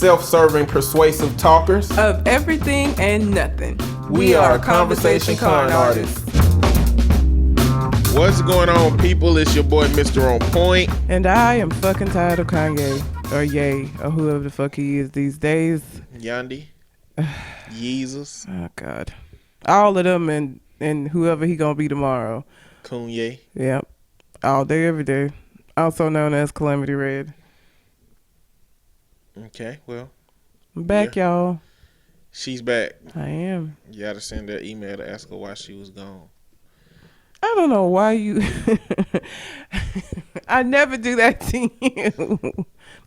self-serving, persuasive talkers of everything and nothing. We are Conversation Con Artists. What's going on, people? It's your boy, Mr. On Point. And I am fucking tired of Kanye, or Ye, or whoever the fuck he is these days. Yandy. Yeezus. Oh, God. All of them and whoever he gonna be tomorrow. Kanye. Yep. All day, every day. Also known as Calamity Red. Okay, well. I'm back, y'all. She's back. I am. You gotta send that email to ask her why she was gone. I don't know why you... I never do that to you.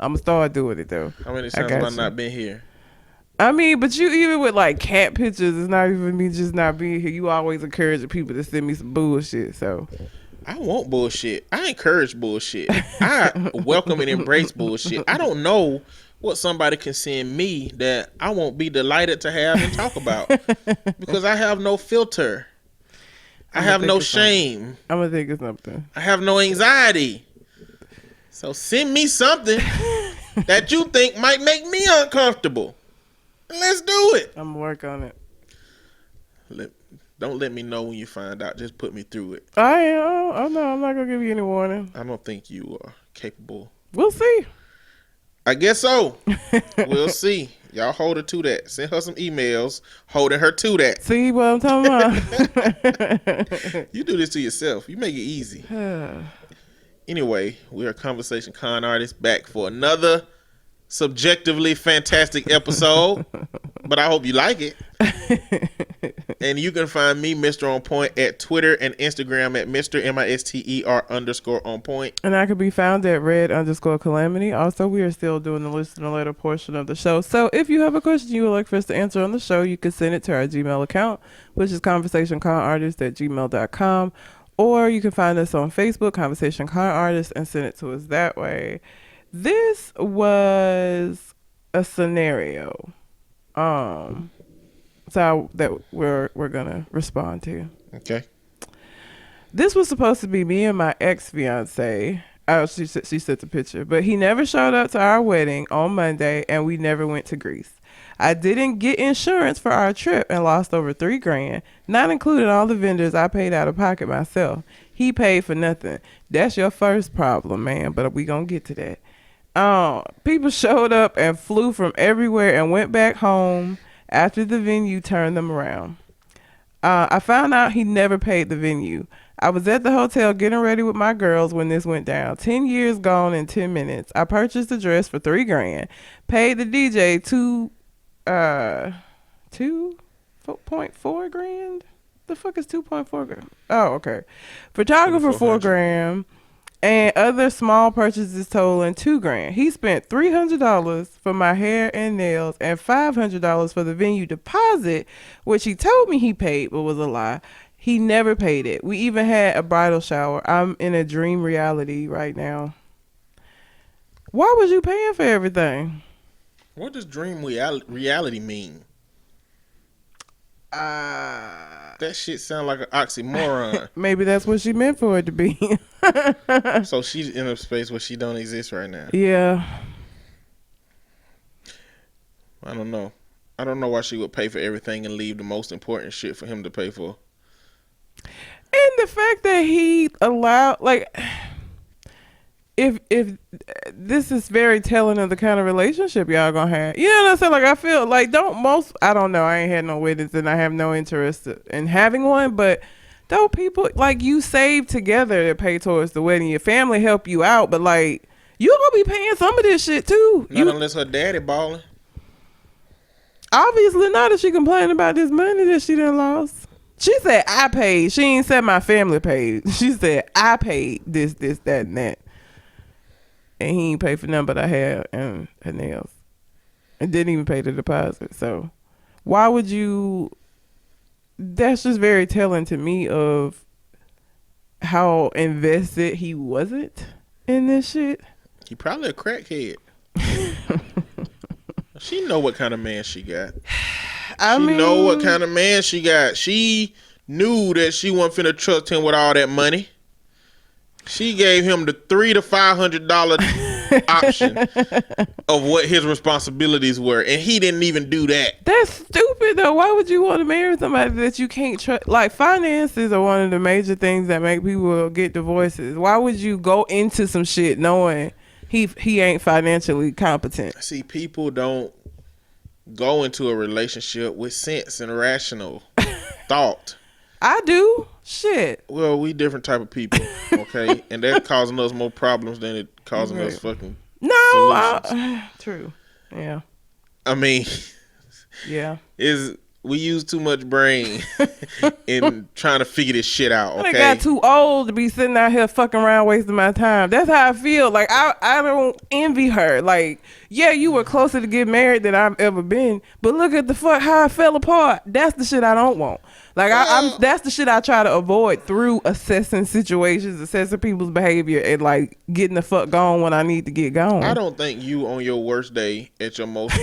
I'm gonna start doing it, though. How many times have I not been here? I mean, but you, even with like cat pictures, it's not even me just not being here. You always encourage people to send me some bullshit, so... I want bullshit. I encourage bullshit. I welcome and embrace bullshit. I don't know what somebody can send me that I won't be delighted to have and talk about because I have no filter. I have no shame. I'm gonna think of something. I have no anxiety. So send me something that you think might make me uncomfortable. Let's do it. I'm gonna work on it. Don't let me know when you find out. Just put me through it. I am. Oh no, I'm not gonna give you any warning. I don't think you are capable. We'll see. I guess so. We'll see. Y'all hold her to that. Send her some emails holding her to that. See what I'm talking about? You do this to yourself. You make it easy. Anyway, we are Conversation Con Artists back for another subjectively fantastic episode. But I hope you like it. And you can find me, Mr. On Point, at Twitter and Instagram at Mr. MISTER_on point. And I could be found at red_calamity. Also, we are still doing the listener letter portion of the show. So if you have a question you would like for us to answer on the show, you can send it to our Gmail account, which is conversationconartist@gmail.com. Or you can find us on Facebook, Conversation Con Artist, and send it to us that way. This was a scenario. So that we're gonna respond to. Okay. This was supposed to be me and my ex-fiance. Oh, she sent the picture, but he never showed up to our wedding on Monday, and we never went to Greece. I didn't get insurance for our trip and lost over $3,000, not including all the vendors I paid out of pocket myself. He paid for nothing. That's your first problem, man. But we gonna get to that. People showed up and flew from everywhere and went back home after the venue turned them around. I found out he never paid the venue. I was at the hotel getting ready with my girls when this went down. 10 years gone in 10 minutes. I purchased a dress for $3,000. Paid the DJ $2.4 grand. The fuck is 2.4 grand? Oh, okay. Photographer $4,000. And other small purchases totaling $2,000. He spent $300 for my hair and nails and $500 for the venue deposit, which he told me he paid, but was a lie. He never paid it. We even had a bridal shower. I'm in a dream reality right now. Why was you paying for everything? What does dream reality mean? That shit sound like an oxymoron. Maybe that's what she meant for it to be. So she's in a space where she don't exist right now. Yeah. I don't know why she would pay for everything and leave the most important shit for him to pay for. And the fact that he allowed, like, if this is very telling of the kind of relationship y'all gonna have. You know what I'm saying? Like, I feel like I don't know, I ain't had no weddings and I have no interest in having one, but don't people, like, you save together to pay towards the wedding. Your family help you out, but like, you gonna be paying some of this shit too. Not unless her daddy balling. Obviously not if she complaining about this money that she done lost. She said I paid. She ain't said my family paid. She said I paid this, that, and that. And he ain't paid for nothing but her hair and her nails. And didn't even pay the deposit. So why would you... That's just very telling to me of how invested he wasn't in this shit. He probably a crackhead. She know what kind of man she got. She know what kind of man she got. She knew that she wasn't finna trust him with all that money. She gave him the $300 to $500 option of what his responsibilities were, and he didn't even do that. That's stupid though. Why would you want to marry somebody that you can't trust? Like, finances are one of the major things that make people get divorces. Why would you go into some shit knowing he ain't financially competent? See, people don't go into a relationship with sense and rational thought. I do. Shit. Well, we different type of people, okay? And that's causing us more problems than it causing us fucking solutions. True. Yeah. I mean, yeah. We use too much brain in trying to figure this shit out, okay? I got too old to be sitting out here fucking around wasting my time. That's how I feel. Like, I don't envy her. Like, yeah, you were closer to get married than I've ever been, but look at the fuck how I fell apart. That's the shit I don't want. Like, that's the shit I try to avoid through assessing situations, assessing people's behavior, and like getting the fuck gone when I need to get gone. I don't think you on your worst day, at your most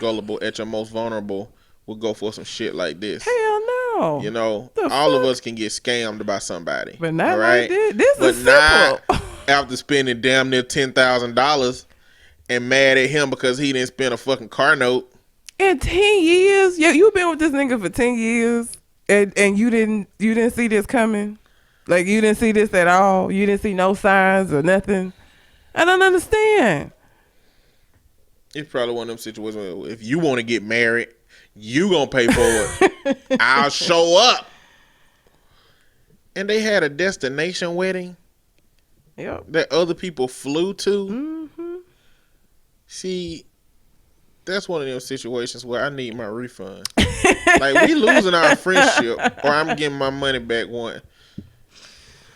gullible, at your most vulnerable, will go for some shit like this. Hell no. You know, all of us can get scammed by somebody. But not like this. This is simple. Not after spending damn near $10,000 and mad at him because he didn't spend a fucking car note. In 10 years? Yeah, you've been with this nigga for 10 years and you didn't see this coming? Like, you didn't see this at all? You didn't see no signs or nothing? I don't understand. It's probably one of them situations where if you want to get married, you gonna pay for it. I'll show up. And they had a destination wedding. Yep. That other people flew to. Mm-hmm. See, that's one of them situations where I need my refund. Like, we losing our friendship, or I'm getting my money back one.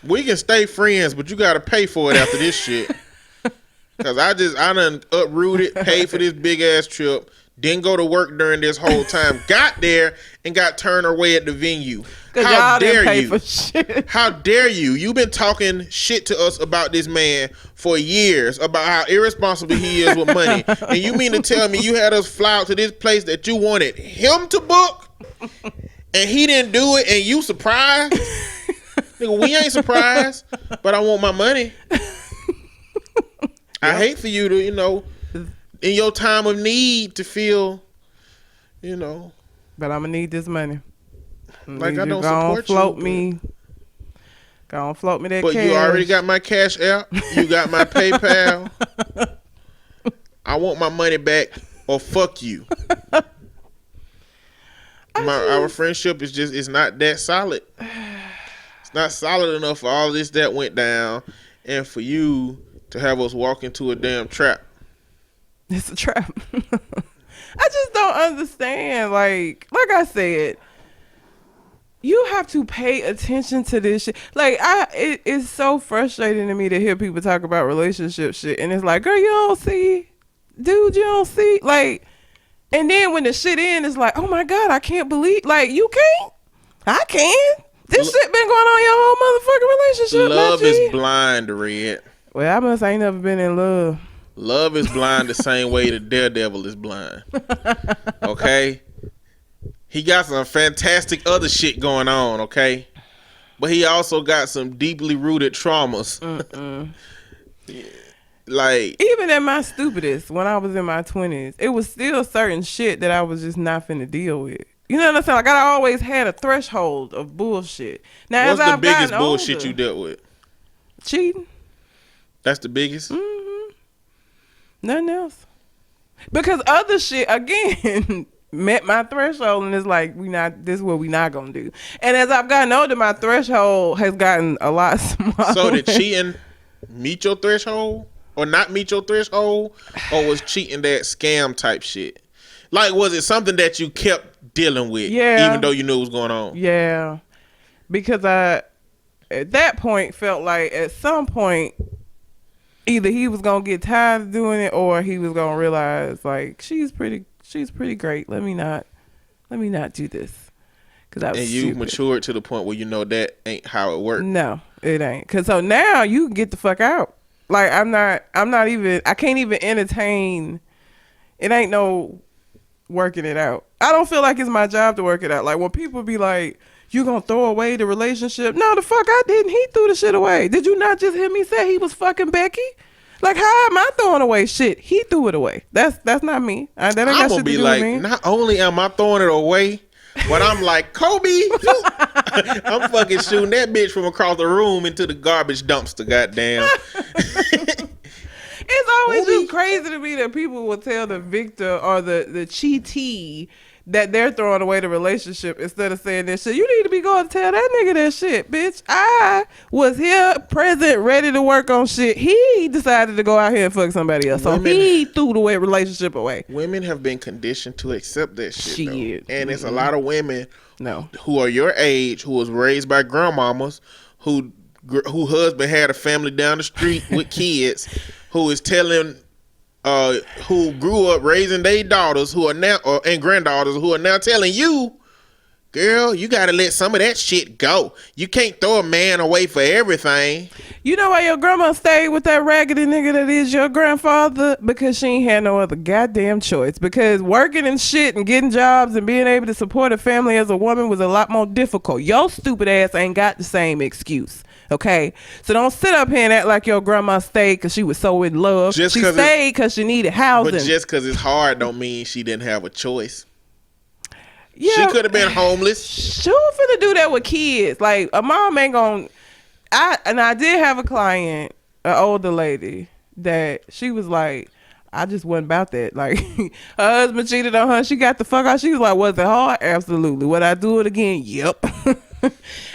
We can stay friends, but you gotta pay for it after this shit. Cause I done uprooted, paid for this big ass trip, didn't go to work during this whole time, got there and got turned away at the venue. How dare you? How dare you? You've been talking shit to us about this man for years, about how irresponsible he is with money. And you mean to tell me you had us fly out to this place that you wanted him to book and he didn't do it and you surprised? Nigga, we ain't surprised, but I want my money. I hate for you to, in your time of need to feel, But I'm going to need this money. Like, I don't support you. Go on, float me that but cash. You already got my Cash App. You got my PayPal. I want my money back or fuck you. Our friendship is it's not that solid. It's not solid enough for all this that went down and for you to have us walk into a damn trap. It's a trap. I just don't understand. Like I said, you have to pay attention to this shit. Like, it's so frustrating to me to hear people talk about relationship shit, and it's like, girl, you don't see, dude, you don't see, like, and then when the shit ends, it's like, oh my God, I can't believe, like, you can't, I can. This shit been going on your whole motherfucking relationship. Love is blind, Red. Well, I must ain't never been in love. Love is blind the same way the daredevil is blind. Okay? He got some fantastic other shit going on, okay? But he also got some deeply rooted traumas. Like, even at my stupidest, when I was in my 20s, it was still certain shit that I was just not finna deal with. You know what I'm saying? Like, I always had a threshold of bullshit. Now, what's the biggest bullshit you dealt with? Cheating. That's the biggest? Mm-hmm. Nothing else. Because other shit, again, met my threshold, and it's like, this is what we not gonna do. And as I've gotten older, my threshold has gotten a lot smaller. So did cheating meet your threshold or not meet your threshold, or was cheating that scam type shit? Like, was it something that you kept dealing with, even though you knew what was going on? Yeah, because I, at that point, felt like at some point, either he was gonna get tired of doing it, or he was gonna realize, like, she's pretty great. Let me not do this. And you matured to the point where you know that ain't how it works. No, it ain't. Cause so now you can get the fuck out. Like, I can't even entertain. It ain't no working it out. I don't feel like it's my job to work it out. Like, when people be like, you gonna throw away the relationship? No, the fuck I didn't. He threw the shit away. Did you not just hear me say he was fucking Becky? Like, how am I throwing away shit? He threw it away. That's not me. That ain't got shit to do with me. Not only am I throwing it away, but I'm like, Kobe, I'm fucking shooting that bitch from across the room into the garbage dumpster, goddamn. It's always just crazy to me that people will tell the victor or the cheatee that they're throwing away the relationship instead of saying that shit. You need to be going to tell that nigga that shit, bitch. I was here, present, ready to work on shit. He decided to go out here and fuck somebody else. So he threw the relationship away. Women have been conditioned to accept that shit. And it's a lot of women who are your age, who was raised by grandmamas, who husband had a family down the street with kids, who is telling who grew up raising their daughters who are now and granddaughters who are now telling you, girl, you gotta let some of that shit go. You can't throw a man away for everything. You know why your grandma stayed with that raggedy nigga that is your grandfather? Because she ain't had no other goddamn choice. Because working and shit and getting jobs and being able to support a family as a woman was a lot more difficult. Your stupid ass ain't got the same excuse. Okay, so don't sit up here and act like your grandma stayed because she was so in love. She stayed because she needed housing. But just because it's hard don't mean she didn't have a choice. Yeah, she could have been homeless. She was finna do that with kids. Like, a mom ain't gonna. I did have a client, an older lady, that she was like, I just wasn't about that. Like, her husband cheated on her. She got the fuck out. She was like, was it hard? Absolutely. Would I do it again? Yep.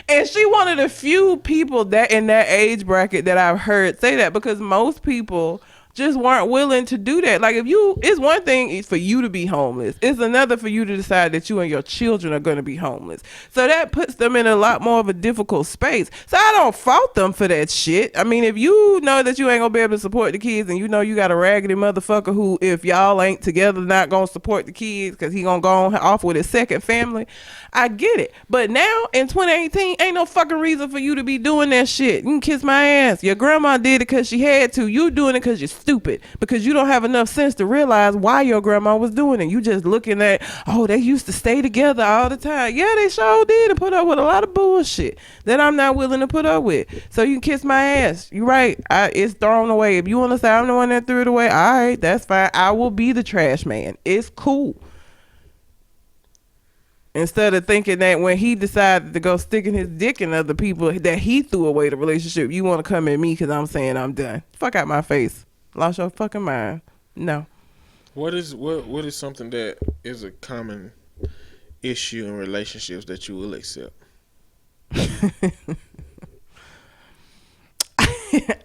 And she one of the few people that in that age bracket that I've heard say that, because most people just weren't willing to do that. Like, it's one thing for you to be homeless. It's another for you to decide that you and your children are going to be homeless. So that puts them in a lot more of a difficult space. So I don't fault them for that shit. I mean, if you know that you ain't going to be able to support the kids and you know you got a raggedy motherfucker who, if y'all ain't together, not going to support the kids because he going to go on off with his second family, I get it. But now in 2018, ain't no fucking reason for you to be doing that shit. You can kiss my ass. Your grandma did it because she had to. You doing it because you're stupid, because you don't have enough sense to realize why your grandma was doing it. You just looking at, oh, they used to stay together all the time. Yeah, they sure did, and put up with a lot of bullshit that I'm not willing to put up with. So you can kiss my ass. You right. It's thrown away. If you want to say I'm the one that threw it away, all right, that's fine. I will be the trash man. It's cool. Instead of thinking that when he decided to go sticking his dick in other people that he threw away the relationship, you want to come at me because I'm saying I'm done. Fuck out my face. Lost your fucking mind. No. What is something that is a common issue in relationships that you will accept?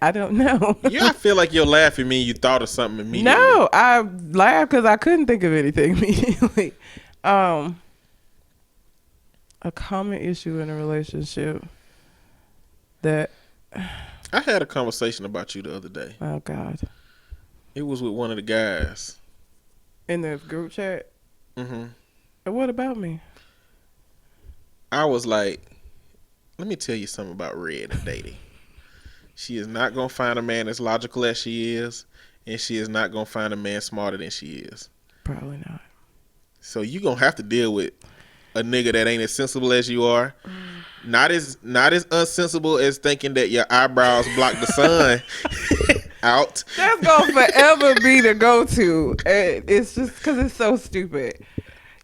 I don't know. Yeah, I feel like you're laughing at me. You thought of something immediately. No, I laughed because I couldn't think of anything immediately. A common issue in a relationship that I had a conversation about you the other day. Oh God. It was with one of the guys in the group chat. Mm-hmm. And what about me? I was like, let me tell you something about Red and dating. She is not gonna find a man as logical as she is, and she is not gonna find a man smarter than she is. Probably not. So you gonna have to deal with a nigga that ain't as sensible as you are, not as unsensible as thinking that your eyebrows block the sun out. That's gonna forever be the go-to. It's just because it's so stupid.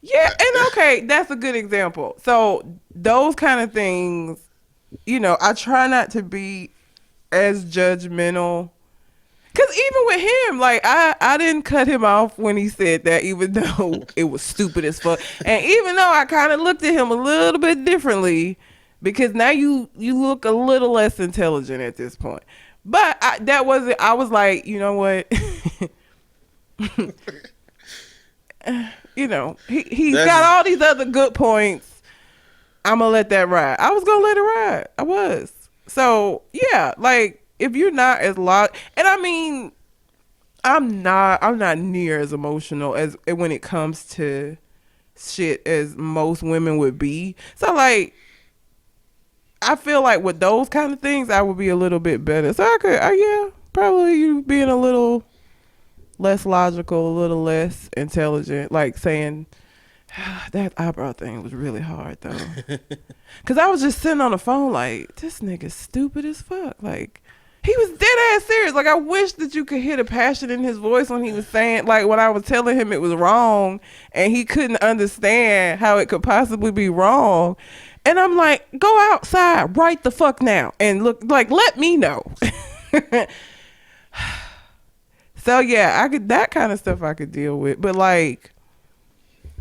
Yeah, and okay, that's a good example. So those kind of things, you know, I try not to be as judgmental. Because even with him, like, I didn't cut him off when he said that, even though it was stupid as fuck. And even though I kind of looked at him a little bit differently, because now you look a little less intelligent at this point. But I was like, you know what? You know, he's got all these other good points. I'm going to let that ride. I was going to let it ride. I was. So, yeah, like, if you're not as and I mean, I'm not near as emotional as when it comes to shit as most women would be. So like, I feel like with those kind of things, I would be a little bit better. So I could, yeah, probably you being a little less logical, a little less intelligent, like saying that eyebrow thing was really hard though. Cause I was just sitting on the phone like, this nigga's stupid as fuck. Like, He was dead ass serious. Like, I wish that you could hear the passion in his voice when he was saying, like, when I was telling him it was wrong and he couldn't understand how it could possibly be wrong. And I'm like, go outside right the fuck now and look, like, let me know. So yeah, that kind of stuff I could deal with. But like,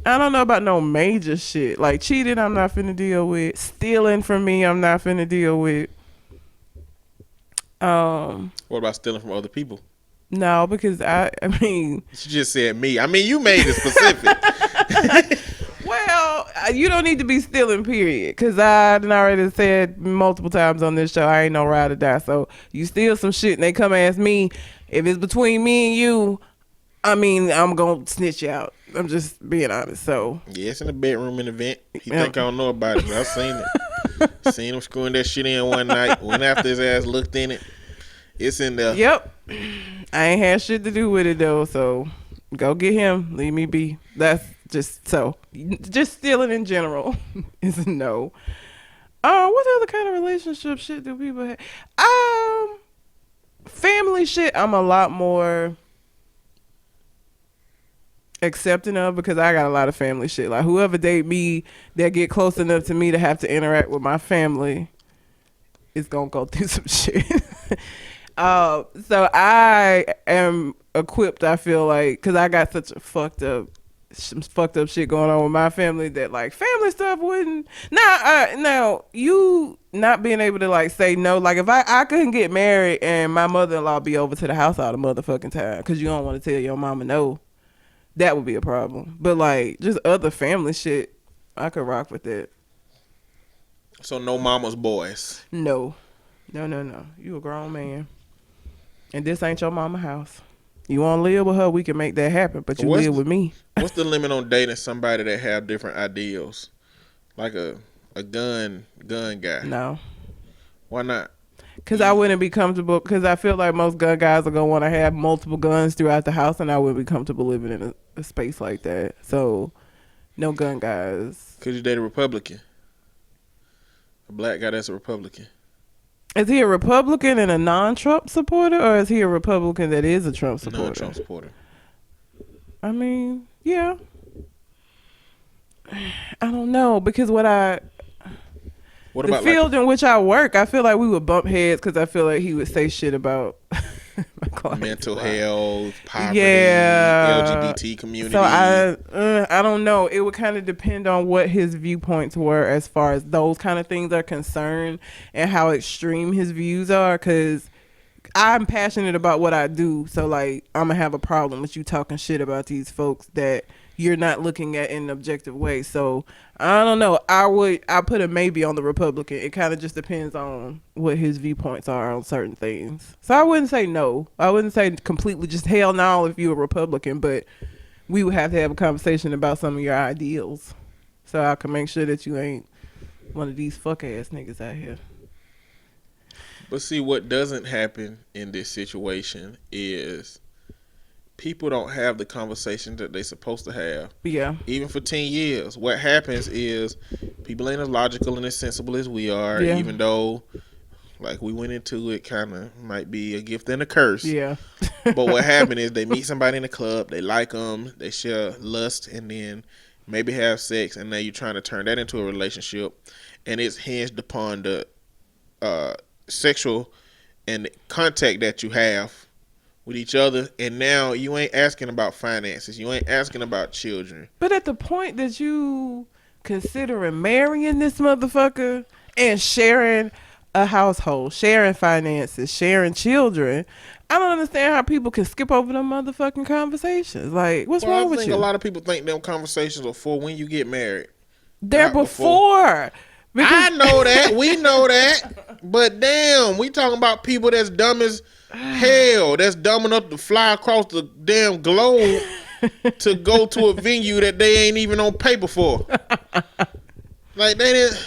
I don't know about no major shit. Like cheating, I'm not finna deal with. Stealing from me, I'm not finna deal with. What about stealing from other people? No, because I mean, you just said me. I mean, you made it specific. Well, you don't need to be stealing, period. Because I already said multiple times on this show, I ain't no ride or die. So you steal some shit and they come ask me, if it's between me and you, I mean, I'm going to snitch you out. I'm just being honest. So yeah, it's in the bedroom in the vent. He think I don't know about it, but I've seen it. Seen him screwing that shit in one night. Went after his ass, looked in it. It's in there. Yep. I ain't had shit to do with it though. So go get him. Leave me be. That's just stealing in general is a no. What other kind of relationship shit do people have? Family shit, I'm a lot more accepting of because I got a lot of family shit. Like whoever date me that get close enough to me to have to interact with my family is gonna go through some shit. So I am equipped, I feel like, because I got such a some fucked up shit going on with my family that like family stuff wouldn't. Now you not being able to like say no, like if I couldn't get married and my mother-in-law be over to the house all the motherfucking time because you don't want to tell your mama no, that would be a problem. But like just other family shit, I could rock with that. So no mama's boys. No. You a grown man, and this ain't your mama house. You want to live with her, we can make that happen, but you live with me. What's the limit on dating somebody that have different ideals? Like a gun guy? No. Why not? Because I wouldn't be comfortable, because I feel like most gun guys are going to want to have multiple guns throughout the house, and I wouldn't be comfortable living in a space like that. So, no gun guys. Could you date a Republican? A black guy that's a Republican? Is he a Republican and a non-Trump supporter, or is he a Republican that is a Trump supporter? Non-Trump supporter. I mean, yeah. I don't know, because the field in which I work, I feel like we would bump heads because I feel like he would say shit about my clients. Mental health, poverty, yeah, LGBT community. So I don't know. It would kind of depend on what his viewpoints were as far as those kind of things are concerned and how extreme his views are, because I'm passionate about what I do. So like I'm gonna have a problem with you talking shit about these folks that you're not looking at in an objective way. So I don't know. I put a maybe on the Republican. It kind of just depends on what his viewpoints are on certain things. So I wouldn't say no. I wouldn't say completely just hell no if you're a Republican, but we would have to have a conversation about some of your ideals, so I can make sure that you ain't one of these fuck ass niggas out here. But see, what doesn't happen in this situation is people don't have the conversation that they're supposed to have. Yeah. Even for 10 years. What happens is people ain't as logical and as sensible as we are, even though, like we went into it, kind of might be a gift and a curse. Yeah. But what happened is they meet somebody in the club, they like them, they share lust, and then maybe have sex, and now you're trying to turn that into a relationship, and it's hinged upon the sexual and contact that you have with each other, and now you ain't asking about finances, you ain't asking about children. But at the point that you considering marrying this motherfucker and sharing a household, sharing finances, sharing children, I don't understand how people can skip over them motherfucking conversations. Like, what's wrong with you? A lot of people think them conversations are for when you get married. They're before. I know that. We know that. But damn, we talking about people that's dumb as hell. That's dumb enough to fly across the damn globe to go to a venue that they ain't even on paper for. Like, they didn't.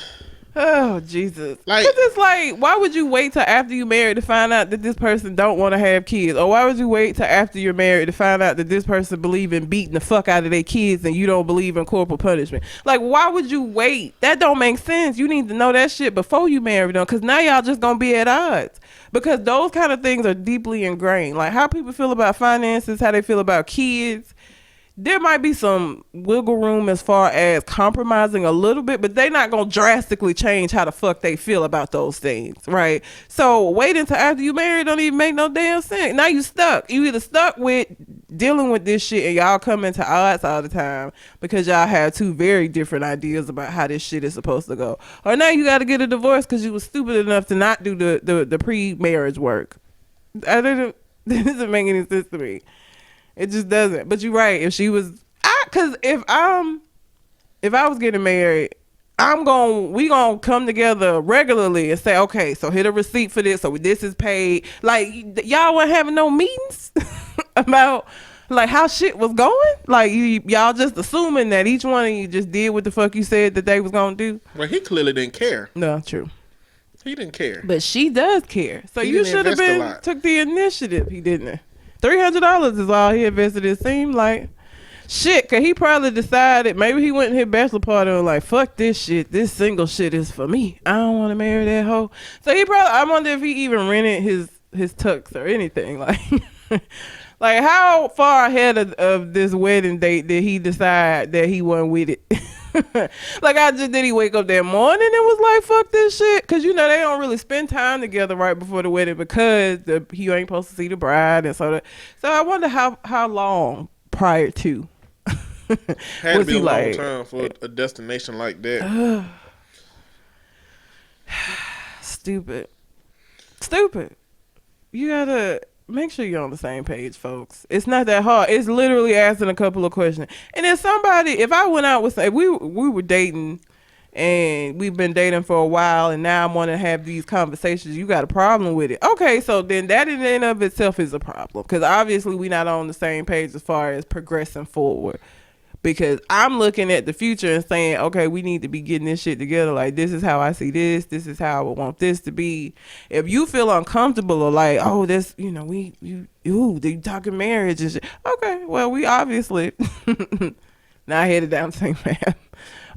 Oh, Jesus. Like, it's like, why would you wait till after you married to find out that this person don't want to have kids? Or why would you wait till after you're married to find out that this person believe in beating the fuck out of their kids and you don't believe in corporal punishment? Like, why would you wait? That don't make sense. You need to know that shit before you marry them, because now y'all just gonna be at odds. because those kind of things are deeply ingrained. Like how people feel about finances, how they feel about kids. There might be some wiggle room as far as compromising a little bit, but they're not going to drastically change how the fuck they feel about those things, right? So wait until after you married don't even make no damn sense. Now you stuck. You either stuck with dealing with this shit and y'all come into odds all the time because y'all have two very different ideas about how this shit is supposed to go. Or now you got to get a divorce because you was stupid enough to not do the pre-marriage work. That doesn't make any sense to me. It just doesn't. But you're right. If she was, cause if I was getting married, we gonna come together regularly and say, okay, so hit a receipt for this, so this is paid. Like y'all weren't having no meetings about like how shit was going. Like y'all just assuming that each one of you just did what the fuck you said that they was gonna do. Well, he clearly didn't care. No, true. He didn't care. But she does care. So you should have took the initiative. He didn't. $300 is all he invested. It seemed like shit. Cause he probably decided maybe he went to his bachelor party and like fuck this shit. This single shit is for me. I don't want to marry that hoe. So he probably. I wonder if he even rented his tux or anything. Like, like how far ahead of this wedding date did he decide that he wasn't with it? Like did he wake up that morning and was like fuck this shit? Cause you know they don't really spend time together right before the wedding because he ain't supposed to see the bride and so I wonder how long prior to had to be a long time for a destination like that. Stupid. You gotta make sure you're on the same page, folks. It's not that hard. It's literally asking a couple of questions. And if I went out with, we were dating and we've been dating for a while and now I want to have these conversations, you got a problem with it. Okay, so then that in and of itself is a problem because obviously we're not on the same page as far as progressing forward. Because I'm looking at the future and saying, okay, we need to be getting this shit together. Like, this is how I see this. This is how I would want this to be. If you feel uncomfortable or like, oh, this, you know, they talking marriage and shit. Okay, well, we obviously not headed down the same path.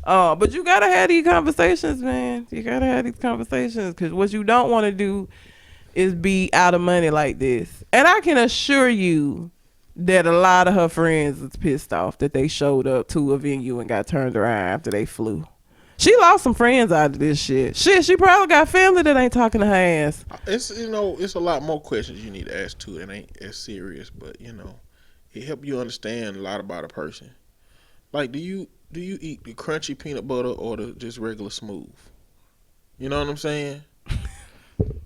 But you got to have these conversations, man. You got to have these conversations because what you don't want to do is be out of money like this. And I can assure you that a lot of her friends was pissed off that they showed up to a venue and got turned around after they flew. She lost some friends out of this shit. She probably got family that ain't talking to her ass. It's a lot more questions you need to ask too. It ain't as serious, but it help you understand a lot about a person. Like, do you eat the crunchy peanut butter or the just regular smooth? You know what I'm saying?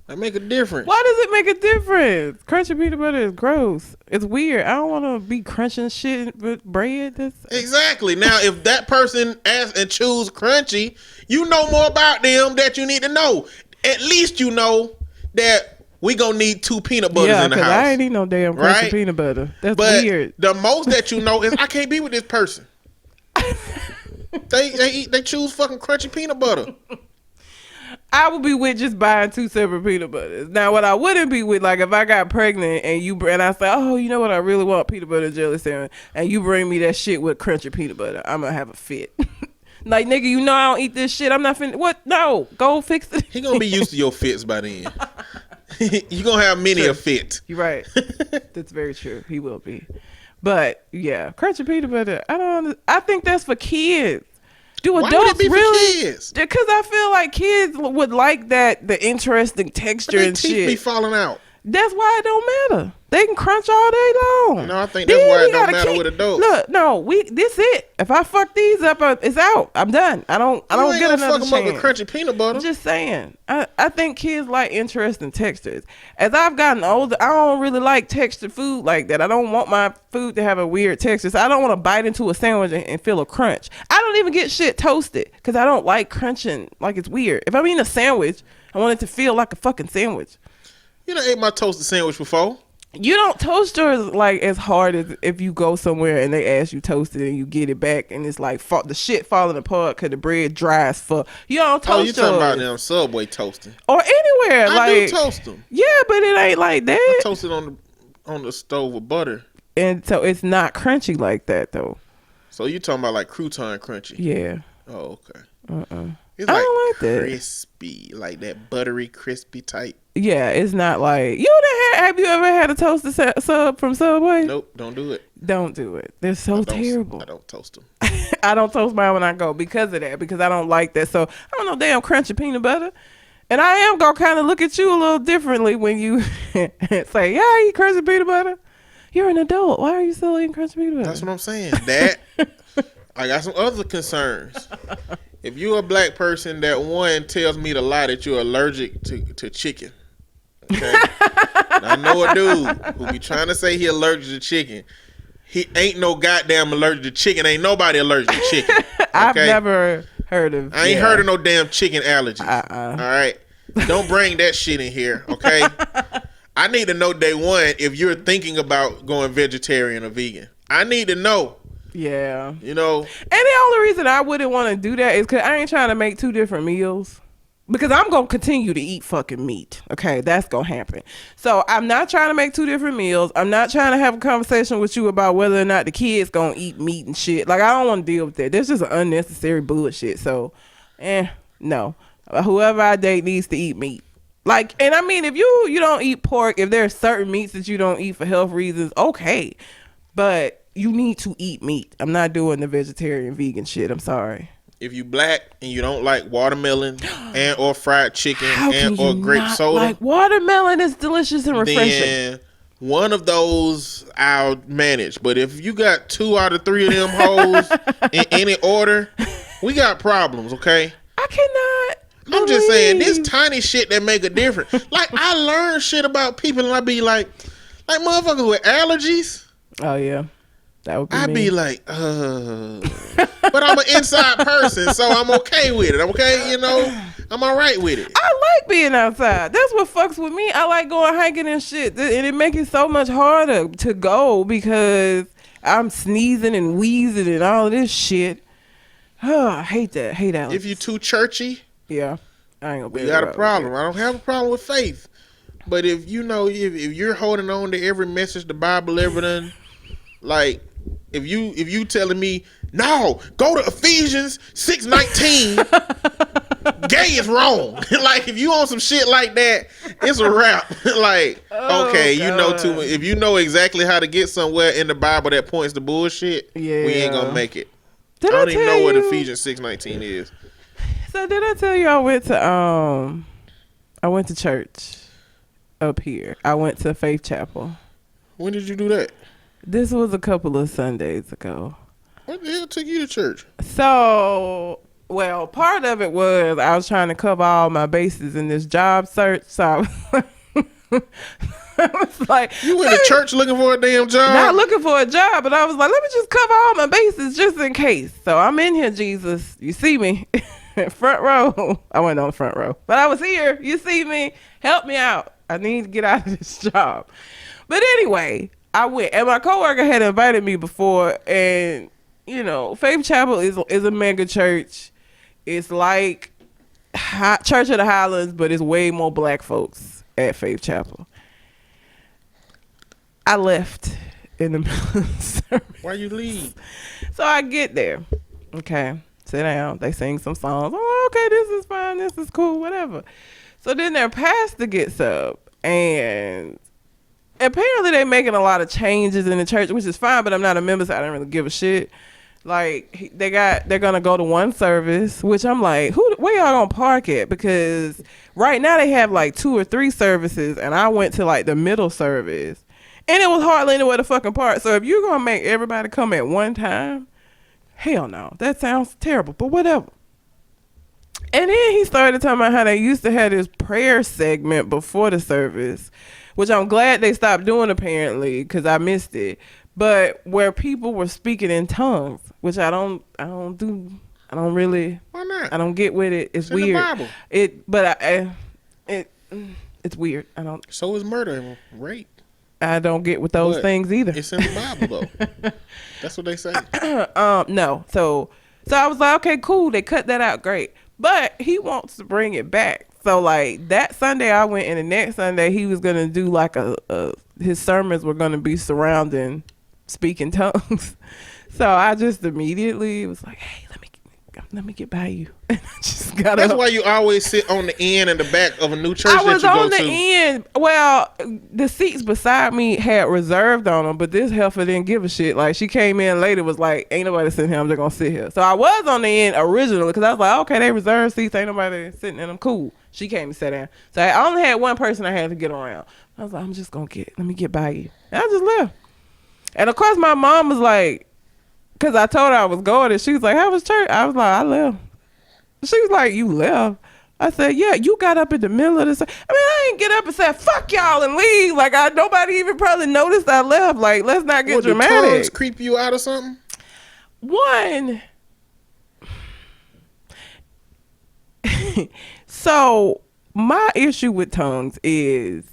That make a difference. Why does it make a difference? Crunchy peanut butter is gross. It's weird. I don't want to be crunching shit with bread. Exactly. Now, if that person asks and choose crunchy, you know more about them that you need to know. At least you know that we gonna need 2 peanut butters in the house. I ain't eat no damn crunchy peanut butter. That's weird. The most that you know is I can't be with this person. They choose fucking crunchy peanut butter. I would be with just buying 2 separate peanut butters. Now, what I wouldn't be with, like if I got pregnant and I say, oh, you know what, I really want peanut butter and jelly sandwich, and you bring me that shit with crunchy peanut butter, I'm gonna have a fit. Like, nigga, you know I don't eat this shit. I'm not finna. What? No, go fix it. He gonna be used to your fits by then. You gonna have many a fit. You're right. That's very true. He will be. But yeah, crunchy peanut butter. I think that's for kids. Do adults Why would it be really? For kids? Because I feel like kids would like the interesting texture and shit. Teeth be falling out. That's why it don't matter. They can crunch all day long. No, I think that's why it don't matter with adults. Look, no, this it. If I fuck these up, it's out. I'm done. I don't get another chance. Fuck them up with crunchy peanut butter. I'm just saying. I think kids like interesting textures. As I've gotten older, I don't really like textured food like that. I don't want my food to have a weird texture. So I don't want to bite into a sandwich and feel a crunch. I don't even get shit toasted because I don't like crunching. Like, it's weird. If I'm eating a sandwich, I want it to feel like a fucking sandwich. You done ate my toasted sandwich before. You don't toast yours like as hard as if you go somewhere and they ask you toast it and you get it back and it's like the shit falling apart because the bread dry as fuck. You don't toast yours. You talking about them Subway toasting? Or anywhere. I do toast them. Yeah, but it ain't like that. I toast it on the stove with butter. And so it's not crunchy like that though. So you talking about like crouton crunchy? Yeah. Oh, okay. It's I like don't like that. crispy, like that buttery, crispy type. Yeah, it's not like have you ever had a toasted sub from Subway? Nope, don't do it. Don't do it. They're so terrible. I don't toast them. I don't toast mine when I go because of that, because I don't like that. So I don't know, damn crunchy peanut butter. And I am gonna kind of look at you a little differently when you say, "Yeah, I eat crunchy peanut butter." You're an adult. Why are you still eating crunchy peanut butter? That's what I'm saying. That I got some other concerns. If you're a black person that one tells me to lie that you're allergic to chicken. Okay? I know a dude who be trying to say he allergic to chicken. He ain't no goddamn allergic to chicken. Ain't nobody allergic to chicken. Okay? I've never heard of. I ain't heard of no damn chicken allergies. All right? Don't bring that shit in here, okay? I need to know day one if you're thinking about going vegetarian or vegan. I need to know. Yeah. You know? And the only reason I wouldn't want to do that is because I ain't trying to make two different meals. Because I'm going to continue to eat fucking meat. Okay, that's going to happen. So I'm not trying to make two different meals. I'm not trying to have a conversation with you about whether or not the kids going to eat meat and shit. Like, I don't want to deal with that. That's just unnecessary bullshit. So, no. Whoever I date needs to eat meat. Like, and I mean, if you don't eat pork, if there are certain meats that you don't eat for health reasons, okay. But you need to eat meat. I'm not doing the vegetarian vegan shit. I'm sorry. If you black and you don't like watermelon and or fried chicken and or grape soda, like watermelon is delicious and refreshing. Then one of those I'll manage. But if you got 2 out of 3 of them hoes in any order, we got problems. Okay. I cannot. I'm just saying this tiny shit that make a difference. Like I learn shit about people and I be like motherfuckers with allergies. Oh yeah. That would be I'd me. be like, but I'm an inside person, so I'm okay with it. Okay, you know, I'm all right with it. I like being outside. That's what fucks with me. I like going hiking and shit, and it makes it so much harder to go because I'm sneezing and wheezing and all of this shit. I hate that. Hate allergies. If you too churchy, yeah, I ain't gonna be. We got a problem. I don't have a problem with faith, but if you know, if you're holding on to every message the Bible ever done, like. If you telling me no, go to Ephesians 6:19, gay is wrong. Like if you on some shit like that, it's a wrap. Like okay, God. You know too much. If you know exactly how to get somewhere in the Bible that points to bullshit, we ain't gonna make it. I don't even know what Ephesians 6:19 is. So did I tell you I went to church up here. I went to Faith Chapel. When did you do that? This was a couple of Sundays ago. What the hell took you to church? So, well, part of it was I was trying to cover all my bases in this job search. So I was like, you went to church looking for a damn job? Not looking for a job, but I was like, let me just cover all my bases just in case. So I'm in here, Jesus. You see me? Front row. I wasn't on the front row, but I was here. You see me? Help me out. I need to get out of this job. But anyway, I went, and my coworker had invited me before, and you know, Faith Chapel is a mega church. It's like Church of the Highlands, but it's way more black folks at Faith Chapel. I left in the middle of the service. Why you leave? So I get there. Okay, sit down. They sing some songs. Oh, okay, this is fine. This is cool. Whatever. So then their pastor gets up, and apparently they're making a lot of changes in the church, which is fine, but I'm not a member, so I don't really give a shit. Like they're gonna go to one service, which I'm like, where y'all gonna park at? Because right now they have like 2 or 3 services, and I went to like the middle service, and it was hardly anywhere to fucking park. So if you're gonna make everybody come at one time, hell no, that sounds terrible. But whatever. And then he started talking about how they used to have this prayer segment before the service, which I'm glad they stopped doing apparently because I missed it. But where people were speaking in tongues, which I don't really. Why not? I don't get with it. It's weird. In the Bible. It's weird. I don't. So is murder and rape. I don't get with those things either. It's in the Bible though. That's what they say. No. So I was like, okay, cool. They cut that out. Great. But he wants to bring it back. So like that Sunday I went, and the next Sunday he was gonna do like his sermons were gonna be surrounding speaking tongues. So I just immediately was like, hey, let me get by you. And I just got That's up. why you always sit on the end and the back of a new church I was that you on go the to. end. Well, the seats beside me had reserved on them, but this heifer didn't give a shit. Like, she came in later, was like, ain't nobody sitting here, I'm just gonna sit here. So I was on the end originally because I was like, okay, they reserved seats, ain't nobody sitting in them, cool. She came and sat down. So I only had one person I had to get around. I was like, I'm just gonna let me get by you. And I just left. And of course my mom was like, because I told her I was going, and she was like, how was church? I was like, I left. She was like, you left? I said, yeah, you got up in the middle of this. I mean, I didn't get up and said, fuck y'all and leave. Like, nobody even probably noticed I left. Like, let's not get dramatic. Did tongues creep you out or something? One. So, my issue with tongues is,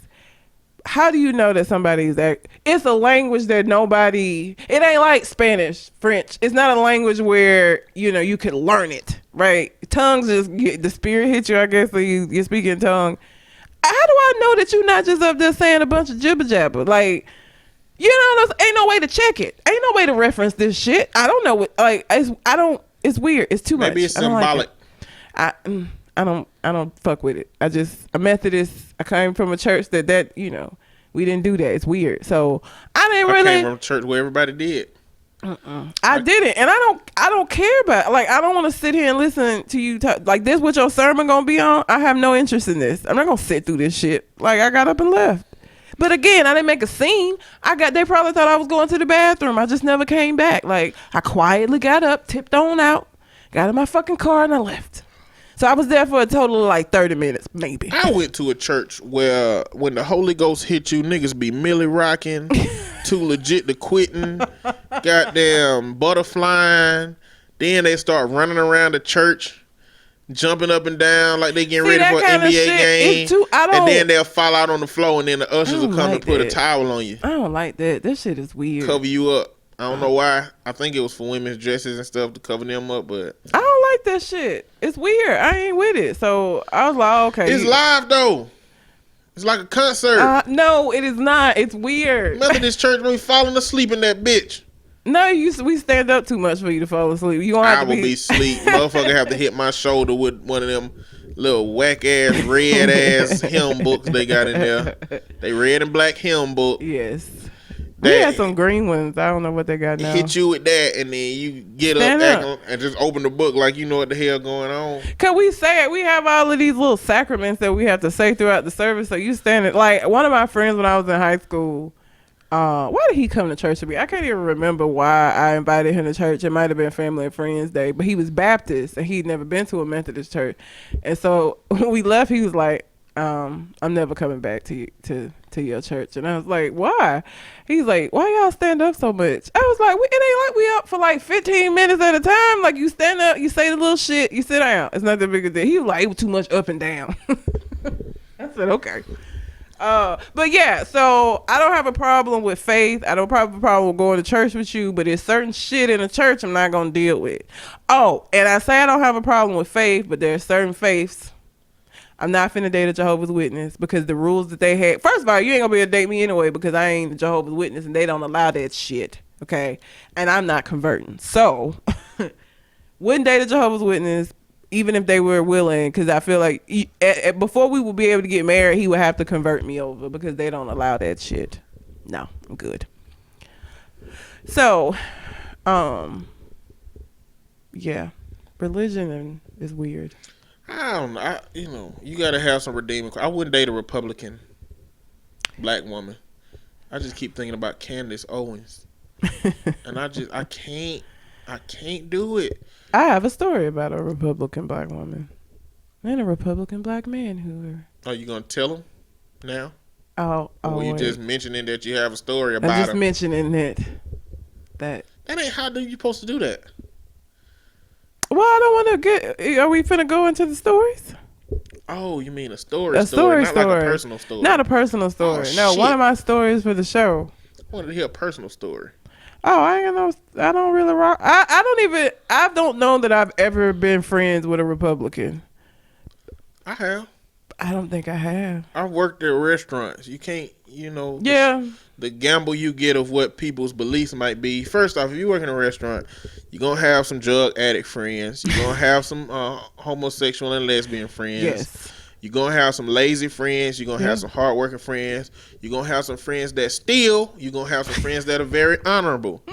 how do you know that somebody's it's a language that it ain't like Spanish, French. It's not a language where, you could learn it, right? Tongues just the spirit hits you, I guess, so you speak in tongue. How do I know that you're not just up there saying a bunch of jibber jabber? Like, ain't no way to check it. Ain't no way to reference this shit. I don't know what, it's weird. It's too much. Maybe it's symbolic. I don't fuck with it. A Methodist, I came from a church that we didn't do that. It's weird. So I came from a church where everybody did. I didn't, and I don't care about, like, I don't want to sit here and listen to you talk like this. What your sermon gonna be on? I have no interest in this. I'm not gonna sit through this shit. Like, I got up and left. But again, I didn't make a scene. They probably thought I was going to the bathroom. I just never came back. Like, I quietly got up, tipped on out, got in my fucking car, and I left. So I was there for a total of like 30 minutes, maybe. I went to a church where when the Holy Ghost hit you, niggas be millie rocking, too legit to quitting, goddamn butterflying. Then they start running around the church, jumping up and down like they getting ready for an NBA game. And then they'll fall out on the floor, and then the ushers will come and put a towel on you. I don't like that. This shit is weird. Cover you up. I don't know why. I think it was for women's dresses and stuff to cover them up, but I don't like that shit. It's weird. I ain't with it. So I was like, okay. It's live though. It's like a concert. No, it is not. It's weird. Methodist church be falling asleep in that bitch. No, we stand up too much for you to fall asleep. You gonna have to be asleep. Motherfucker have to hit my shoulder with one of them little whack ass red ass hymn books they got in there. They red and black hymn book. Yes. We had some green ones. I don't know what they got now. Hit you with that, and then you get up and just open the book like you know what the hell going on. Cause we say it. We have all of these little sacraments that we have to say throughout the service. So you stand it. Like, one of my friends when I was in high school, why did he come to church with me? I can't even remember why I invited him to church. It might have been Family and Friends Day, but he was Baptist and he'd never been to a Methodist church. And so when we left, he was like, I'm never coming back to your church. And I was like, why? He's like, why y'all stand up so much? I was like, it ain't like we up for like 15 minutes at a time. Like, you stand up, you say the little shit, you sit down. It's not that big a deal. He was like, it was too much up and down. I said, okay. But yeah, so I don't have a problem with faith. I don't have a problem with going to church with you, but there's certain shit in the church I'm not going to deal with. Oh, and I say I don't have a problem with faith, but there's certain faiths I'm not finna date a Jehovah's Witness because the rules that they had. First of all, you ain't gonna be able to date me anyway because I ain't a Jehovah's Witness and they don't allow that shit. Okay, and I'm not converting, so wouldn't date a Jehovah's Witness even if they were willing, because I feel like before we would be able to get married, he would have to convert me over because they don't allow that shit. No, I'm good. So, yeah, religion is weird. I don't know. You gotta have some redeeming. I wouldn't date a Republican black woman. I just keep thinking about Candace Owens, and I can't do it. I have a story about a Republican black woman and a Republican black man who. Are you gonna tell them now? Or you just mentioning that you have a story about? I'm just mentioning that ain't how you supposed to do that. Well, I don't want to get. Are we finna go into the stories? Oh, you mean a story? Not like a personal story. Not a personal story. No, shit. One of my stories for the show. I wanted to hear a personal story. Oh, I don't really rock. I don't know that I've ever been friends with a Republican. I have. I don't think I have. I've worked at restaurants. You can't, Yeah. the gamble you get of what people's beliefs might be. First off, if you work in a restaurant, you're going to have some drug addict friends. You're going to have some homosexual and lesbian friends. Yes. You're going to have some lazy friends. You're going to have some hardworking friends. You're going to have some friends that steal. You're going to have some friends that are very honorable.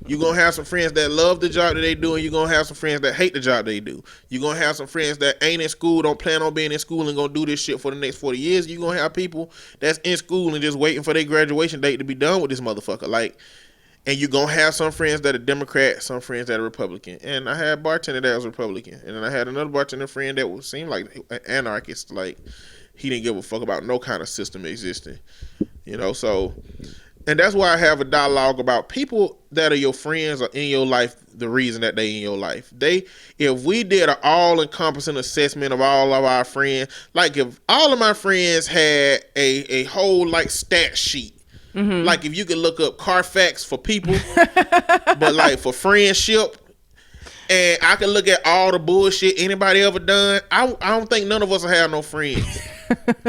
You're going to have some friends that love the job that they do, and you're going to have some friends that hate the job they do. You're going to have some friends that ain't in school, don't plan on being in school, and going to do this shit for the next 40 years. You're going to have people that's in school and just waiting for their graduation date to be done with this motherfucker. And you're going to have some friends that are Democrat, some friends that are Republican. And I had a bartender that was Republican. And then I had another bartender friend that seemed like an anarchist. Like, he didn't give a fuck about no kind of system existing. So... And that's why I have a dialogue about people that are your friends or in your life, the reason that they in your life. If we did an all-encompassing assessment of all of our friends, like if all of my friends had a whole like stat sheet, like if you could look up Carfax for people, but like for friendship, and I can look at all the bullshit anybody ever done, I don't think none of us will have no friends.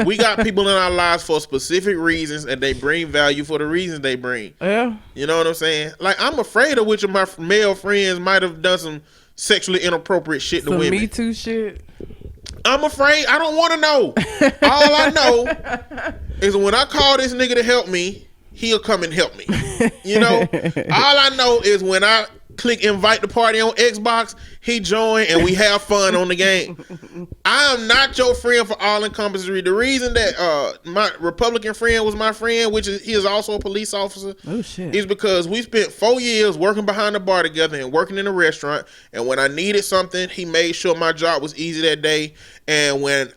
We got people in our lives for specific reasons, and they bring value for the reasons they bring. Yeah. You know what I'm saying? Like, I'm afraid of which of my male friends might have done some sexually inappropriate shit to women. Me Too shit. I'm afraid. I don't want to know. All I know is when I call this nigga to help me, he'll come and help me. All I know is when I click invite the party on Xbox, he join and we have fun on the game. I am not your friend for all encompassing. The reason that my Republican friend was my friend, which is he is also a police officer, is because we spent 4 years working behind the bar together and working in a restaurant. And when I needed something, he made sure my job was easy that day. And when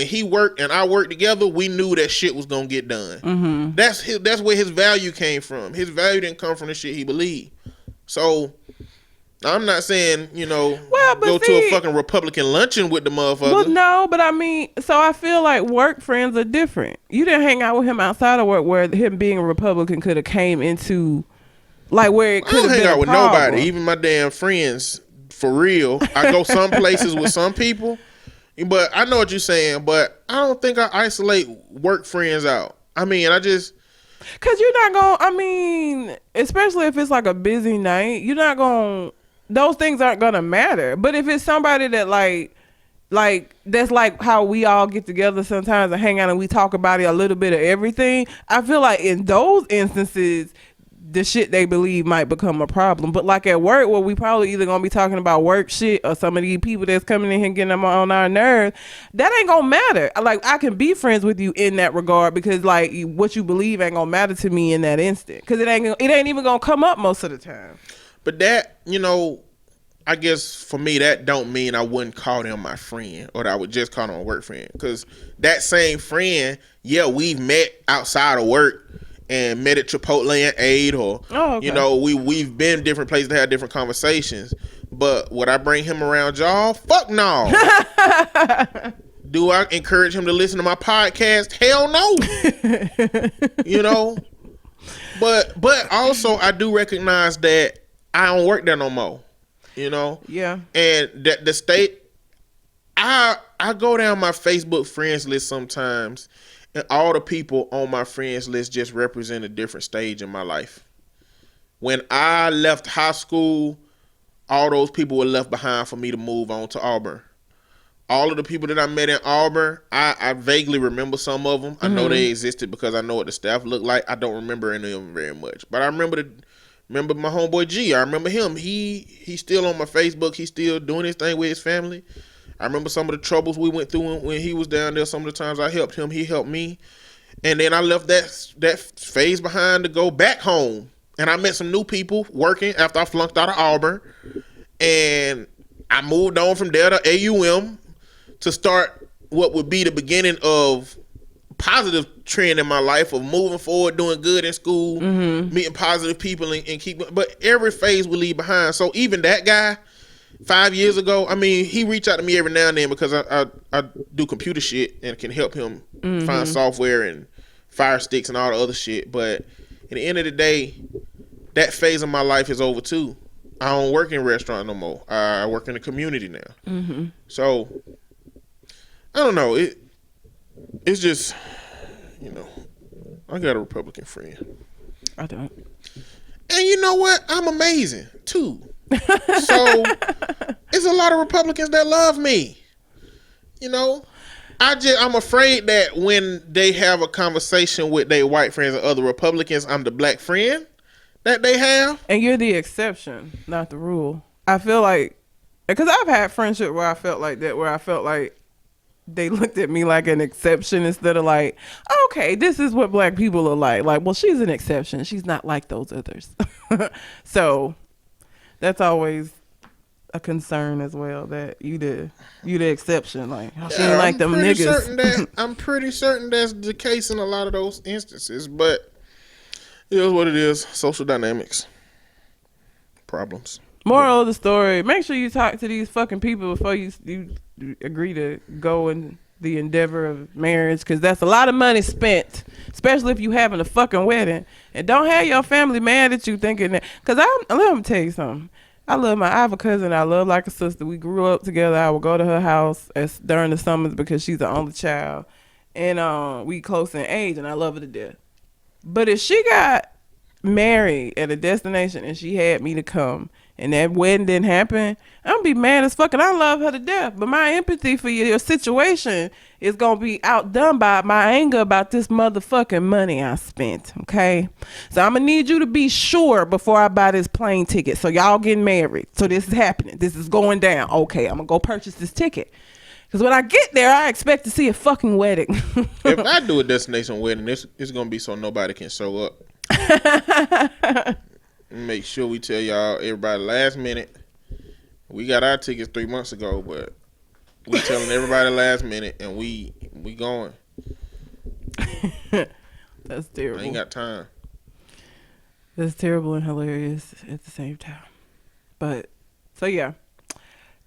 he worked and I worked together, we knew that shit was gonna get done. Mm-hmm. That's where his value came from. His value didn't come from the shit he believed. So I'm not saying, go to a fucking Republican luncheon with the motherfucker. Well, no, but I mean, so I feel like work friends are different. You didn't hang out with him outside of work where him being a Republican could have came into, like, where it could have been a problem. I don't hang out with nobody, even my damn friends, for real. I go some places with some people, but I know what you're saying, but I don't think I isolate work friends out. I mean, Because you're not going to, especially if it's like a busy night, you're not going to, those things aren't going to matter. But if it's somebody that like that's like how we all get together sometimes and hang out and we talk about it a little bit of everything, I feel like in those instances, the shit they believe might become a problem. But like at work, where we probably either gonna be talking about work shit or some of these people that's coming in here getting them on our nerves, that ain't gonna matter. Like, I can be friends with you in that regard because like what you believe ain't gonna matter to me in that instant, because it ain't even gonna come up most of the time. But that, I guess for me, that don't mean I wouldn't call them my friend or that I would just call them a work friend, because that same friend, we've met outside of work and met at Chipotle and ate, or we've been different places to have different conversations. But would I bring him around y'all? Fuck no. Do I encourage him to listen to my podcast? Hell no. But also I do recognize that I don't work there no more. Yeah. And that the state, I go down my Facebook friends list sometimes, and all the people on my friends list just represent a different stage in my life. When I left high school, all those people were left behind for me to move on to Auburn. All of the people that I met in Auburn, I vaguely remember some of them. I know they existed because I know what the staff looked like. I don't remember any of them very much. But I remember my homeboy G. I remember him. He's still on my Facebook. He's still doing his thing with his family. I remember some of the troubles we went through when he was down there. Some of the times I helped him, he helped me. And then I left that phase behind to go back home. And I met some new people working after I flunked out of Auburn. And I moved on from there to AUM to start what would be the beginning of positive trend in my life of moving forward, doing good in school, meeting positive people and keep. But every phase we leave behind. So even that guy, 5 years ago, he reached out to me every now and then because I do computer shit and can help him find software and fire sticks and all the other shit. But at the end of the day, that phase of my life is over too. I don't work in restaurant no more. I work in the community now. So I don't know. It's just, I got a Republican friend. I don't. And you know what? I'm amazing too. So it's a lot of Republicans that love me. I'm afraid that when they have a conversation with their white friends and other Republicans, I'm the black friend that they have. And you're the exception, not the rule. I feel like, because I've had friendship where I felt like that, where I felt like they looked at me like an exception instead of like, okay, this is what black people are like. Like, well, she's an exception. She's not like those others. So that's always a concern as well, that you the exception. Like, she ain't like them niggas. I'm pretty certain that's the case in a lot of those instances, but it is what it is. Social dynamics. Problems. Moral of the story, make sure you talk to these fucking people before you agree to go in the endeavor of marriage, because that's a lot of money spent, especially if you having a fucking wedding. And don't have your family mad at you thinking that, because let me tell you something. I have a cousin I love like a sister. We grew up together. I would go to her house during the summers because she's the only child. And we close in age, and I love her to death. But if she got married at a destination and she had me to come and that wedding didn't happen, I'm gonna be mad as fuck, and I love her to death. But my empathy for your situation is gonna be outdone by my anger about this motherfucking money I spent, okay? So I'm gonna need you to be sure before I buy this plane ticket. So y'all getting married. So this is happening. This is going down. Okay, I'm gonna go purchase this ticket. Because when I get there, I expect to see a fucking wedding. If I do a destination wedding, it's gonna be so nobody can show up. Make sure we tell everybody last minute. We got our tickets 3 months ago, but we telling everybody last minute, and we going. That's terrible. I ain't got time. That's terrible and hilarious at the same time. But so yeah,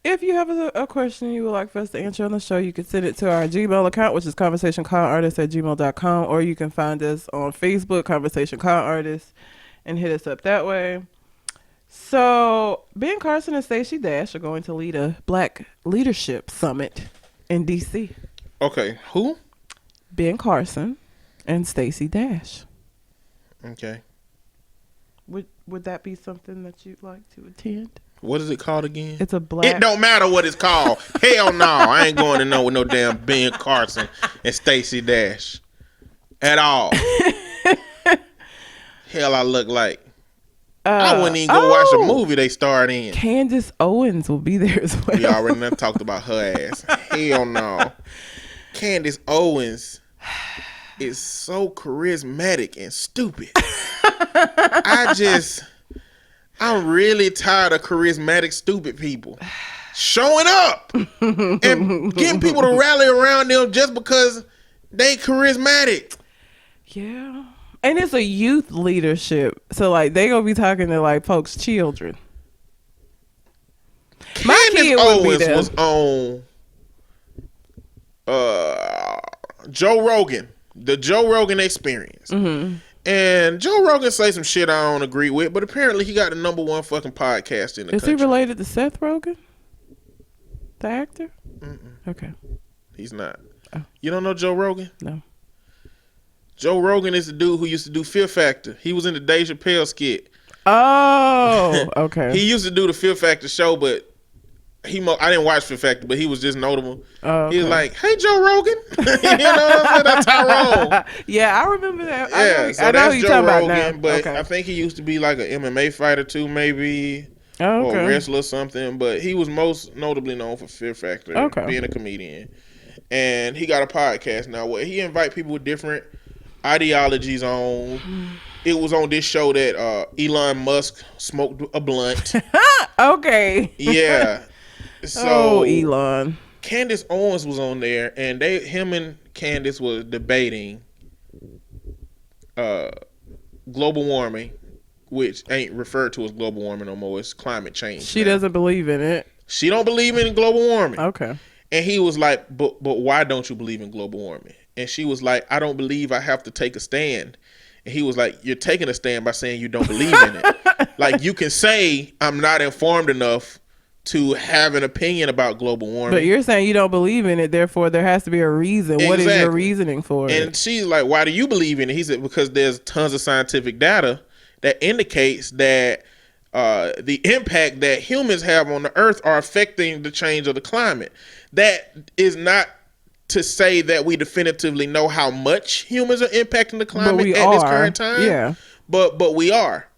if you have a question you would like for us to answer on the show, you can send it to our Gmail account, which is conversationconartist@gmail.com, or you can find us on Facebook, Conversation Con Artist, and hit us up that way. So Ben Carson and Stacey Dash are going to lead a Black Leadership Summit in DC. Okay, who? Ben Carson and Stacey Dash. Okay. Would that be something that you'd like to attend? What is it called again? It's a black... It don't matter what it's called. Hell no. I ain't going to know with no damn Ben Carson and Stacey Dash. At all. Hell I look like. I wouldn't even go watch a movie they starred in. Candace Owens will be there as well. We already done talked about her ass. Hell no. Candace Owens is so charismatic and stupid. I'm really tired of charismatic, stupid people showing up and getting people to rally around them just because they charismatic. Yeah. And it's a youth leadership. So, like, they going to be talking to, like, folks' children. My kid Owens was on Joe Rogan, the Joe Rogan Experience. Mm-hmm. And Joe Rogan say some shit I don't agree with, but apparently he got the #1 fucking podcast in the country. Is he related to Seth Rogen? The actor? Mm-mm. Okay. He's not. Oh. You don't know Joe Rogan? No. Joe Rogan is the dude who used to do Fear Factor. He was in the Dave Chappelle skit. Oh, okay. He used to do the Fear Factor show, but I didn't watch Fear Factor, but he was just notable. Oh, okay. He was like, "Hey, Joe Rogan," you know what I'm saying? That's Tyrone. Yeah, I remember that. Yeah, so that's Joe Rogan. But okay. I think he used to be like an MMA fighter too, maybe, or a wrestler or something. But he was most notably known for Fear Factor, being a comedian. And he got a podcast now where he invite people with different ideologies on. It was on this show that Elon Musk smoked a blunt. Okay. Yeah. So Elon. Candace Owens was on there, and him and Candace was debating global warming, which ain't referred to as global warming no more. It's climate change. She doesn't believe in it. She don't believe in global warming. Okay. And he was like, but why don't you believe in global warming? And she was like, I don't believe I have to take a stand. And he was like, you're taking a stand by saying you don't believe in it. Like, you can say I'm not informed enough to have an opinion about global warming. But you're saying you don't believe in it, therefore there has to be a reason. What is your reasoning for it? And she's like, why do you believe in it? He said, because there's tons of scientific data that indicates that the impact that humans have on the earth are affecting the change of the climate. That is not to say that we definitively know how much humans are impacting the climate at this current time. Yeah. But we are.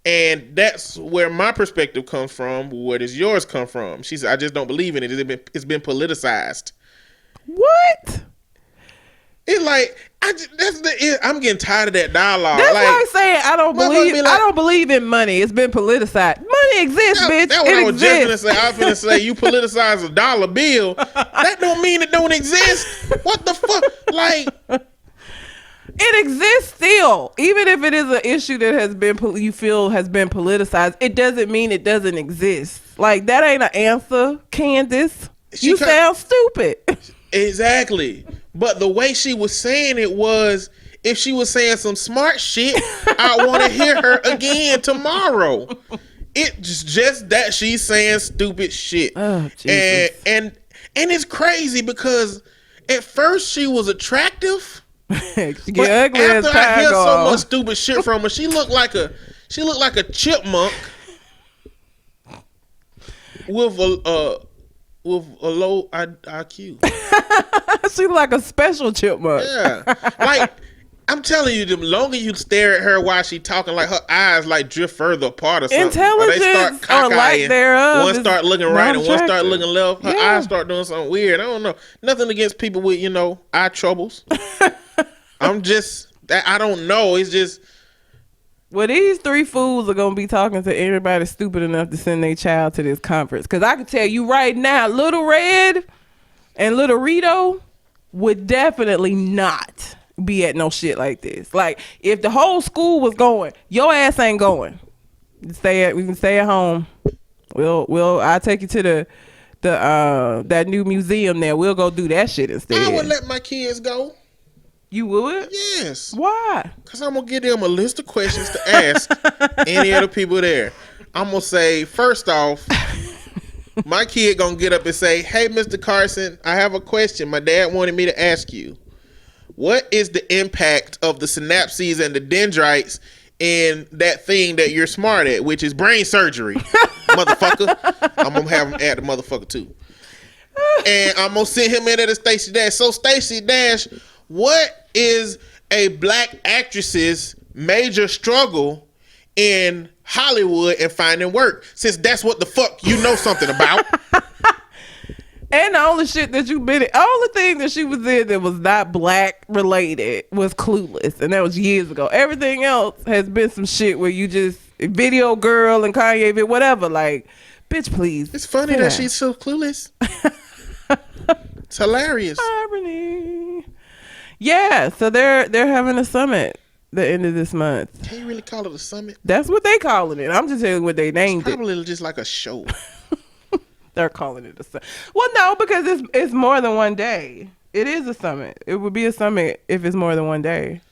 And that's where my perspective comes from. Where does yours come from? She said, I just don't believe in it. It's been politicized. What? It's like I'm getting tired of that dialogue. That's like saying I don't believe in money. It's been politicized. Money exists, bitch. That's what I was just gonna say. I was gonna say you politicize a dollar bill. That don't mean it don't exist. What the fuck? Like, it exists still, even if it is an issue that has been you feel has been politicized. It doesn't mean it doesn't exist. Like, that ain't an answer, Candace. You sound stupid. Exactly. But the way she was saying it was, if she was saying some smart shit, I want to hear her again tomorrow. It's just that she's saying stupid shit. Oh, Jesus. And it's crazy because at first she was attractive. She get ugly as after I hear so on. much stupid shit from her, she looked like a chipmunk with a low IQ. She like a special chipmunk. Yeah, like, I'm telling you, the longer you stare at her while she talking, like, her eyes like drift further apart or something. Intelligence or they start cockeying. Or lack thereof. One start looking right and one start looking left. Her Yeah. eyes start doing something weird. I don't know. Nothing against people with, eye troubles. I don't know. It's just. Well, these three fools are going to be talking to everybody stupid enough to send their child to this conference. Because I can tell you right now, Little Red and Little Rito would definitely not be at no shit like this. Like, if the whole school was going, your ass ain't going. We can stay at home. I'll take you to that new museum there. We'll go do that shit instead. I would let my kids go. You would? Yes. Why? Because I'm going to give them a list of questions to ask any of the people there. I'm going to say, first off, my kid going to get up and say, hey, Mr. Carson, I have a question my dad wanted me to ask you. What is the impact of the synapses and the dendrites in that thing that you're smart at, which is brain surgery, motherfucker? I'm going to have him add the motherfucker too. And I'm going to send him in at a Stacey Dash. So, Stacey Dash, what is a black actress's major struggle in Hollywood and finding work? Since that's what the fuck you know something about. And the only shit that you've been in, only thing that she was in that was not black related was Clueless. And that was years ago. Everything else has been some shit where you just, Video Girl and Kanye, whatever. Like, bitch, please. It's funny that she's so clueless. It's hilarious. Irony. Yeah, so they're having a summit the end of this month. Can you really call it a summit? That's what they calling it. I'm just telling you what they named it's probably just like a show. They're calling it a summit. Well, no, because it's more than one day. It is a summit. It would be a summit if it's more than one day.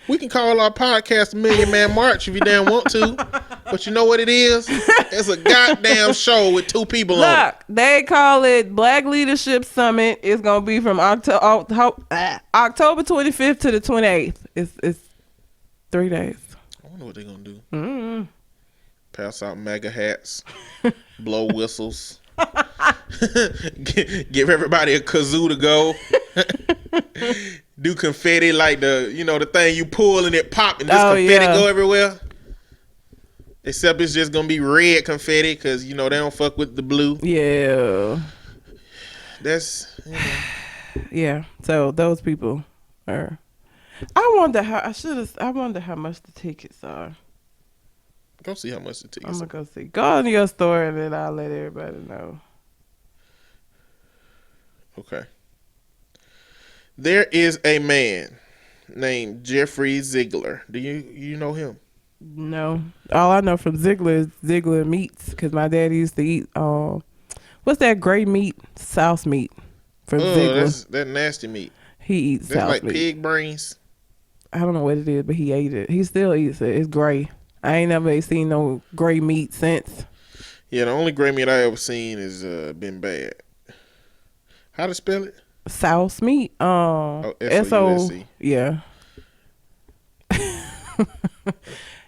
We can call our podcast Million Man March if you damn want to. But you know what it is? It's a goddamn show with two people on it. Look, they call it Black Leadership Summit. It's going to be from October 25th to the 28th. It's 3 days. I wonder what they're going to do. Mm-hmm. Pass out MAGA hats. Blow whistles. Give everybody a kazoo to go. Do confetti like the thing you pull and it pop and just confetti go everywhere. Except it's just gonna be red confetti because they don't fuck with the blue. Yeah. That's yeah. So those people are. I wonder how much the tickets are. Go see how much the tickets. I'm gonna go see. Go on your store and then I'll let everybody know. Okay. There is a man named Jeffrey Ziegler. Do you know him? No. All I know from Ziegler is Ziegler Meats because my daddy used to eat what's that gray meat? Souse meat from Ziegler. That's that nasty meat. He eats that's souse like meat. Pig brains. I don't know what it is, but he ate it. He still eats it. It's gray. I ain't never seen no gray meat since. Yeah, the only gray meat I ever seen is been bad. How to spell it? South meat. Oh, S-O. SOUSE. Yeah.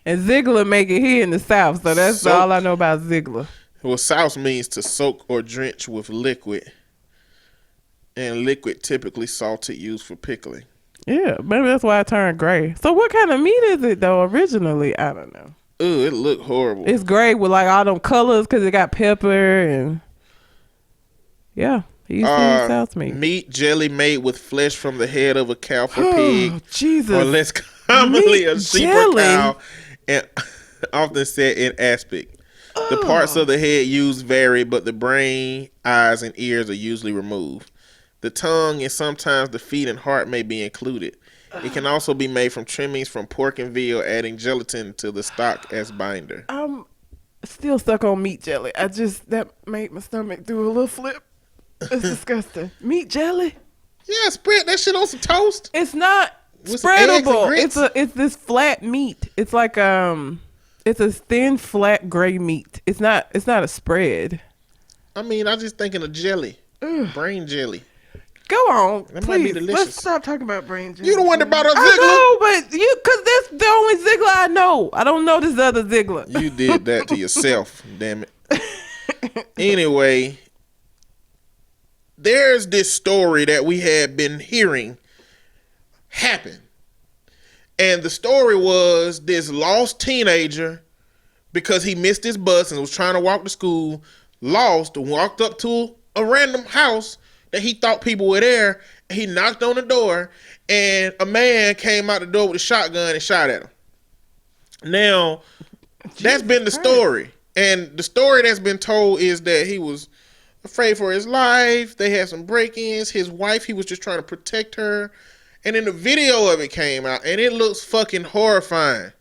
And Ziegler make it here in the South, so that's Soak. all I know about Ziegler. Well, souse means to soak or drench with liquid. And liquid typically salted used for pickling. Yeah, maybe that's why it turned gray. So what kind of meat is it though originally? I don't know. Ooh, it looked horrible. It's gray with like all them colors because it got pepper and yeah. He used to use South meat. Meat jelly made with flesh from the head of a calf or pig. Jesus. Or less commonly Meat a sheep jelly? or cow. And often set in aspic. The parts of the head used vary, but the brain, eyes, and ears are usually removed. The tongue and sometimes the feet and heart may be included. It can also be made from trimmings from pork and veal, adding gelatin to the stock as binder. I'm still stuck on meat jelly. That made my stomach do a little flip. It's disgusting. Meat jelly? Yeah, spread that shit on some toast. It's not With some eggs and spreadable. grits. It's this flat meat. It's like it's a thin flat gray meat. It's not a spread. I mean, I'm just thinking of jelly. Brain jelly. Go on, That might be please. delicious. Let's stop talking about brain jelly. You the one that brought up Ziegler. I know, but because that's the only Ziegler I know. I don't know this other Ziegler. You did that to yourself, damn it. Anyway, there's this story that we had been hearing happen. And the story was this lost teenager, because he missed his bus and was trying to walk to school, lost and walked up to a random house that he thought people were there. And he knocked on the door, and a man came out the door with a shotgun and shot at him. Now, that's been the story. And the story that's been told is that he was afraid for his life. They had some break-ins. His wife, he was just trying to protect her. And then the video of it came out, and it looks fucking horrifying.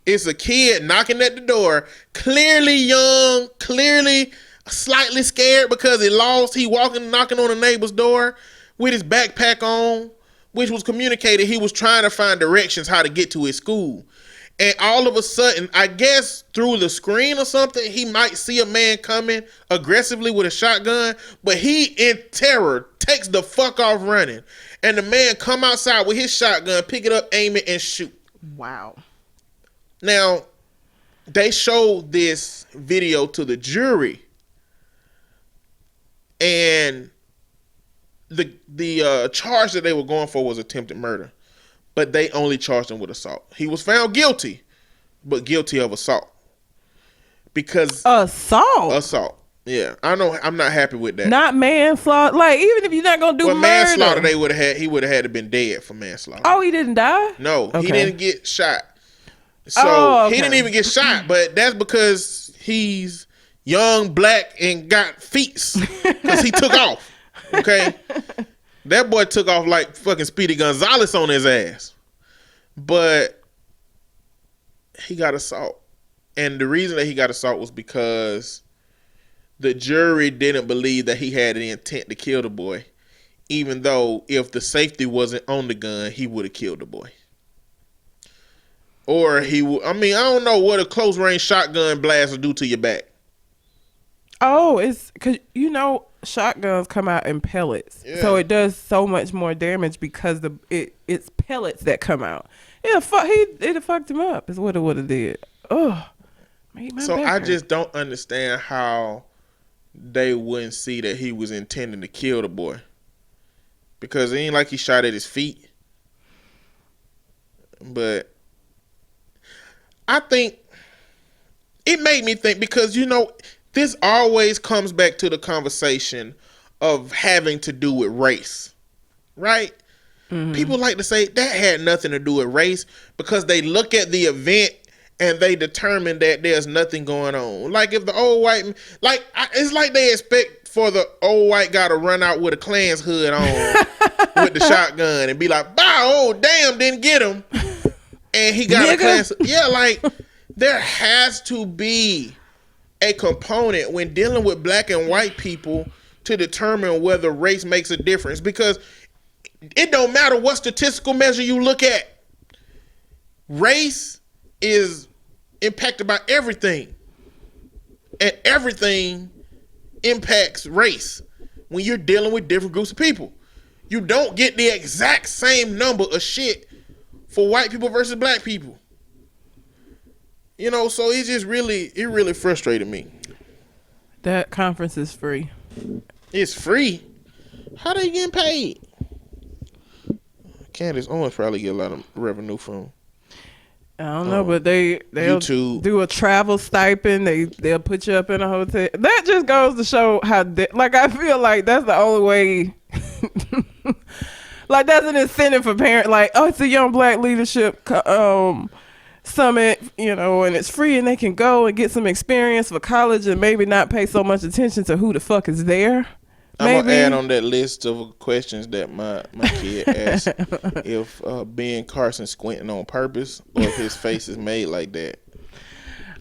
It's a kid knocking at the door, clearly young, clearly slightly scared because he lost. He walking, knocking on the neighbor's door with his backpack on, which was communicated. He was trying to find directions how to get to his school. And all of a sudden, I guess through the screen or something, he might see a man coming aggressively with a shotgun, but he, in terror, takes the fuck off running. And the man come outside with his shotgun, pick it up, aim it, and shoot. Wow. Now, they showed this video to the jury, and the charge that they were going for was attempted murder, but they only charged him with assault. He was found guilty, but guilty of assault. Because assault. Yeah, I know. I'm not happy with that. Not manslaughter. Like, even if you're not gonna do murder, manslaughter, he would have had to been dead for manslaughter. Oh, he didn't die? No, okay. He didn't get shot. So he didn't even get shot, but that's because he's young, black, and got feet. Because he took off. Okay? That boy took off like fucking Speedy Gonzalez on his ass. But he got assault. And the reason that he got assault was because the jury didn't believe that he had the intent to kill the boy. Even though if the safety wasn't on the gun, he would have killed the boy. Or he would, I don't know what a close range shotgun blast will do to your back. Oh, it's because, shotguns come out in pellets. Yeah. So it does so much more damage because it's pellets that come out. It fucked him up is what it would have did. Oh, so I just don't understand how they wouldn't see that he was intending to kill the boy. Because it ain't like he shot at his feet. But I think it made me think because, this always comes back to the conversation of having to do with race, right? Mm-hmm. People like to say that had nothing to do with race because they look at the event and they determine that there's nothing going on. Like if the old white, it's like they expect for the old white guy to run out with a Klan's hood on with the shotgun and be like, "Bow, oh damn, didn't get him." And he got a Klan's. Yeah, like there has to be a component when dealing with black and white people to determine whether race makes a difference, because it don't matter what statistical measure you look at. Race is impacted by everything. and everything impacts race when you're dealing with different groups of people. You don't get the exact same number of shit for white people versus black people. You know, so it really frustrated me. That conference is free. It's free. How they getting paid? Candace Owens probably get a lot of revenue from. I don't know, but they'll YouTube. do a travel stipend. They'll put you up in a hotel. That just goes to show how, like, I feel like that's the only way. Like, that's an incentive for parents. Like, oh, it's a young black leadership summit, you know, and it's free, and they can go and get some experience for college and maybe not pay so much attention to who the fuck is there. I'm gonna add on that list of questions that my kid asked if Ben Carson squinting on purpose or if his face is made like that.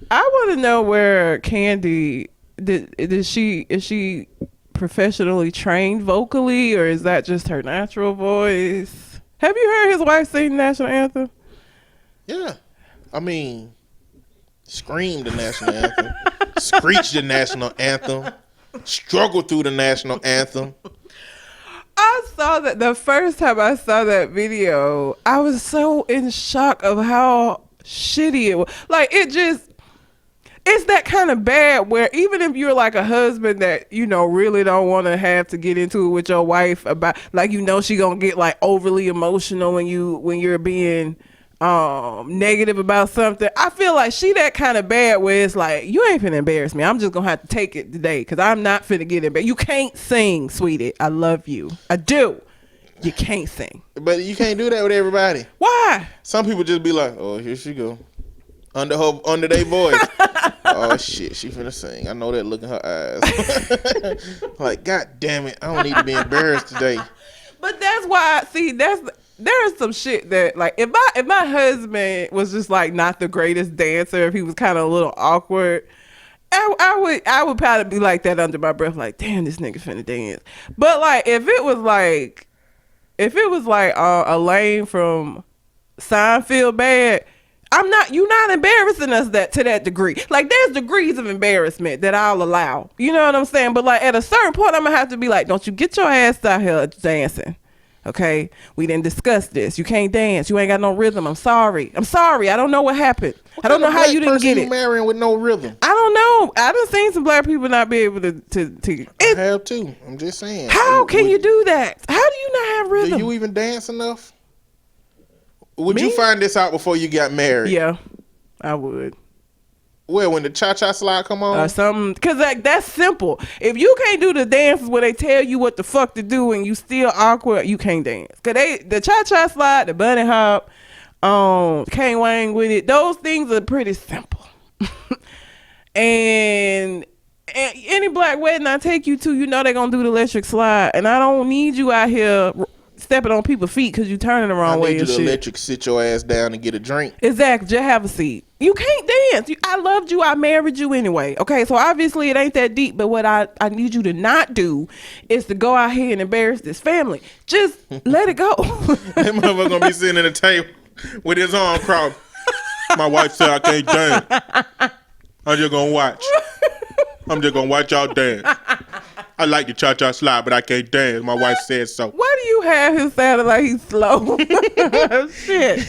I want to know where Candy is she professionally trained vocally, or is that just her natural voice? Have you heard his wife sing the national anthem? Yeah, I mean, scream the national anthem, screech the national anthem. Struggle through the national anthem. I saw that the first time I saw that video, I was so in shock of how shitty it was. Like, it's that kind of bad where even if you're like a husband that, you know, really don't want to have to get into it with your wife about, like, you know, she gonna get like overly emotional when you're being negative about something. I feel like she that kind of bad where it's like, you ain't finna embarrass me. I'm just gonna have to take it today because I'm not finna get embarrassed. You can't sing, sweetie. I love you. I do. You can't sing. But you can't do that with everybody. Why? Some people just be like, oh, here she go. Under their voice. Oh shit, she finna sing. I know that look in her eyes. Like, God damn it, I don't need to be embarrassed today. But that's why, see, there's some shit that, like, if my husband was just like not the greatest dancer, if he was kind of a little awkward, I would probably be like that under my breath, like, damn, this nigga finna dance. But like, if it was like Elaine from Seinfeld bad, you're not embarrassing us to that degree. Like, there's degrees of embarrassment that I'll allow. You know what I'm saying? But like, at a certain point, I'm gonna have to be like, don't you get your ass out here dancing. Okay, we didn't discuss this. You can't dance. You ain't got no rhythm. I'm sorry. I don't know what happened. I don't know how you didn't get it. You marrying with no rhythm? I don't know. I done seen some black people not be able to. I have too. I'm just saying. How can you do that? How do you not have rhythm? Do you even dance enough? Would you find this out before you got married? Yeah, I would. Well, when the cha-cha slide come on? Something, because like, that's simple. If you can't do the dances where they tell you what the fuck to do and you still awkward, you can't dance. Because the cha-cha slide, the bunny hop, Kane Wang with it, those things are pretty simple. and any black wedding I take you to, you know they're going to do the electric slide. And I don't need you out here stepping on people's feet because you turning the wrong way. I need you to electric sit your ass down and get a drink. Exactly. Just have a seat. You can't dance. I loved you. I married you anyway. Okay, so obviously it ain't that deep, but what I need you to not do is to go out here and embarrass this family. Just let it go. That motherfucker gonna be sitting at the table with his arm crossed. My wife said I can't dance. I'm just gonna watch. I'm just gonna watch y'all dance. I like the cha-cha slide, but I can't dance. My wife said so. Why do you have him sounding like he's slow? Shit.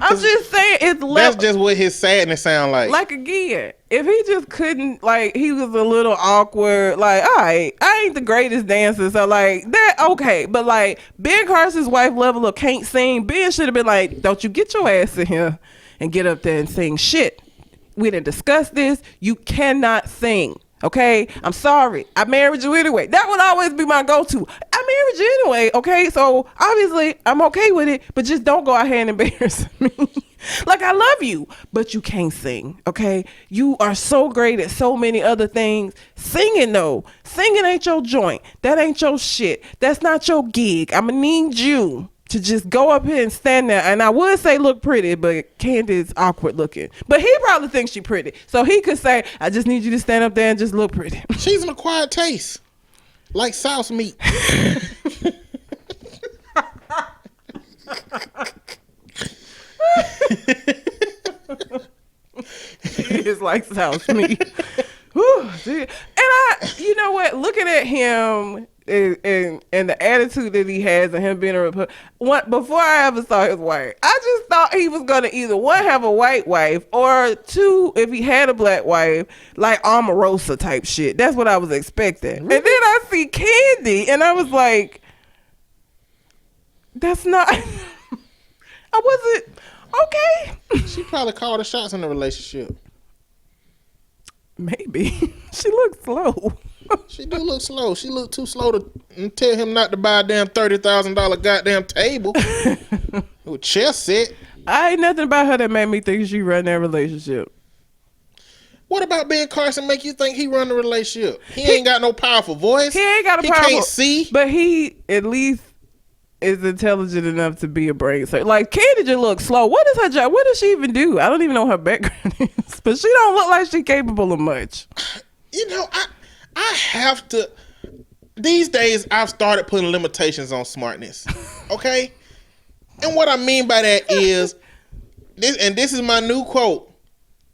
I'm just saying it's that's just what his sadness sound like. Like, again, if he just couldn't, like, he was a little awkward, like, all right, I ain't the greatest dancer, so like that, okay. But like, Ben Carson's wife level of can't sing, Ben should have been like, don't you get your ass in here and get up there and sing shit. We didn't discuss this. You cannot sing. Okay, I'm sorry. I married you anyway. That would always be my go-to. I married you anyway. Okay, so obviously I'm okay with it, but just don't go out here and embarrass me. Like, I love you, but you can't sing. Okay, you are so great at so many other things. Singing ain't your joint. That ain't your shit. That's not your gig. I'ma need you to just go up here and stand there. And I would say look pretty, but Candy's awkward looking. But he probably thinks she pretty. So he could say, I just need you to stand up there and just look pretty. She's an acquired taste. Like sauce meat. It's like sauce meat. Whew, dude. And you know what? Looking at him and the attitude that he has and him being a Republican, before I ever saw his wife, I just thought he was gonna either one have a white wife or two, if he had a black wife, like Omarosa type shit. That's what I was expecting. Really? And then I see Candy, and I was like, that's not. I wasn't okay. She probably called the shots in the relationship. Maybe. She looks slow. She do look slow. She look too slow to tell him not to buy a damn $30,000 goddamn table with chess set. I ain't nothing about her that made me think she run that relationship. What about Ben Carson make you think he run the relationship? He ain't got no powerful voice. He ain't got a powerful. He can't see. But he at least is intelligent enough to be a brain surgeon. Like Candy just looks slow. What is her job? What does she even do? I don't even know what her background is. But she don't look like she's capable of much. You know, I have to. These days, I've started putting limitations on smartness. Okay, and what I mean by that is this. And this is my new quote.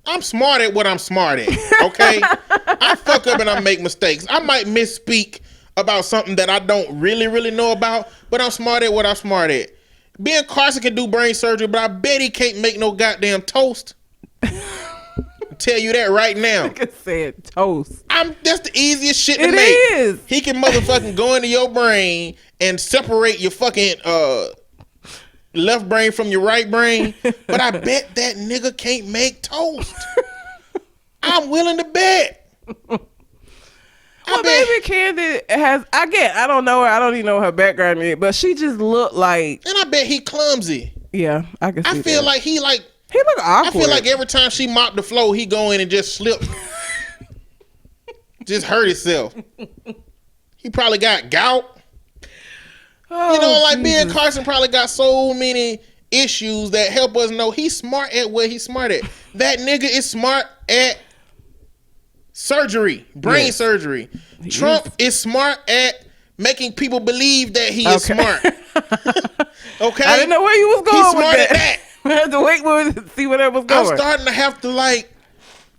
I'm smart at what I'm smart at. Okay, I fuck up and I make mistakes. I might misspeak about something that I don't really know about, but I'm smart at what I'm smart at. Ben Carson can do brain surgery, but I bet he can't make no goddamn toast. I'll tell you that right now. Like I said, toast. That's the easiest shit to make. It is. He can motherfucking go into your brain and separate your fucking left brain from your right brain, but I bet that nigga can't make toast. I'm willing to bet. Well, maybe Candy has. I don't know her. I don't even know her background yet, but she just looked like. And I bet he clumsy. Yeah, I can see I feel that. like he look awkward. I feel like every time she mopped the floor, he go in and just slip. Just hurt himself. He probably got gout. Oh, you know, like Jesus. Ben Carson probably got so many issues that help us know he's smart at what he's smart at. That nigga is smart at surgery, brain surgery. Trump is smart at making people believe that he is smart. Okay? I didn't know where you was going He's with smart that. at that. I had to wait to see where that was going. I'm starting to have to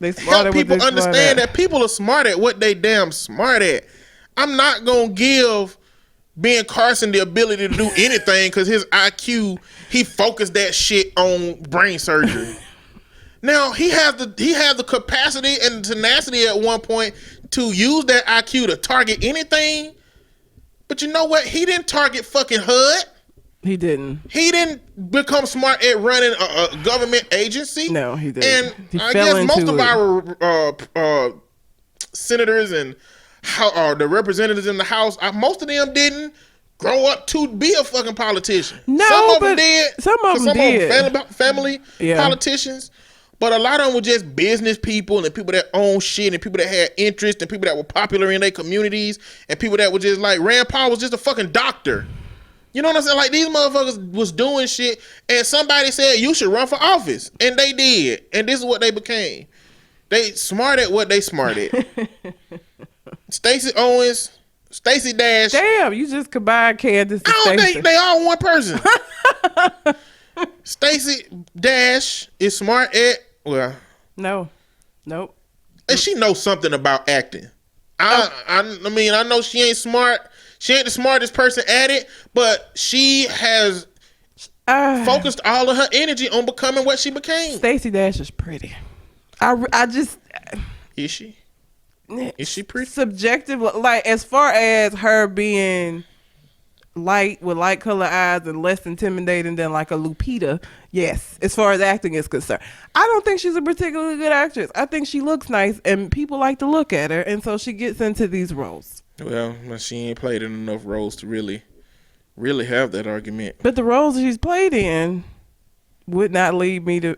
They help people understand that people are smart at what they damn smart at. I'm not going to give Ben Carson the ability to do anything because his IQ, he focused that shit on brain surgery. Now he has the capacity and tenacity at one point to use that IQ to target anything. But you know what? He didn't target fucking HUD. He didn't. He didn't become smart at running a government agency. No, he didn't. And I guess most of our senators and the representatives in the House, most of them didn't grow up to be a fucking politician. No, some of them did. Some of them did. Family politicians. But a lot of them were just business people and people that own shit and people that had interest and people that were popular in their communities and people that were just like, Rand Paul was just a fucking doctor. You know what I'm saying? Like, these motherfuckers was doing shit and somebody said, you should run for office. And they did. And this is what they became. They smart at what they smart at. Stacey Owens, Stacey Dash. Damn, you just combined Candace and I don't Stacey. think they all one person. Stacey Dash is smart at, well. Nope. And she knows something about acting. I mean, I know she ain't smart. She ain't the smartest person at it, but she has focused all of her energy on becoming what she became. Stacey Dash is pretty. I just. Is she? Is she pretty? Subjective, like as far as her being light with light color eyes and less intimidating than like a Lupita, yes, as far as acting is concerned. I don't think she's a particularly good actress. I think she looks nice and people like to look at her, and so she gets into these roles. Well, she ain't played in enough roles to really have that argument. But the roles she's played in would not lead me to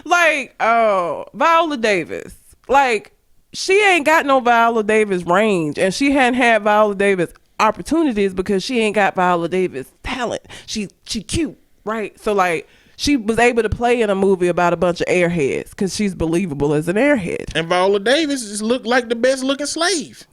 like Viola Davis. Like, she ain't got no Viola Davis range, and she hadn't had Viola Davis opportunities because she ain't got Viola Davis talent. She cute, right? So like, she was able to play in a movie about a bunch of airheads because she's believable as an airhead. And Viola Davis just looked like the best looking slave,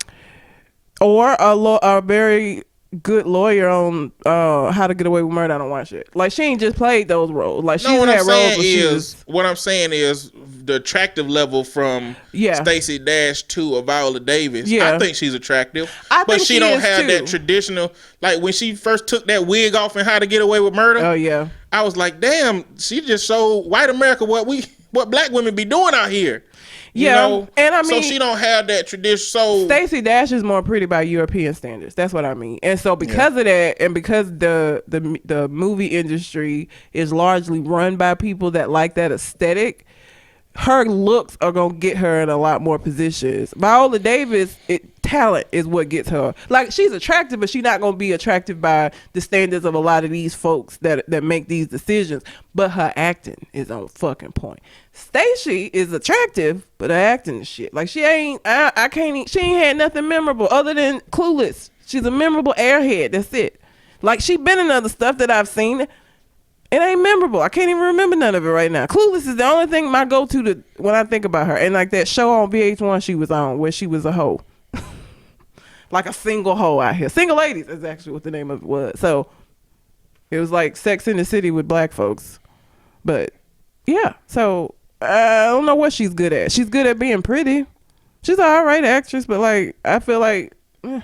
or a very good lawyer on How to Get Away with Murder. I don't watch it. Like, she ain't just played those roles. Like, she No, had roles where she was... what I'm saying is the attractive level from Stacey Dash to Viola Davis. Yeah. I think she's attractive. But she don't have that traditional, like when she first took that wig off in How to Get Away with Murder. Oh yeah. I was like, damn, she just showed white America what black women be doing out here. You know? And I mean, so she don't have that tradition. So Stacey Dash is more pretty by European standards. That's what I mean. And so because of that, and because the movie industry is largely run by people that like that aesthetic, her looks are gonna get her in a lot more positions. Viola Davis, talent is what gets her. Like, she's attractive, but she's not gonna be attractive by the standards of a lot of these folks that make these decisions. But her acting is on fucking point. Stacey is attractive, but her acting is shit. Like, she ain't. She ain't had nothing memorable other than Clueless. She's a memorable airhead. That's it. Like, she been in other stuff that I've seen. It ain't memorable. I can't even remember none of it right now. Clueless is the only thing my go-to when I think about her. And like that show on VH1 she was on where she was a hoe. Like a single hoe out here. Single Ladies is actually what the name of it was. So it was like Sex in the City with black folks. But yeah, so I don't know what she's good at. She's good at being pretty. She's an all right actress, but like, I feel like, I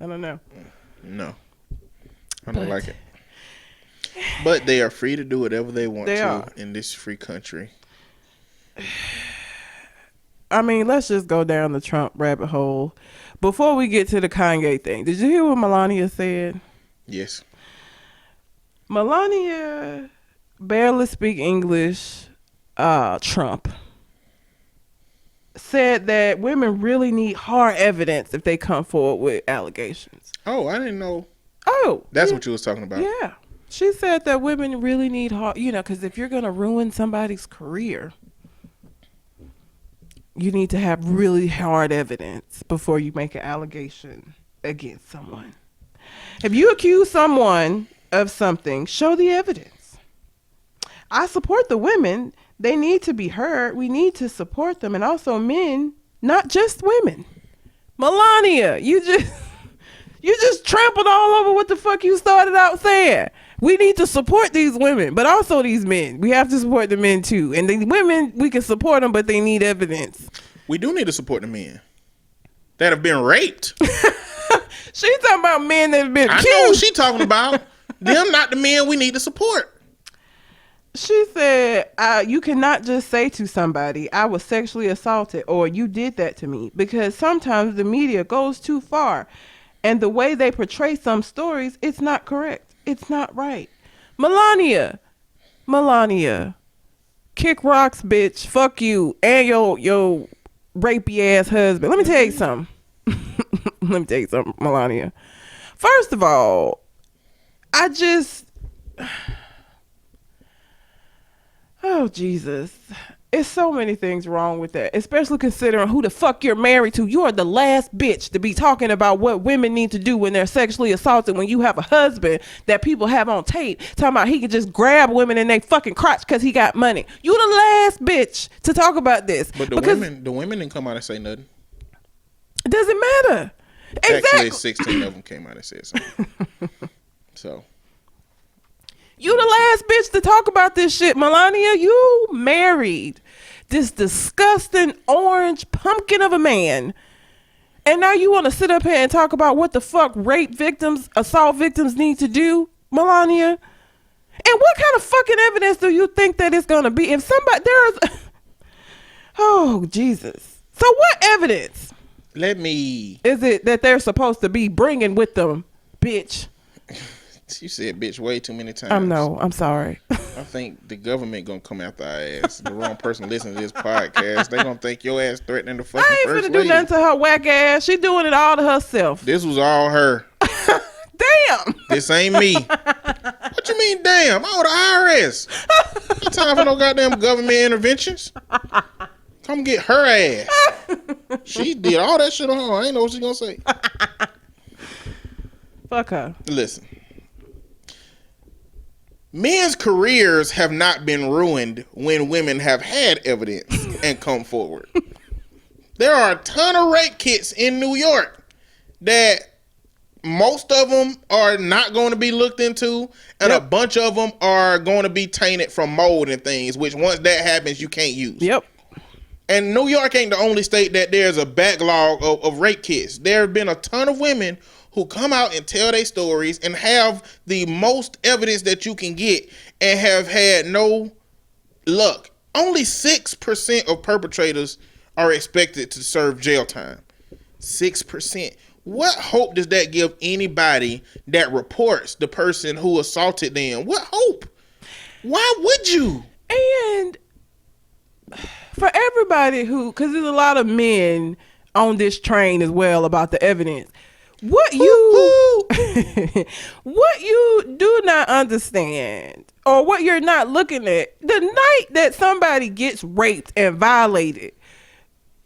don't know. No, I don't like it. But they are free to do whatever they want in this free country. I mean, let's just go down the Trump rabbit hole. Before we get to the Kanye thing, did you hear what Melania said? Yes. Melania barely speak English. Trump said that women really need hard evidence if they come forward with allegations. Oh, I didn't know. Oh. That's what you was talking about. Yeah. She said that women really need hard, because if you're going to ruin somebody's career, you need to have really hard evidence before you make an allegation against someone. If you accuse someone of something, show the evidence. I support the women. They need to be heard. We need to support them. And also men, not just women. Melania, you just trampled all over what the fuck you started out saying. We need to support these women, but also these men. We have to support the men too. And the women, we can support them, but they need evidence. We do need to support the men that have been raped. She's talking about men that have been killed. I know what she's talking about. Them not the men we need to support. She said, you cannot just say to somebody, I was sexually assaulted or you did that to me, because sometimes the media goes too far and the way they portray some stories, it's not correct. It's not right. Melania, kick rocks, bitch. Fuck you and your rapey ass husband. Let me tell you something. Melania. First of all, oh, Jesus. It's so many things wrong with that, especially considering who the fuck you're married to. You are the last bitch to be talking about what women need to do when they're sexually assaulted, when you have a husband that people have on tape talking about he can just grab women in their fucking crotch because he got money. You the last bitch to talk about this. But the women didn't come out and say nothing. It doesn't matter. Actually, 16 of them came out and said something. So... You the last bitch to talk about this shit, Melania. You married this disgusting orange pumpkin of a man. And now you want to sit up here and talk about what the fuck rape victims, assault victims need to do, Melania? And what kind of fucking evidence do you think that it's going to be? If somebody, oh, Jesus. So what evidence? Is it that they're supposed to be bringing with them, bitch? You said bitch way too many times. I'm sorry. I think the government gonna come after our ass. The wrong person listening to this podcast, they gonna think your ass threatening the fucking first lady. I ain't finna do nothing to her whack ass. She doing it all to herself. This was all her. Damn. This ain't me. What you mean, damn? I'm the IRS. No time for no goddamn government interventions. Come get her ass. She did all that shit on her own. I ain't know what she gonna say. Fuck her. Listen. Men's careers have not been ruined when women have had evidence and come forward. There are a ton of rape kits in New York that most of them are not going to be looked into, and a bunch of them are going to be tainted from mold and things, which once that happens, you can't use. Yep. And New York ain't the only state that there's a backlog of rape kits. There have been a ton of women who come out and tell their stories and have the most evidence that you can get and have had no luck. Only 6% of perpetrators are expected to serve jail time. 6%. What hope does that give anybody that reports the person who assaulted them? What hope? Why would you? And for everybody who, because there's a lot of men on this train as well about the evidence. What you what you do not understand, or what you're not looking at, the night that somebody gets raped and violated,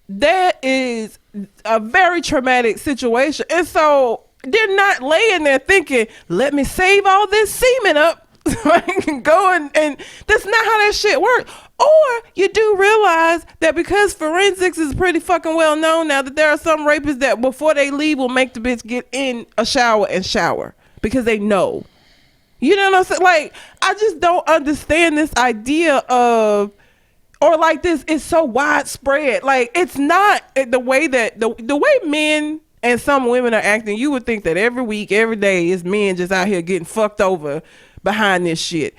that is a very traumatic situation. And so they're not laying there thinking, let me save all this semen up so I can go and that's not how that shit works. Or you do realize that because forensics is pretty fucking well known now, that there are some rapists that before they leave will make the bitch get in a shower and shower because they know. You know what I'm saying? Like, I just don't understand this idea of, or like this is so widespread. Like, it's not the way that the way men and some women are acting. You would think that every week, every day is men just out here getting fucked over behind this shit.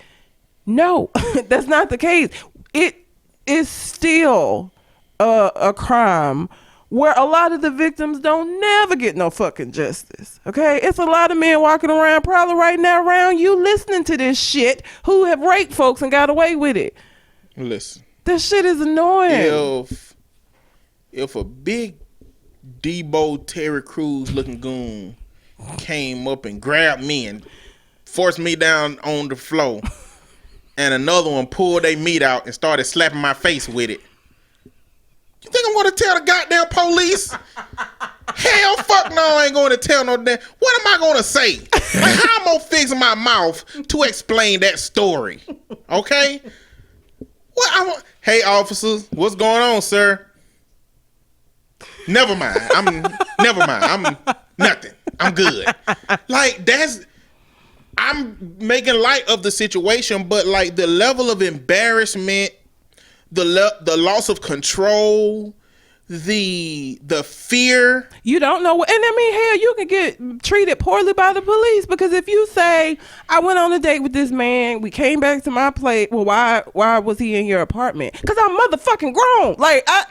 No, that's not the case. It is still a crime where a lot of the victims don't never get no fucking justice. Okay, it's a lot of men walking around probably right now around you listening to this shit who have raped folks and got away with it. Listen, this shit is annoying. If a big Debo Terry Crews looking goon came up and grabbed me and forced me down on the floor, and another one pulled their meat out and started slapping my face with it, you think I'm going to tell the goddamn police? Hell, fuck no, I ain't going to tell no damn. What am I going to say? Like, how am I going to fix my mouth to explain that story? Okay? Hey, officers, what's going on, sir? Never mind. I'm nothing. I'm good. Like, I'm making light of the situation, but like the level of embarrassment, the loss of control, the fear. You don't know what, and I mean, hell, you can get treated poorly by the police because if you say, I went on a date with this man, we came back to my place. Well, why was he in your apartment? Because I'm motherfucking grown. Like I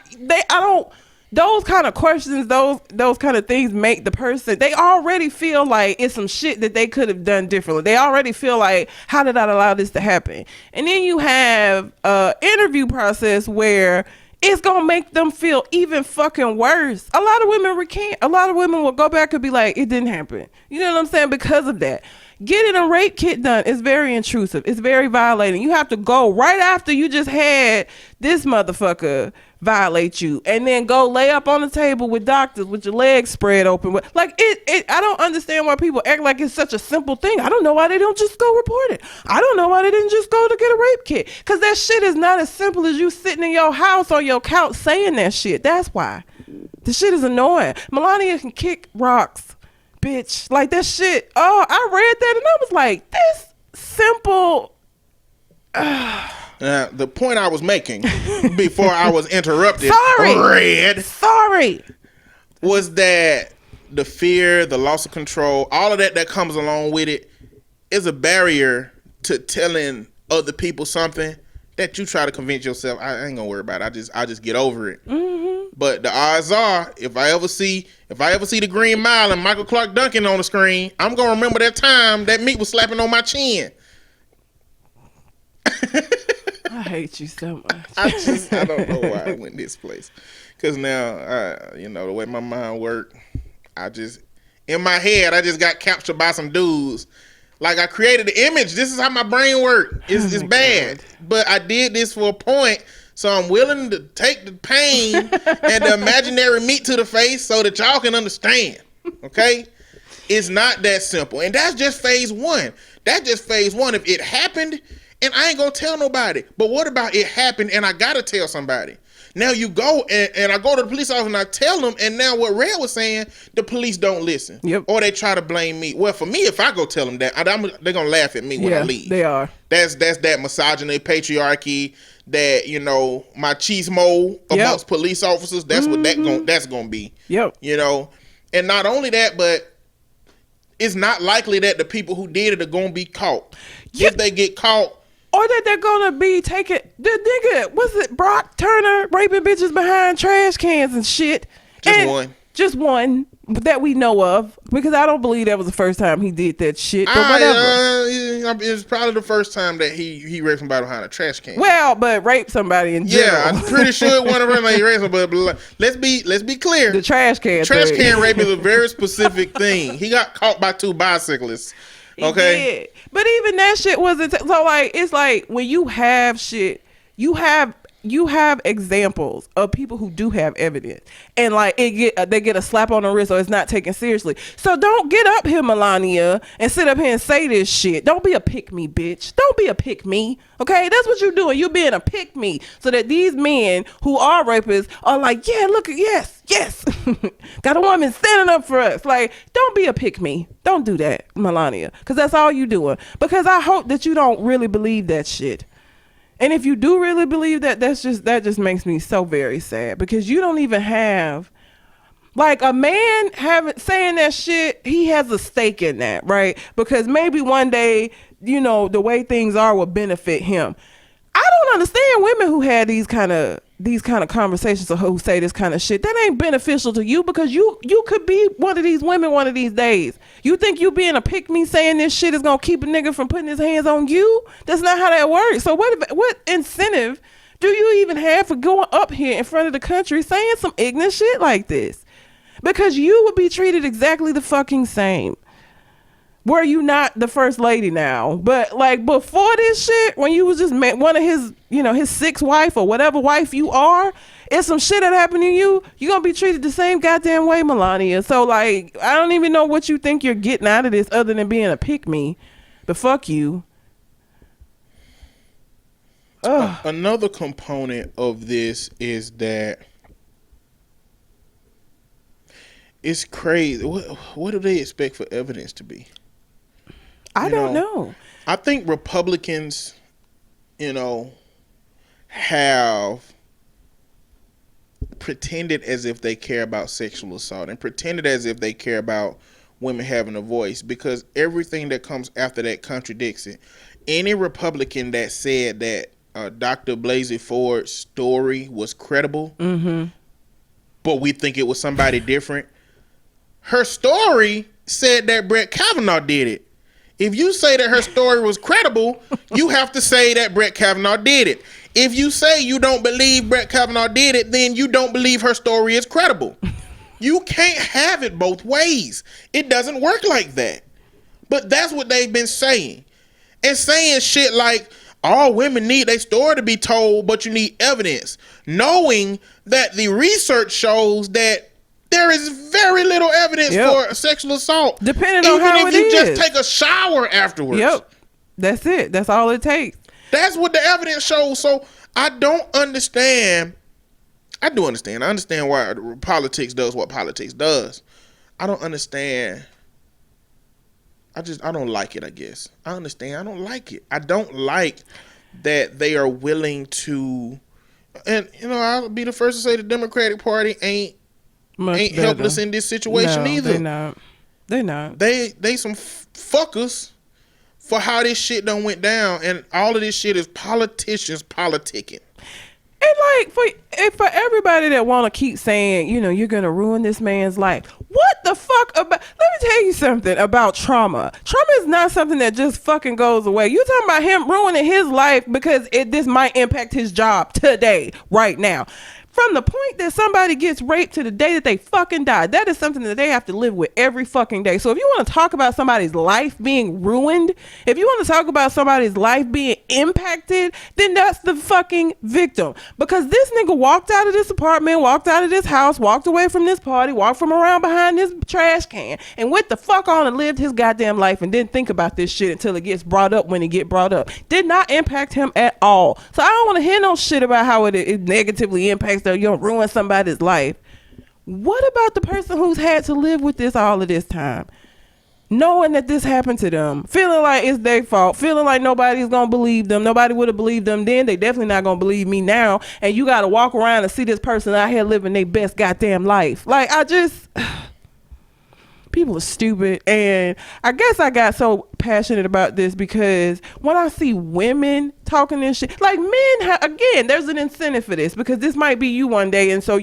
don't. Those kind of questions, those kind of things make the person, they already feel like it's some shit that they could have done differently. They already feel like, how did I allow this to happen? And then you have a interview process where it's gonna make them feel even fucking worse. A lot of women recant. A lot of women will go back and be like, it didn't happen. You know what I'm saying? Because of that. Getting a rape kit done is very intrusive. It's very violating. You have to go right after you just had this motherfucker violate you and then go lay up on the table with doctors with your legs spread open. Like it I don't understand why people act like it's such a simple thing. I don't know why they don't just go report it. I don't know why they didn't just go to get a rape kit. Because that shit is not as simple as you sitting in your house on your couch saying that shit. That's why. The shit is annoying. Melania can kick rocks. Bitch, like that shit. Oh, I read that and I was like, this simple. The point I was making before I was interrupted, Sorry, was that the fear, the loss of control, all of that comes along with it is a barrier to telling other people something that you try to convince yourself, I ain't gonna worry about it. I just get over it. Mm-hmm. But the odds are, if I ever see the Green Mile and Michael Clark Duncan on the screen, I'm gonna remember that time that meat was slapping on my chin. I hate you so much. I don't know why I went this place. Because now, the way my mind works, in my head, I just got captured by some dudes. Like, I created the image. This is how my brain works. It's bad. God. But I did this for a point, so I'm willing to take the pain and the imaginary meat to the face so that y'all can understand. Okay? It's not that simple. And that's just phase one. That's just phase one. If it happened and I ain't gonna tell nobody. But what about it happened and I gotta tell somebody? Now you go and I go to the police officer and I tell them, and now what Red was saying, the police don't listen. Yep. Or they try to blame me. Well, for me, if I go tell them that, they're gonna laugh at me when I leave. They are. That's that misogyny, patriarchy, that, you know, machismo amongst police officers. That's what that's gonna be. Yep. You know, and not only that, but it's not likely that the people who did it are gonna be caught. If they get caught. Or that they're gonna be taking the nigga, was it Brock Turner raping bitches behind trash cans and shit? Just one that we know of, because I don't believe that was the first time he did that shit. But whatever. It's probably the first time that he raped somebody behind a trash can. Well, but rape somebody in general. Yeah, I'm pretty sure it wasn't around like raping, but let's be clear. The trash can. Can rape is a very specific thing. He got caught by 2 bicyclists. Okay. But even that shit wasn't so like, it's like when you have shit, you have examples of people who do have evidence, and like they get a slap on the wrist or it's not taken seriously. So don't get up here, Melania, and sit up here and say this shit. Don't be a pick me, bitch. Don't be a pick me. Okay, that's what you're doing. You're being a pick me, so that these men who are rapists are like, yeah, look, yes, got a woman standing up for us. Like, don't be a pick me. Don't do that, Melania, because that's all you doing. Because I hope that you don't really believe that shit. And if you do really believe that, that just makes me so very sad, because you don't even have, like, a man saying that shit, he has a stake in that, right? Because maybe one day, you know, the way things are will benefit him. I don't understand women who had these kind of conversations or who say this kind of shit. That ain't beneficial to you, because you could be one of these women one of these days. You think you being a pick me saying this shit is gonna keep a nigga from putting his hands on you? That's not how that works. So what incentive do you even have for going up here in front of the country saying some ignorant shit like this? Because you would be treated exactly the fucking same. Were you not the first lady now? But like before this shit, when you was just one of his, you know, his 6th wife or whatever wife you are, it's some shit that happened to you, you're gonna be treated the same goddamn way, Melania. So like, I don't even know what you think you're getting out of this other than being a pick me. But fuck you. Another component of this is that it's crazy. What do they expect for evidence to be? I don't know. I think Republicans, you know, have pretended as if they care about sexual assault and pretended as if they care about women having a voice, because everything that comes after that contradicts it. Any Republican that said that Dr. Blasey Ford's story was credible, but we think it was somebody different, her story said that Brett Kavanaugh did it. If you say that her story was credible, you have to say that Brett Kavanaugh did it. If you say you don't believe Brett Kavanaugh did it, then you don't believe her story is credible. You can't have it both ways. It doesn't work like that. But that's what they've been saying. And saying shit like, all women need their story to be told, but you need evidence. Knowing that the research shows that there is very little evidence for sexual assault. Depending on how it is. Even if you just take a shower afterwards. Yep. That's it. That's all it takes. That's what the evidence shows. So I don't understand. I do understand. I understand why politics does what politics does. I don't understand. I don't like it, I guess. I understand. I don't like it. I don't like that they are willing to, and you know, I'll be the first to say the Democratic Party ain't helpless in this situation either. They're not. They some fuckers for how this shit done went down, and all of this shit is politicians politicking. And like for everybody that want to keep saying, you know, you're gonna ruin this man's life. What the fuck about? Let me tell you something about trauma. Trauma is not something that just fucking goes away. You talking about him ruining his life because this might impact his job today, right now. From the point that somebody gets raped to the day that they fucking die, that is something that they have to live with every fucking day. So if you want to talk about somebody's life being ruined, if you want to talk about somebody's life being impacted, then that's the fucking victim. Because this nigga walked out of this apartment, walked out of this house, walked away from this party, walked from around behind this trash can, and went the fuck on and lived his goddamn life and didn't think about this shit until it gets brought up when it get brought up. Did not impact him at all. So I don't want to hear no shit about how it negatively impacts you don't ruin somebody's life. What about the person who's had to live with this all of this time, knowing that this happened to them, feeling like it's their fault, feeling like nobody's gonna believe them, nobody would have believed them then, they definitely not gonna believe me now, and you gotta walk around and see this person out here living their best goddamn life. Like, people are stupid. And I guess I got so passionate about this because when I see women talking this shit, like men, again, there's an incentive for this because this might be you one day. And so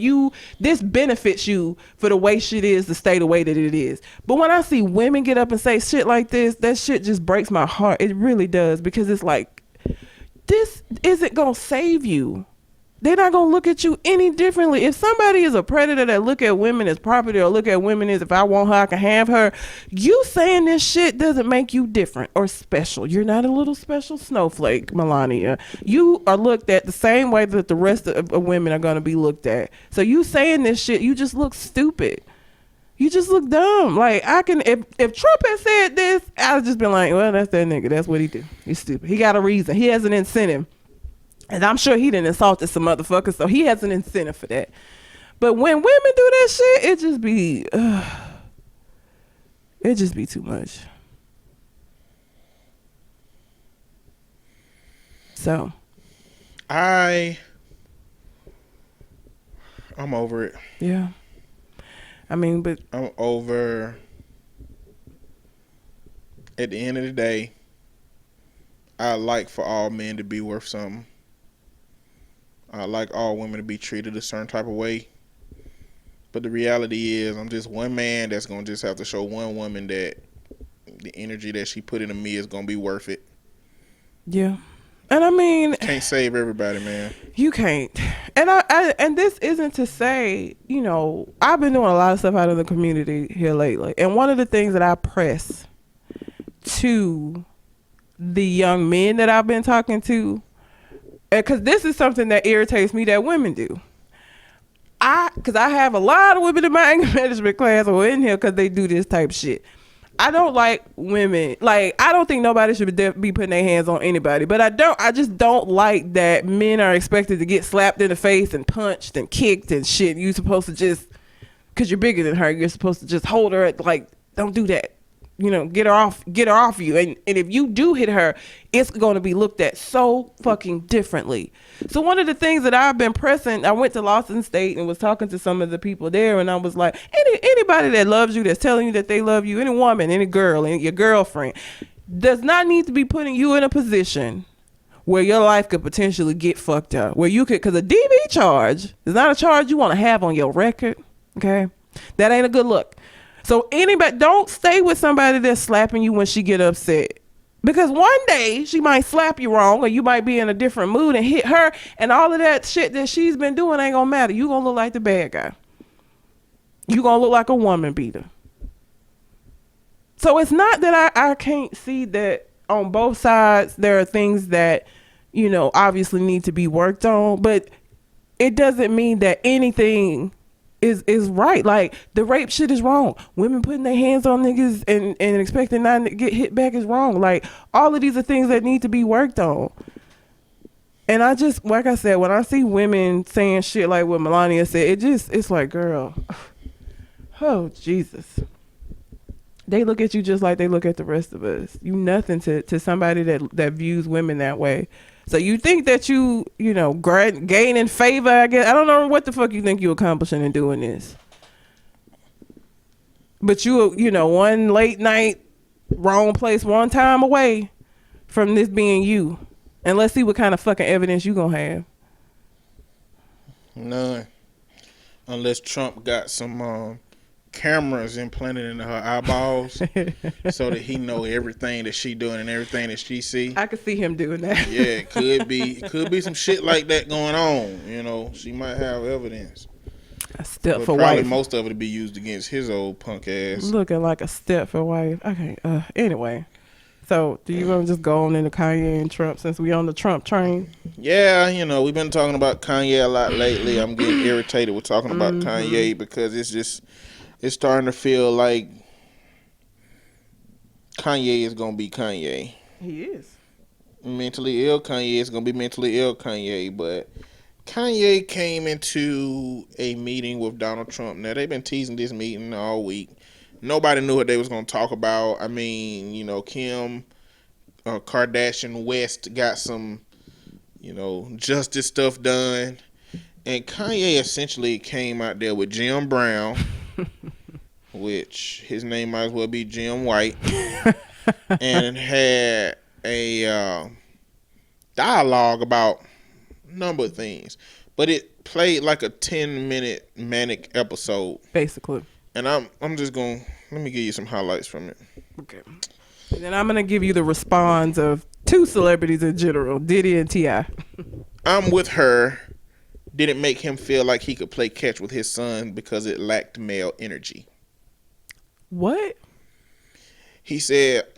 this benefits you for the way shit is to stay the way that it is. But when I see women get up and say shit like this, that shit just breaks my heart. It really does, because it's like, this isn't going to save you. They're not going to look at you any differently. If somebody is a predator that look at women as property, or look at women as if I want her, I can have her, you saying this shit doesn't make you different or special. You're not a little special snowflake, Melania. You are looked at the same way that the rest of women are going to be looked at. So you saying this shit, you just look stupid. You just look dumb. Like, if Trump had said this, I'd have just been like, well, that's that nigga. That's what he do. He's stupid. He got a reason. He has an incentive. And I'm sure he done insulted some motherfuckers, so he has an incentive for that. But when women do that shit, it just be too much. So I'm over it. Yeah. I mean, but I'm over. At the end of the day, I like for all men to be worth something. I like all women to be treated a certain type of way. But the reality is, I'm just one man that's going to just have to show one woman that the energy that she put into me is going to be worth it. Yeah. And I mean, can't save everybody, man. You can't. And and this isn't to say, I've been doing a lot of stuff out in the community here lately. And one of the things that I press to the young men that I've been talking to, because this is something that irritates me that women do. Because I have a lot of women in my anger management class who are in here because they do this type of shit. I don't like women. Like, I don't think nobody should be putting their hands on anybody. But I just don't like that men are expected to get slapped in the face and punched and kicked and shit. You're supposed to just, because you're bigger than her, you're supposed to just hold her at, like, don't do that. Get her off you. And if you do hit her, it's going to be looked at so fucking differently. So one of the things that I've been pressing, I went to Lawson State and was talking to some of the people there, and I was like, anybody that loves you, that's telling you that they love you, any woman, any girl, any your girlfriend, does not need to be putting you in a position where your life could potentially get fucked up. Where you could, because a DV charge is not a charge you want to have on your record. Okay? That ain't a good look. So anybody, don't stay with somebody that's slapping you when she get upset. Because one day she might slap you wrong, or you might be in a different mood and hit her, and all of that shit that she's been doing ain't gonna matter. You gonna look like the bad guy. You gonna look like a woman beater. So it's not that I can't see that on both sides there are things that, obviously need to be worked on, but it doesn't mean that anything is right. Like, the rape shit is wrong. Women putting their hands on niggas and expecting not to get hit back is wrong. Like, all of these are things that need to be worked on. And I just, like I said, when I see women saying shit like what Melania said, it's like, girl, oh Jesus. They look at you just like they look at the rest of us. You nothing to somebody that views women that way. So you think that gaining favor, I guess. I don't know what the fuck you think you're accomplishing in doing this. But one late night, wrong place, one time away from this being you. And let's see what kind of fucking evidence you gonna have. None. Unless Trump got some cameras implanted into her eyeballs so that he know everything that she doing and everything that she see. I could see him doing that. Yeah, it could be some shit like that going on. You know, she might have evidence. A step But for probably wife. most of it would be used against his old punk ass. Looking like a step for wife. Okay. Anyway. So, do you want to just go on into Kanye and Trump since we on the Trump train? Yeah, you know, we've been talking about Kanye a lot lately. I'm getting irritated with talking about Kanye because it's starting to feel like Kanye is going to be Kanye. He is. Mentally ill Kanye is going to be mentally ill Kanye, but Kanye came into a meeting with Donald Trump. Now, they've been teasing this meeting all week. Nobody knew what they was going to talk about. I mean, you know, Kim Kardashian West got some, you know, justice stuff done. And Kanye essentially came out there with Jim Brown, which his name might as well be Jim White, and had a dialogue about a number of things. But it played like a 10-minute manic episode. Basically. And I'm just going to, let me give you some highlights from it. Okay. And then I'm going to give you the response of two celebrities in general, Diddy and T.I. I'm with her. Didn't make him feel like he could play catch with his son because it lacked male energy. What? He said,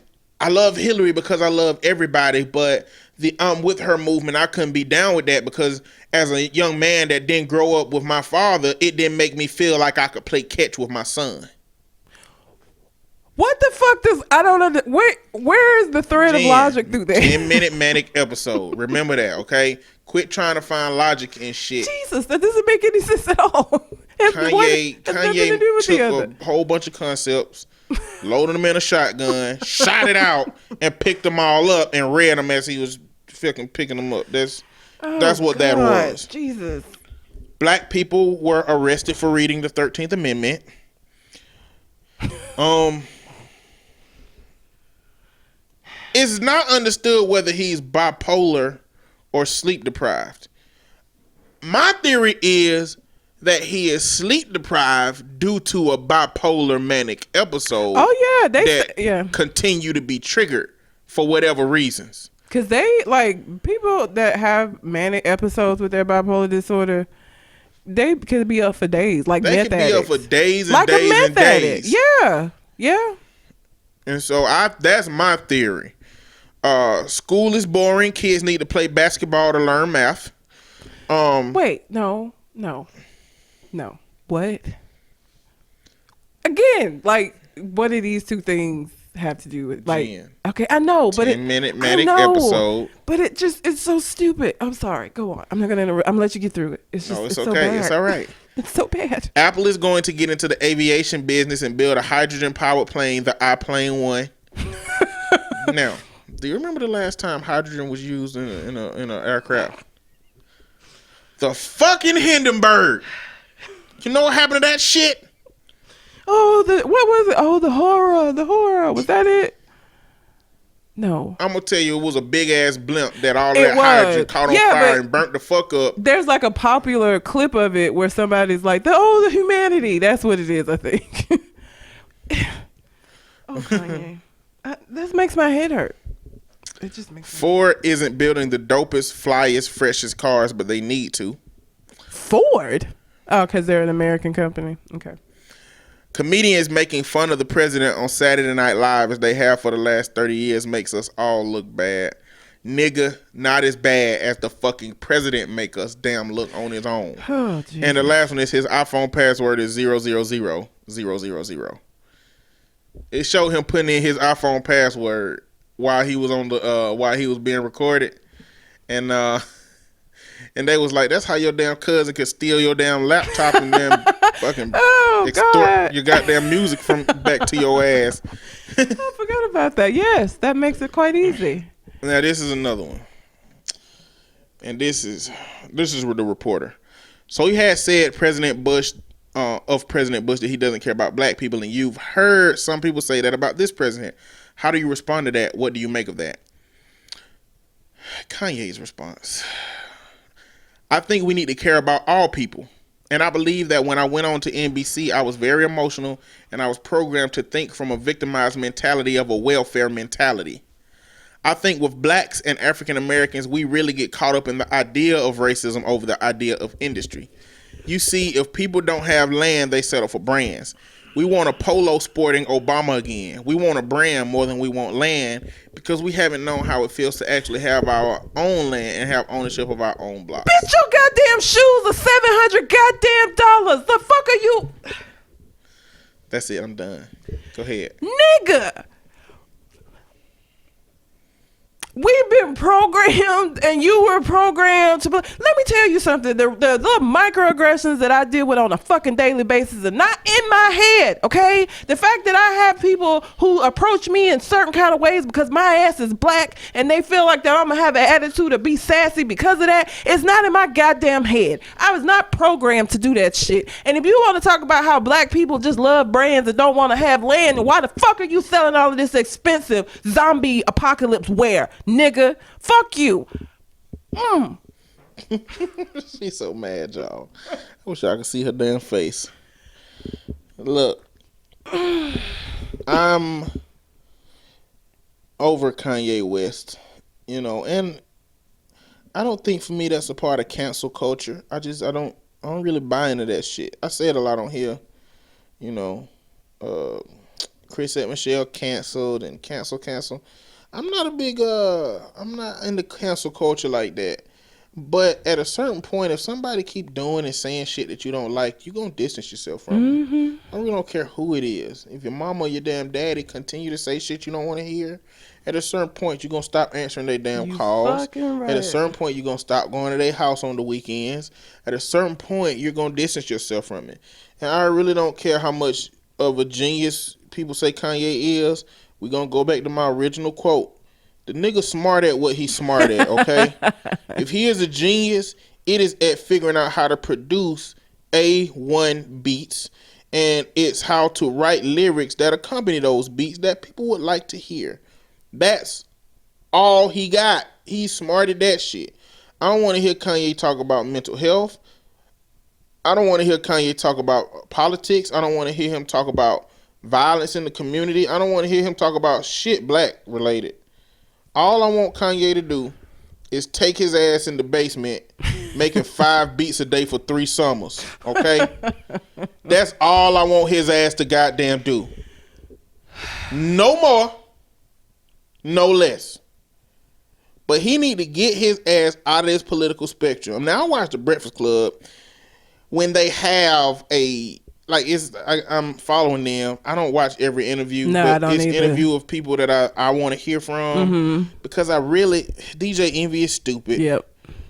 I love Hillary because I love everybody, but the I'm with her movement, I couldn't be down with that because as a young man that didn't grow up with my father, it didn't make me feel like I could play catch with my son. What the fuck does, I don't know, where is the thread of logic through that? 10-minute manic episode. Remember that, okay? Quit trying to find logic in shit. Jesus, that doesn't make any sense at all. Kanye took a whole bunch of concepts, loaded them in a shotgun, shot it out, and picked them all up and read them as he was picking them up. That's what that was. Jesus. Black people were arrested for reading the 13th Amendment. It's not understood whether he's bipolar or sleep deprived. My theory is that he is sleep deprived due to a bipolar manic episode. Oh yeah, continue to be triggered for whatever reasons. Cause they like people that have manic episodes with their bipolar disorder. They could be up for days, like they meth addicts. Be up for days and like days a meth and days. Addict. Yeah. And so that's my theory. School is boring. Kids need to play basketball to learn math. Wait, no. What? Again, like, what do these two things have to do with? Like, Jen, okay, I know, but 10-minute manic episode. But it's so stupid. I'm sorry. Go on. I'm not gonna interrupt. I'm gonna let you get through it. It's just, it's okay. So bad. It's all right. It's so bad. Apple is going to get into the aviation business and build a hydrogen-powered plane, the iPlane 1. Now, do you remember the last time hydrogen was used in an aircraft? The fucking Hindenburg. You know what happened to that shit? Oh, what was it? Oh, the horror. Was that it? No. I'm gonna tell you, it was a big ass blimp that all that hydrogen caught on fire and burnt the fuck up. There's like a popular clip of it where somebody's like, the humanity. That's what it is, I think. Oh, Kanye. This makes my head hurt. It just makes Ford isn't building the dopest, flyest, freshest cars, but they need to. Ford? Oh, because they're an American company. Okay. Comedians making fun of the president on Saturday Night Live as they have for the last 30 years makes us all look bad. Nigga, not as bad as the fucking president make us damn look on his own. Oh, and the last one is his iPhone password is 000000. It showed him putting in his iPhone password while he was while he was being recorded. And they was like, that's how your damn cousin could steal your damn laptop and then fucking extort your goddamn music from back to your ass. I forgot about that. Yes, that makes it quite easy. Now this is another one. And this is with the reporter. So he had said President Bush that he doesn't care about black people, and you've heard some people say that about this president. How do you respond to that? What do you make of that? Kanye's response. I think we need to care about all people. And I believe that when I went on to NBC, I was very emotional and I was programmed to think from a victimized mentality of a welfare mentality. I think with blacks and African Americans, we really get caught up in the idea of racism over the idea of industry. You see, if people don't have land, they settle for brands. We want a polo sporting Obama again. We want a brand more than we want land because we haven't known how it feels to actually have our own land and have ownership of our own blocks. Bitch, your goddamn shoes are $700 goddamn dollars. The fuck are you? That's it. I'm done. Go ahead. Nigga. We've been programmed and you were programmed to... Let me tell you something. The little microaggressions that I deal with on a fucking daily basis are not in my head, okay? The fact that I have people who approach me in certain kind of ways because my ass is black and they feel like that I'm going to have an attitude to be sassy because of that, it's not in my goddamn head. I was not programmed to do that shit. And if you want to talk about how black people just love brands and don't want to have land, why the fuck are you selling all of this expensive zombie apocalypse wear? Nigga, fuck you. She's so mad, y'all. I wish I could see her damn face. Look, I'm over Kanye West, and I don't think for me that's a part of cancel culture. I don't really buy into that shit. I say it a lot on here, Chris and Michelle canceled and cancel. I'm not into cancel culture like that. But at a certain point, if somebody keep doing and saying shit that you don't like, you gonna distance yourself from it. I really don't care who it is. If your mama or your damn daddy continue to say shit you don't want to hear, at a certain point, you're gonna stop answering their damn calls. Right. At a certain point, you're gonna stop going to their house on the weekends. At a certain point, you're gonna distance yourself from it. And I really don't care how much of a genius people say Kanye is. We're going to go back to my original quote. The nigga smart at what he's smart at, okay? If he is a genius, it is at figuring out how to produce A1 beats. And it's how to write lyrics that accompany those beats that people would like to hear. That's all he got. He's smart at that shit. I don't want to hear Kanye talk about mental health. I don't want to hear Kanye talk about politics. I don't want to hear him talk about violence in the community. I don't want to hear him talk about shit black related. All I want Kanye to do is take his ass in the basement, making 5 beats a day for 3 summers. Okay? That's all I want his ass to goddamn do. No more, no less. But he need to get his ass out of this political spectrum. Now I watch The Breakfast Club when they have I'm following them. I don't watch every interview, but it's interview of people that I want to hear from because DJ Envy is stupid. Yep.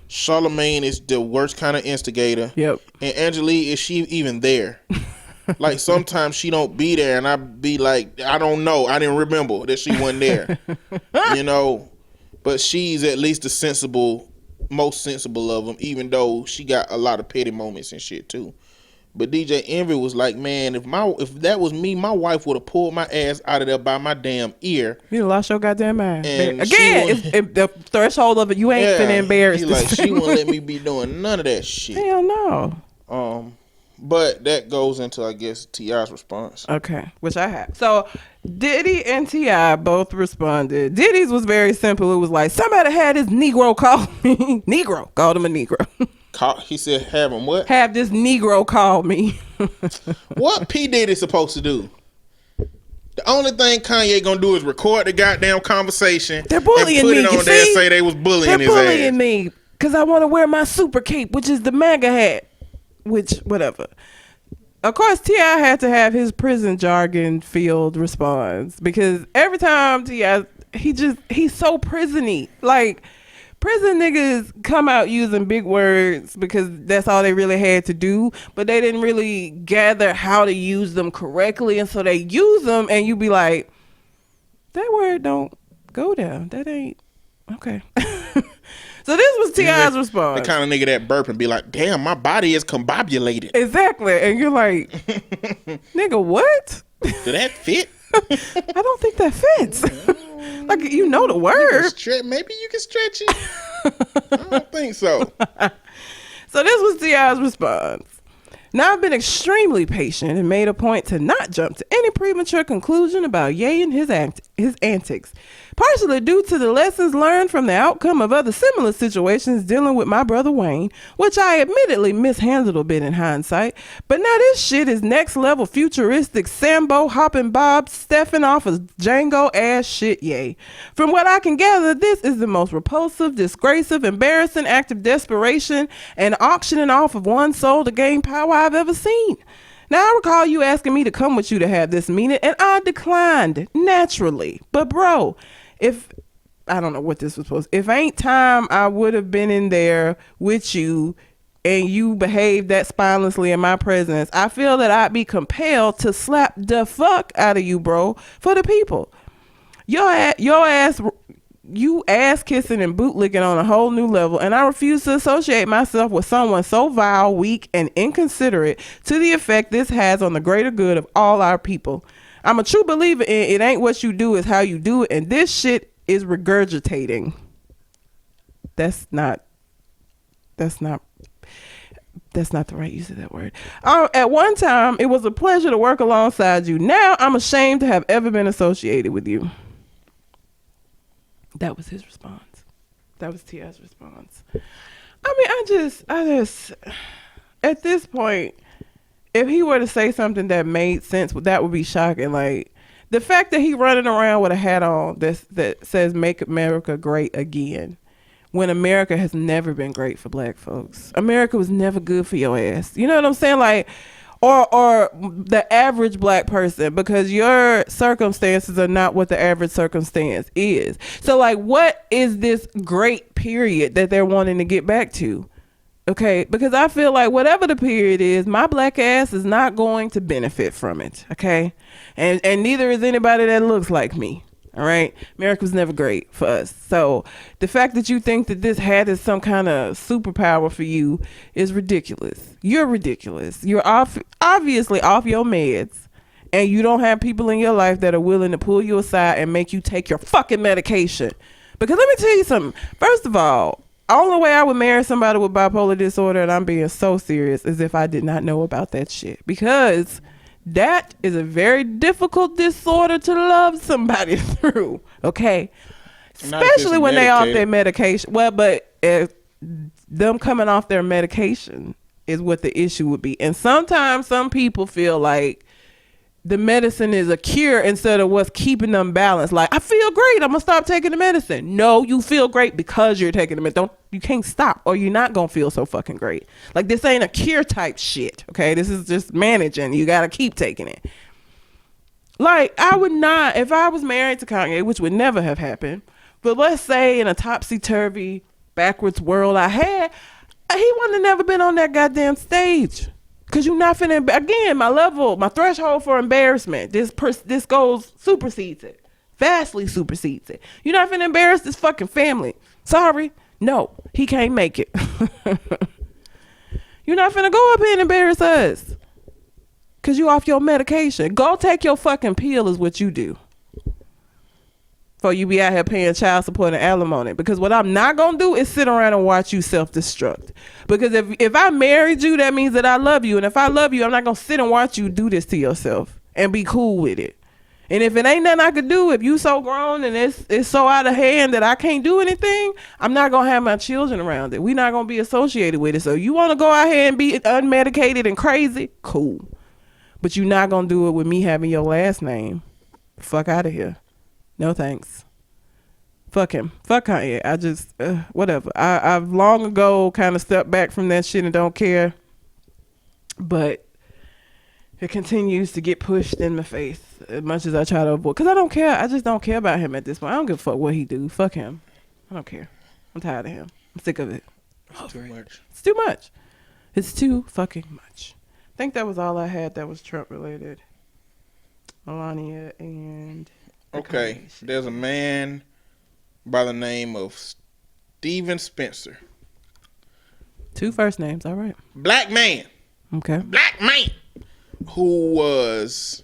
Charlamagne is the worst kind of instigator. Yep. And Angelique, is she even there? Like sometimes she don't be there and I be like, I don't know. I didn't remember that she wasn't there. But she's at least the most sensible of them, even though she got a lot of petty moments and shit too. But DJ Envy was like, man, if that was me, my wife would have pulled my ass out of there by my damn ear. You lost your goddamn mind. And again, it's the threshold of it. You ain't finna embarrass. He like, she won't let me be doing none of that shit. Hell no. But that goes into, I guess, T.I.'s response. Okay, which I have. So Diddy and T.I. both responded. Diddy's was very simple. It was like, somebody had this Negro call me. Negro. Called him a Negro. He said, have him what? Have this Negro call me. What P. Diddy supposed to do? The only thing Kanye gonna do is record the goddamn conversation. They're bullying and put me. it on there and say they was bullying his ass. They're bullying me because I want to wear my super cape, which is the MAGA hat. Which, whatever. Of course, T.I. had to have his prison jargon field response because every time T.I. he's so prison-y. Like, prison niggas come out using big words because that's all they really had to do, but they didn't really gather how to use them correctly, and so they use them, and you be like, that word don't go there. That ain't okay. So this was T.I.'s response. The kind of nigga that burp and be like, damn, my body is combobulated. Exactly. And you're like, nigga, what? Did that fit? I don't think that fits. Like, you know the word. Maybe you can stretch it. I don't think so. So this was T.I.'s response. Now, I've been extremely patient and made a point to not jump to any premature conclusion about Ye and his antics, partially due to the lessons learned from the outcome of other similar situations dealing with my brother Wayne, which I admittedly mishandled a bit in hindsight. But now this shit is next level futuristic Sambo hopping Bob Steffing off of Django ass shit, Ye. From what I can gather, this is the most repulsive, disgraceful, embarrassing act of desperation and auctioning off of one's soul to gain power I've ever seen. Now, I recall you asking me to come with you to have this meeting, and I declined, naturally. But bro, I don't know what this was supposed to, if ain't time I would have been in there with you and you behaved that spinelessly in my presence, I feel that I'd be compelled to slap the fuck out of you, bro, for the people. Your ass, you ass kissing and bootlicking on a whole new level, and I refuse to associate myself with someone so vile, weak, and inconsiderate to the effect this has on the greater good of all our people. I'm a true believer in it ain't what you do, is how you do it, and this shit is regurgitating. That's not the right use of that word. At one time, it was a pleasure to work alongside you. Now I'm ashamed to have ever been associated with you. That was his response. That was T.I.'s response. I mean, I just, at this point, if he were to say something that made sense, that would be shocking. Like, the fact that he running around with a hat on that says "Make America Great Again," when America has never been great for black folks. America was never good for your ass. You know what I'm saying? Like, or the average black person, because your circumstances are not what the average circumstance is. So like, what is this great period that they're wanting to get back to? Okay, because I feel like whatever the period is, my black ass is not going to benefit from it. Okay, and neither is anybody that looks like me. All right, America was never great for us. So the fact that you think that this hat is some kind of superpower for you is ridiculous. You're ridiculous. You're obviously off your meds, and you don't have people in your life that are willing to pull you aside and make you take your fucking medication. Because let me tell you something. First of all, the only way I would marry somebody with bipolar disorder, and I'm being so serious, is if I did not know about that shit. Because that is a very difficult disorder to love somebody through, okay? Especially when they off their medication. Well, but them coming off their medication is what the issue would be. And sometimes some people feel like the medicine is a cure instead of what's keeping them balanced. Like, I feel great, I'm gonna stop taking the medicine. No, you feel great because you're taking the medicine. You can't stop, or you're not gonna feel so fucking great. Like, this ain't a cure type shit, okay? This is just managing. You gotta keep taking it. Like, I would not, if I was married to Kanye, which would never have happened, but let's say in a topsy-turvy backwards world he wouldn't have never been on that goddamn stage. Cause you're not finna, again, my threshold for embarrassment, this supersedes it, vastly supersedes it. You're not finna embarrass this fucking family. Sorry, no, he can't make it. You're not finna go up here and embarrass us. Cause you off your medication. Go take your fucking pill is what you do. Before you be out here paying child support and alimony. Because what I'm not gonna do is sit around and watch you self-destruct. Because if I married you, that means that I love you. And if I love you, I'm not gonna sit and watch you do this to yourself and be cool with it. And if it ain't nothing I could do, if you so grown and it's so out of hand that I can't do anything, I'm not gonna have my children around it. We're not gonna be associated with it. So you wanna go out here and be unmedicated and crazy? Cool. But you're not gonna do it with me having your last name. Fuck out of here. No thanks. Fuck him. Fuck Kanye. I just, whatever. I've long ago kind of stepped back from that shit and don't care. But it continues to get pushed in my face as much as I try to avoid. Because I don't care. I just don't care about him at this point. I don't give a fuck what he do. Fuck him. I don't care. I'm tired of him. I'm sick of it. It's too much. It's too much. It's too fucking much. I think that was all I had that was Trump related. Melania and... Okay, there's a man by the name of Steven Spencer. 2 first names, all right. Black man. Okay. Black man. Who was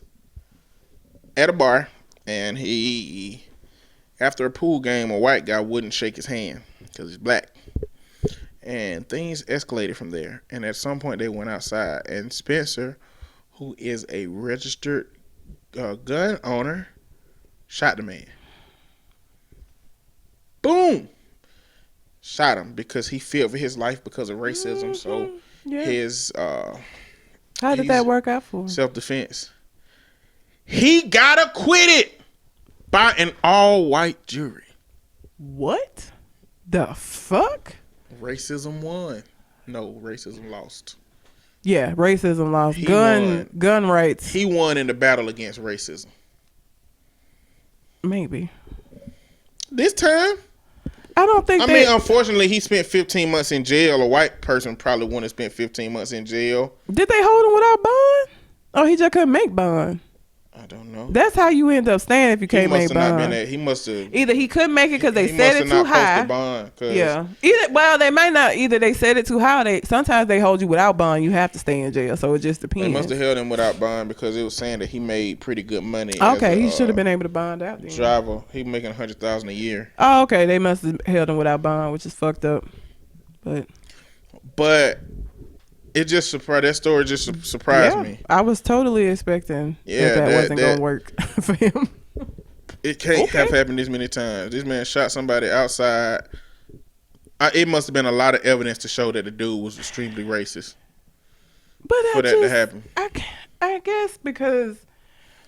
at a bar, and he, after a pool game, a white guy wouldn't shake his hand because he's black. And things escalated from there. And at some point, they went outside. And Spencer, who is a registered gun owner, shot the man. Boom! Shot him because he feared for his life because of racism. So his how did that work out for him? Self-defense. He got acquitted by an all-white jury. What the fuck? Racism won. No, racism lost. Yeah, racism lost. Gun rights. He won in the battle against racism. Maybe. This time? I don't think I mean, unfortunately, he spent 15 months in jail. A white person probably wouldn't have spent 15 months in jail. Did they hold him without bond? Oh, he just couldn't make bond. I don't know. That's how you end up staying if you can't make bond. He must have. Either he couldn't make it because they set it too high. Bond, yeah. They might not. Either they set it too high. Sometimes they hold you without bond. You have to stay in jail. So it just depends. They must have held him without bond because it was saying that he made pretty good money. Okay, he should have been able to bond out. Then. Driver, he making $100,000 a year. Oh, okay. They must have held him without bond, which is fucked up. But. It just surprised. That story just surprised me. I was totally expecting that wasn't gonna work for him. It can't have happened this many times. This man shot somebody outside. It must have been a lot of evidence to show that the dude was extremely racist. But for that to happen. I guess because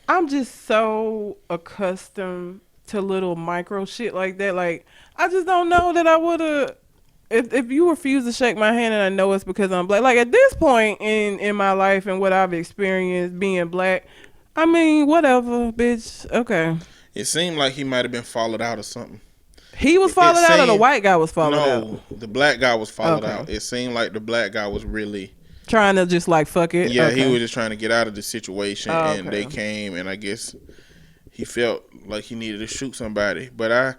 I'm just so accustomed to little micro shit like that. Like I just don't know that I would have. If you refuse to shake my hand and I know it's because I'm black, like at this point in my life and what I've experienced being black, I mean, whatever, bitch. Okay. It seemed like he might have been followed out or something. He was followed out or the white guy was followed out? No, the black guy was followed out. It seemed like the black guy was really... trying to just like fuck it? Yeah, he was just trying to get out of the situation and they came and I guess he felt like he needed to shoot somebody. But I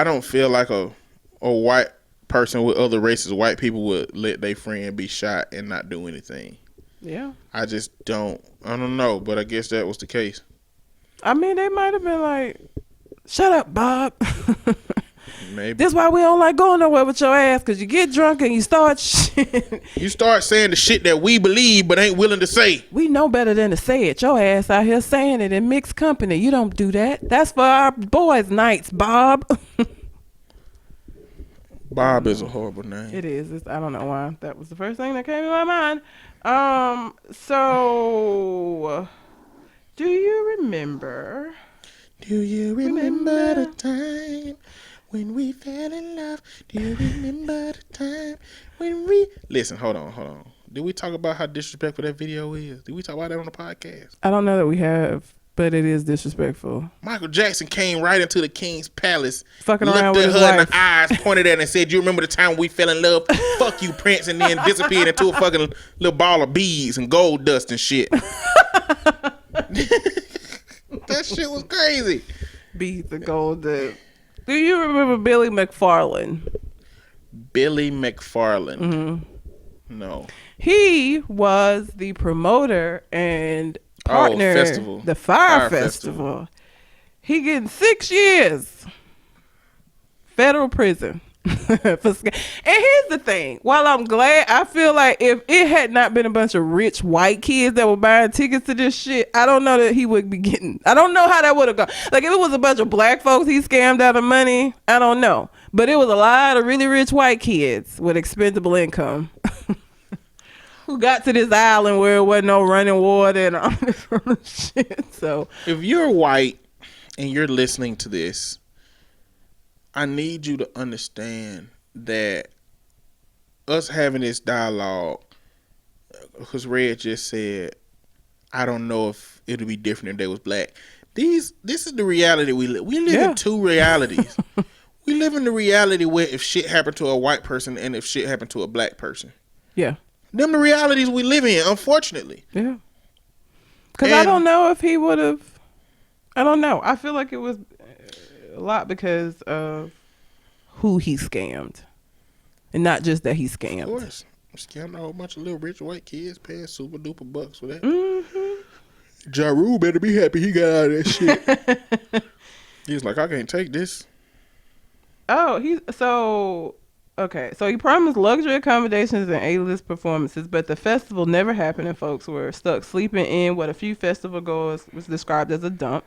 don't feel like a white person with other races, white people would let their friend be shot and not do anything. Yeah. I don't know, but I guess that was the case. I mean, they might have been like, shut up, Bob. Maybe. That's why we don't like going nowhere with your ass, because you get drunk and you start shit. You start saying the shit that we believe but ain't willing to say. We know better than to say it. Your ass out here saying it in mixed company. You don't do that. That's for our boys' nights, Bob. Bob is a horrible name. It is. I don't know why. That was the first thing that came to my mind. So, do you remember the time when we fell in love? Do you remember the time when we... Listen, hold on. Did we talk about how disrespectful that video is? Did we talk about that on the podcast? I don't know that we have, but it is disrespectful. Michael Jackson came right into the king's palace, fucking around with his looked at her wife in the eyes, pointed at her and said, "You remember the time we fell in love? Fuck you, Prince," and then disappeared into a fucking little ball of beads and gold dust and shit. That shit was crazy. Beads and gold dust. Do you remember Billy McFarland? Billy McFarland. Mm-hmm. No. He was the promoter and partner, festival. The Fire Festival. He getting 6 years federal prison. And here's the thing. While I'm glad, I feel like if it had not been a bunch of rich white kids that were buying tickets to this shit, I don't know that he would be getting. I don't know how that would have gone. Like if it was a bunch of black folks he scammed out of money, I don't know. But it was a lot of really rich white kids with expendable income. Who got to this island where it wasn't no running water and all this other shit. So if you're white and you're listening to this, I need you to understand that us having this dialogue, because Red just said, I don't know if it'll be different if they was black. This is the reality we live. We live in two realities. We live in the reality where if shit happened to a white person and if shit happened to a black person. Yeah. Them the realities we live in, unfortunately. Yeah. Because I don't know if he would have. I don't know. I feel like it was a lot because of who he scammed. And not just that he scammed. Of course. Scammed a whole bunch of little rich white kids paying super duper bucks for that. Mm-hmm. Ja Rule better be happy he got out of that shit. He's like, I can't take this. Oh, so Okay, so he promised luxury accommodations and A-list performances, but the festival never happened and folks were stuck sleeping in what a few festival goers was described as a dump.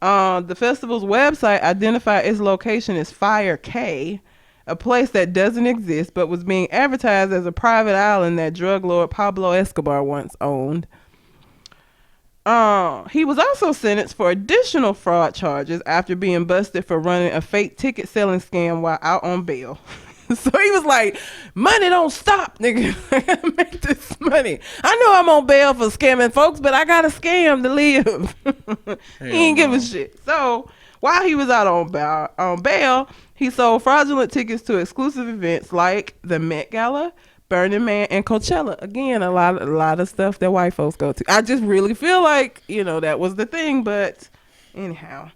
The festival's website identified its location as Fire K, a place that doesn't exist but was being advertised as a private island that drug lord Pablo Escobar once owned. He was also sentenced for additional fraud charges after being busted for running a fake ticket selling scam while out on bail. So he was like, money don't stop, nigga. I gotta make this money. I know I'm on bail for scamming folks, but I gotta scam to live. He ain't give a shit. So while he was out on bail, he sold fraudulent tickets to exclusive events like the Met Gala, Burning Man, and Coachella. Again, a lot of stuff that white folks go to. I just really feel like, that was the thing, but anyhow.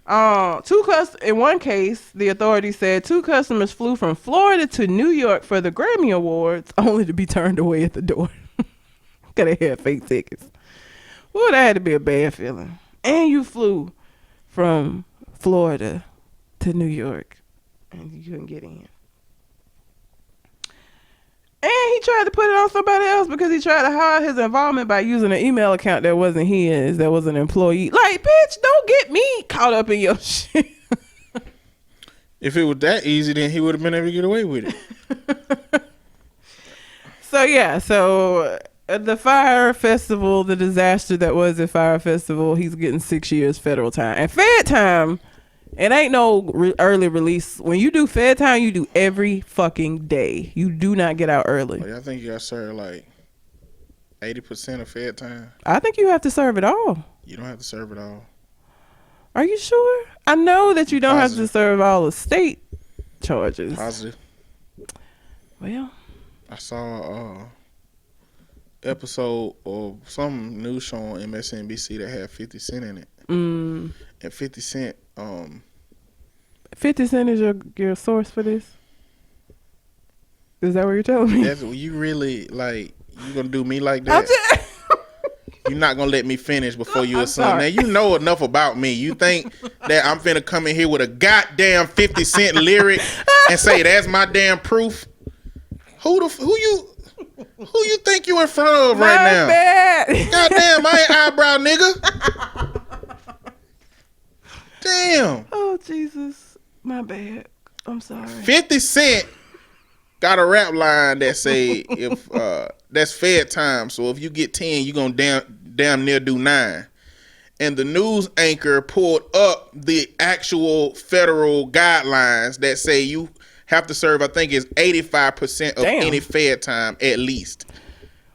In one case, the authorities said 2 customers flew from Florida to New York for the Grammy Awards, only to be turned away at the door. Cause they had fake tickets. Well, that had to be a bad feeling. And you flew from Florida to New York, and you couldn't get in. And he tried to put it on somebody else because he tried to hide his involvement by using an email account that wasn't his, that was an employee. Like, bitch, don't get me caught up in your shit. If it was that easy, then he would have been able to get away with it. So the Fire Festival, the disaster that was the Fire Festival, he's getting 6 years federal time. And Fed time, it ain't no early release. When you do Fed time, you do every fucking day. You do not get out early. I think you got to serve like 80% of Fed time. I think you have to serve it all. You don't have to serve it all. Are you sure? I know that you don't have to serve all the state charges. Positive. Well, I saw episode of some news show on MSNBC that had 50 Cent in it. And 50 Cent 50 Cent is your source for this? Is that what you're telling me? That's you really like you gonna do me like that? You're not gonna let me finish before you assume. Now you know enough about me. You think that I'm finna come in here with a goddamn 50 Cent lyric and say that's my damn proof? Who you think you in front of right now? Bad. Goddamn, I ain't eyebrow nigga. Damn. Oh Jesus, my bad. I'm sorry. 50 Cent got a rap line that say if that's Fed time, so if you get 10, you gonna damn near do 9. And the news anchor pulled up the actual federal guidelines that say you have to serve, I think it's 85% of any Fed time at least.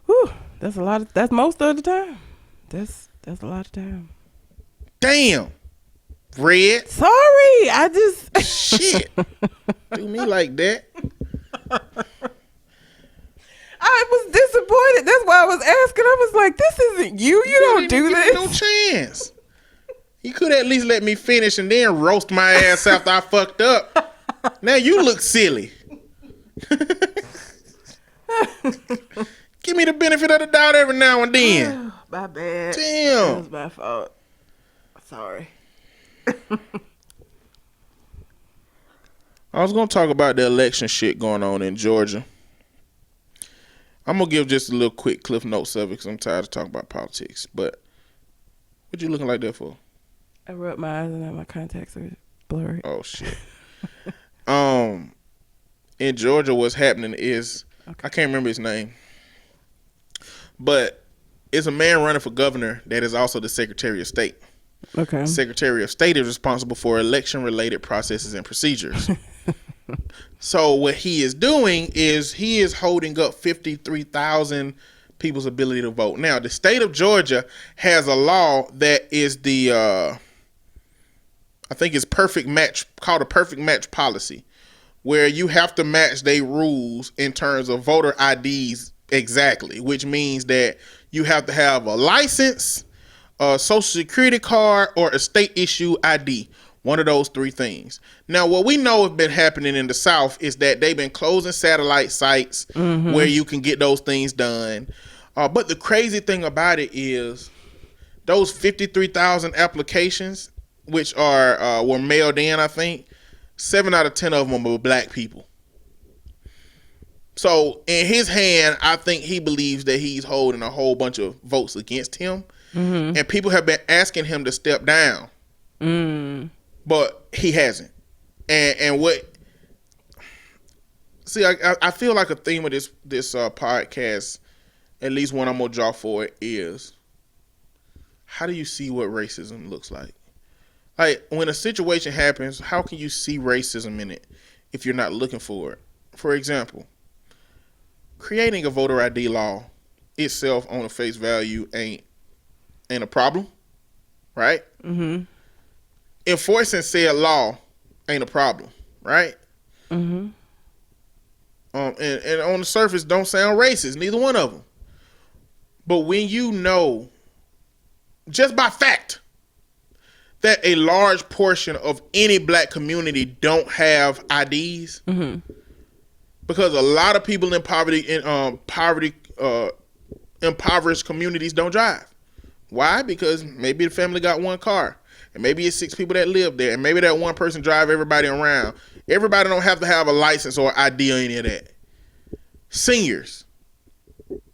Whew, that's a lot. That's most of the time. That's a lot of time. Damn. Red. Sorry, I just shit. Do me like that. I was disappointed. That's why I was asking. I was like, "This isn't you. You don't do this." No chance. He could at least let me finish and then roast my ass after I fucked up. Now you look silly. Give me the benefit of the doubt every now and then. My bad. Damn. That was my fault. Sorry. I was going to talk about the election shit going on in Georgia. I'm going to give just a little quick cliff notes of it because I'm tired of talking about politics. But what you looking like that for? I rubbed my eyes and now my contacts are blurry. Oh, shit. In Georgia, what's happening is, I can't remember his name, but it's a man running for governor that is also the Secretary of State. Okay. Secretary of State is responsible for election-related processes and procedures. So what he is doing is he is holding up 53,000 people's ability to vote. Now, the state of Georgia has a law that is the, I think it's perfect match, called a perfect match policy, where you have to match their rules in terms of voter IDs exactly, which means that you have to have a license, a social security card, or a state issue ID. One of those 3 things. Now, what we know has been happening in the South is that they've been closing satellite sites where you can get those things done. But the crazy thing about it is those 53,000 applications, which were mailed in, I think, 7 out of 10 of them were black people. So in his hand, I think he believes that he's holding a whole bunch of votes against him. And people have been asking him to step down. But he hasn't. And what... See, I feel like a theme of this podcast, at least one I'm going to draw for it, is how do you see what racism looks like? Like, when a situation happens, how can you see racism in it if you're not looking for it? For example, creating a voter ID law itself on a face value ain't a problem, right? Enforcing said law ain't a problem, right? And on the surface don't sound racist, neither one of them. But when you know, just by fact, that a large portion of any black community don't have IDs, because a lot of people in impoverished communities don't drive. Why? Because maybe the family got one car, and maybe it's 6 people that live there, and maybe that one person drive everybody around. Everybody don't have to have a license or ID or any of that. Seniors,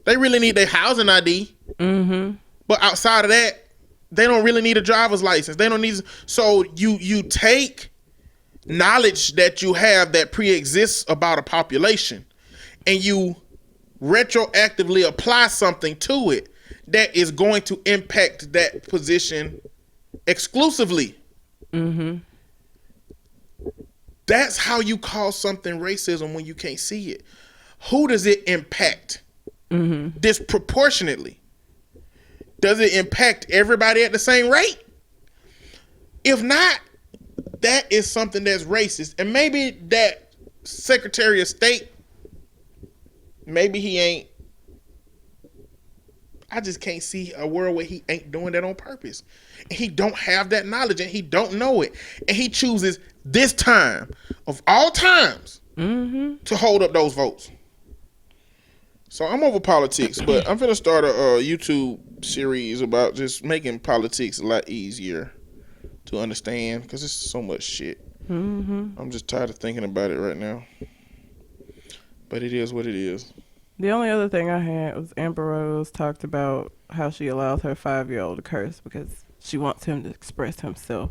they really need their housing ID, but outside of that, they don't really need a driver's license. They don't need. So you take knowledge that you have that pre-exists about a population, and you retroactively apply something to it that is going to impact that position exclusively. That's how you call something racism when you can't see it. Who does it impact? Disproportionately. Does it impact everybody at the same rate? If not, that is something that's racist. And maybe that Secretary of State, maybe he ain't. I just can't see a world where he ain't doing that on purpose. And he don't have that knowledge, and he don't know it. And he chooses this time of all times to hold up those votes. So I'm over politics, but I'm finna start a YouTube series about just making politics a lot easier to understand, because it's so much shit. I'm just tired of thinking about it right now. But it is what it is. The only other thing I had was Amber Rose talked about how she allows her 5-year-old to curse because she wants him to express himself.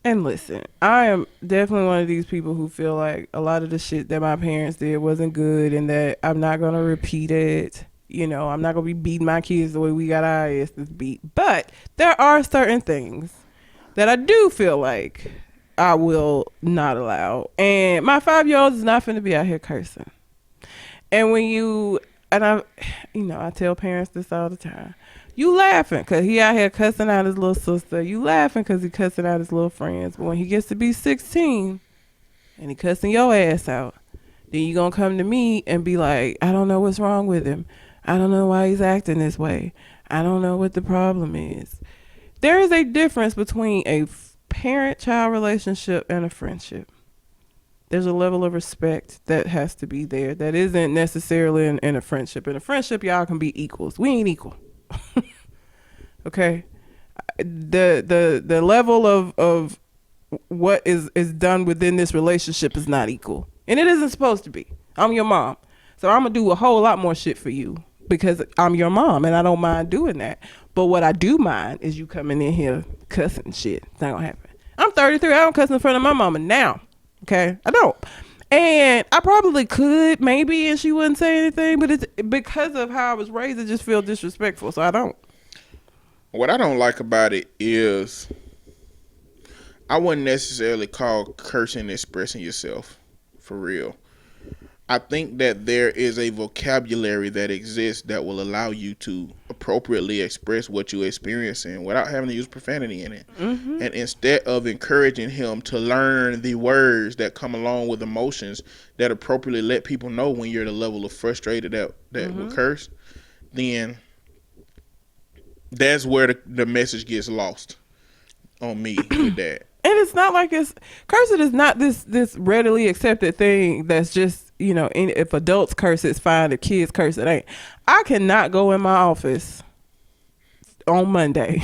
And listen, I am definitely one of these people who feel like a lot of the shit that my parents did wasn't good, and that I'm not going to repeat it. You know, I'm not going to be beating my kids the way we got our asses beat. But there are certain things that I do feel like I will not allow. And my 5-year-old is not finna be out here cursing. And I tell parents this all the time. You laughing because he out here cussing out his little sister. You laughing because he cussing out his little friends. But when he gets to be 16 and he cussing your ass out, then you going to come to me and be like, I don't know what's wrong with him. I don't know why he's acting this way. I don't know what the problem is. There is a difference between a parent-child relationship and a friendship. There's a level of respect that has to be there that isn't necessarily in a friendship. In a friendship, y'all can be equals. We ain't equal. Okay? The level of what is done within this relationship is not equal. And it isn't supposed to be. I'm your mom. So I'm going to do a whole lot more shit for you because I'm your mom and I don't mind doing that. But what I do mind is you coming in here cussing shit. It's not going to happen. I'm 33. I don't cuss in front of my mama now. Okay? I don't. And I probably could maybe and she wouldn't say anything, but it's because of how I was raised, it just feels disrespectful. So I don't. What I don't like about it is I wouldn't necessarily call cursing expressing yourself for real. I think that there is a vocabulary that exists that will allow you to appropriately express what you're experiencing without having to use profanity in it. And instead of encouraging him to learn the words that come along with emotions that appropriately let people know when you're at a level of frustrated that will curse, then that's where the message gets lost on me with that. And it's not like cursing is not this readily accepted thing that's just, you know, if adults curse, it's fine. If kids curse, it ain't. I cannot go in my office on Monday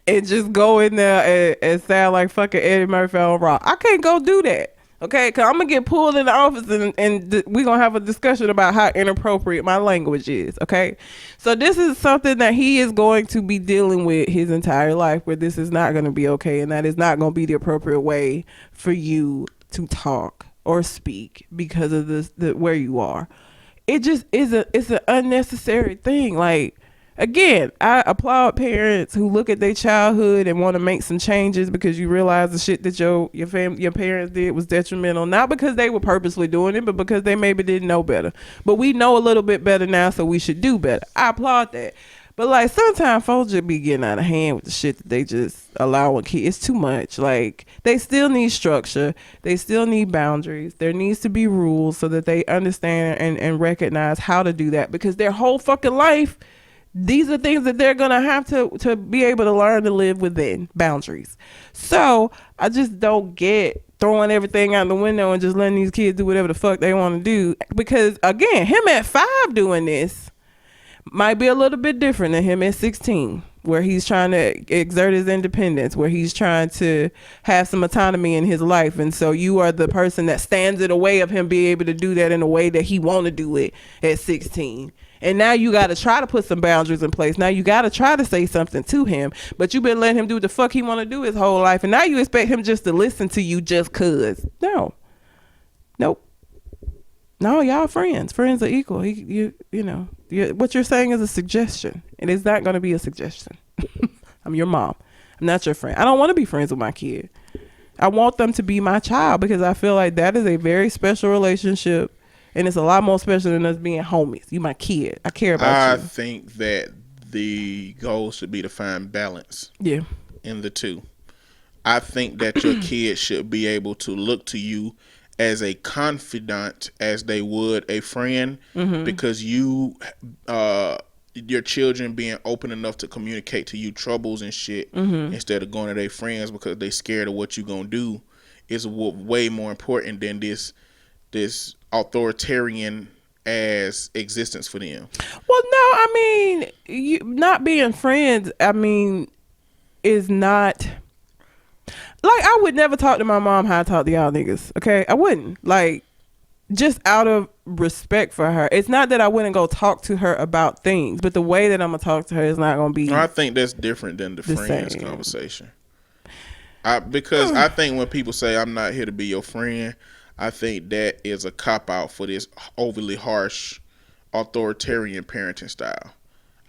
and just go in there and sound like fucking Eddie Murphy on Raw. I can't go do that Okay, because I'm going to get pulled in the office and we're going to have a discussion about how inappropriate my language is. Okay, so this is something that he is going to be dealing with his entire life, where this is not going to be okay, and that is not going to be the appropriate way for you to talk or speak because of where you are. It just is it's an unnecessary thing. Like, again, I applaud parents who look at their childhood and want to make some changes because you realize the shit that your parents did was detrimental, not because they were purposely doing it, but because they maybe didn't know better. But we know a little bit better now, so we should do better. I applaud that. But like, sometimes folks just be getting out of hand with the shit that they just allowing kids. It's too much. Like, they still need structure. They still need boundaries. There needs to be rules so that they understand and recognize how to do that, because their whole fucking life, these are things that they're going to have to be able to learn to live within boundaries. So I just don't get throwing everything out the window and just letting these kids do whatever the fuck they want to do. Because again, him at 5 doing this might be a little bit different than him at 16, where he's trying to exert his independence, where he's trying to have some autonomy in his life. And so you are the person that stands in the way of him being able to do that in a way that he want to do it at 16. And now you got to try to put some boundaries in place. Now you got to try to say something to him, but you've been letting him do what the fuck he want to do his whole life. And now you expect him just to listen to you just cause. No. Nope. No, y'all friends. Friends are equal. You know, what you're saying is a suggestion. And it's not going to be a suggestion. I'm your mom. I'm not your friend. I don't want to be friends with my kid. I want them to be my child, because I feel like that is a very special relationship. And it's a lot more special than us being homies. You my kid. I care about you. I think that the goal should be to find balance. Yeah. In the two. I think that your kid should be able to look to you as a confidant as they would a friend, because you, your children being open enough to communicate to you troubles and shit instead of going to their friends because they scared of what you gonna do is way more important than this authoritarian as existence for them. Well, no, I mean, you not being friends, I mean, is not like, I would never talk to my mom how I talk to y'all niggas. Okay, I wouldn't, like, just out of respect for her. It's not that I wouldn't go talk to her about things, but the way that I'm gonna talk to her is not gonna be. I think that's different than the friends same conversation. Because I think when people say I'm not here to be your friend, I think that is a cop-out for this overly harsh, authoritarian parenting style.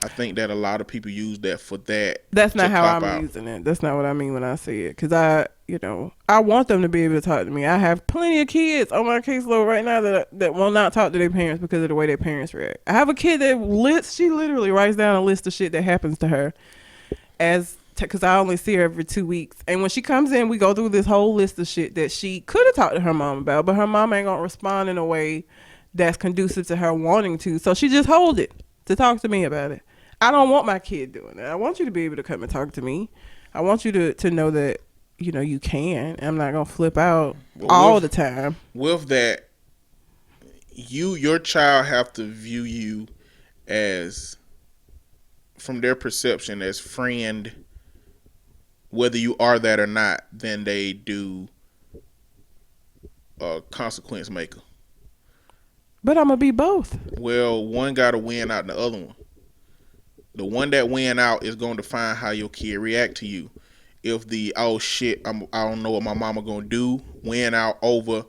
I think that a lot of people use that for that. That's not how I'm using it. That's not what I mean when I say it. Because I want them to be able to talk to me. I have plenty of kids on my caseload right now that will not talk to their parents because of the way their parents react. I have a kid that she literally writes down a list of shit that happens to her because I only see her every 2 weeks. And when she comes in, we go through this whole list of shit that she could have talked to her mom about, but her mom ain't gonna respond in a way that's conducive to her wanting to. So she just hold it to talk to me about it. I don't want my kid doing that. I want you to be able to come and talk to me. I want you to know that, you can. I'm not gonna flip out all the time. With that, your child have to view you as, from their perception, as friend, whether you are that or not, than they do a consequence maker. But I'm gonna be both. Well, one got to win out the other one. The one that win out is going to define how your kid react to you. If the I don't know what my mama gonna do, win out over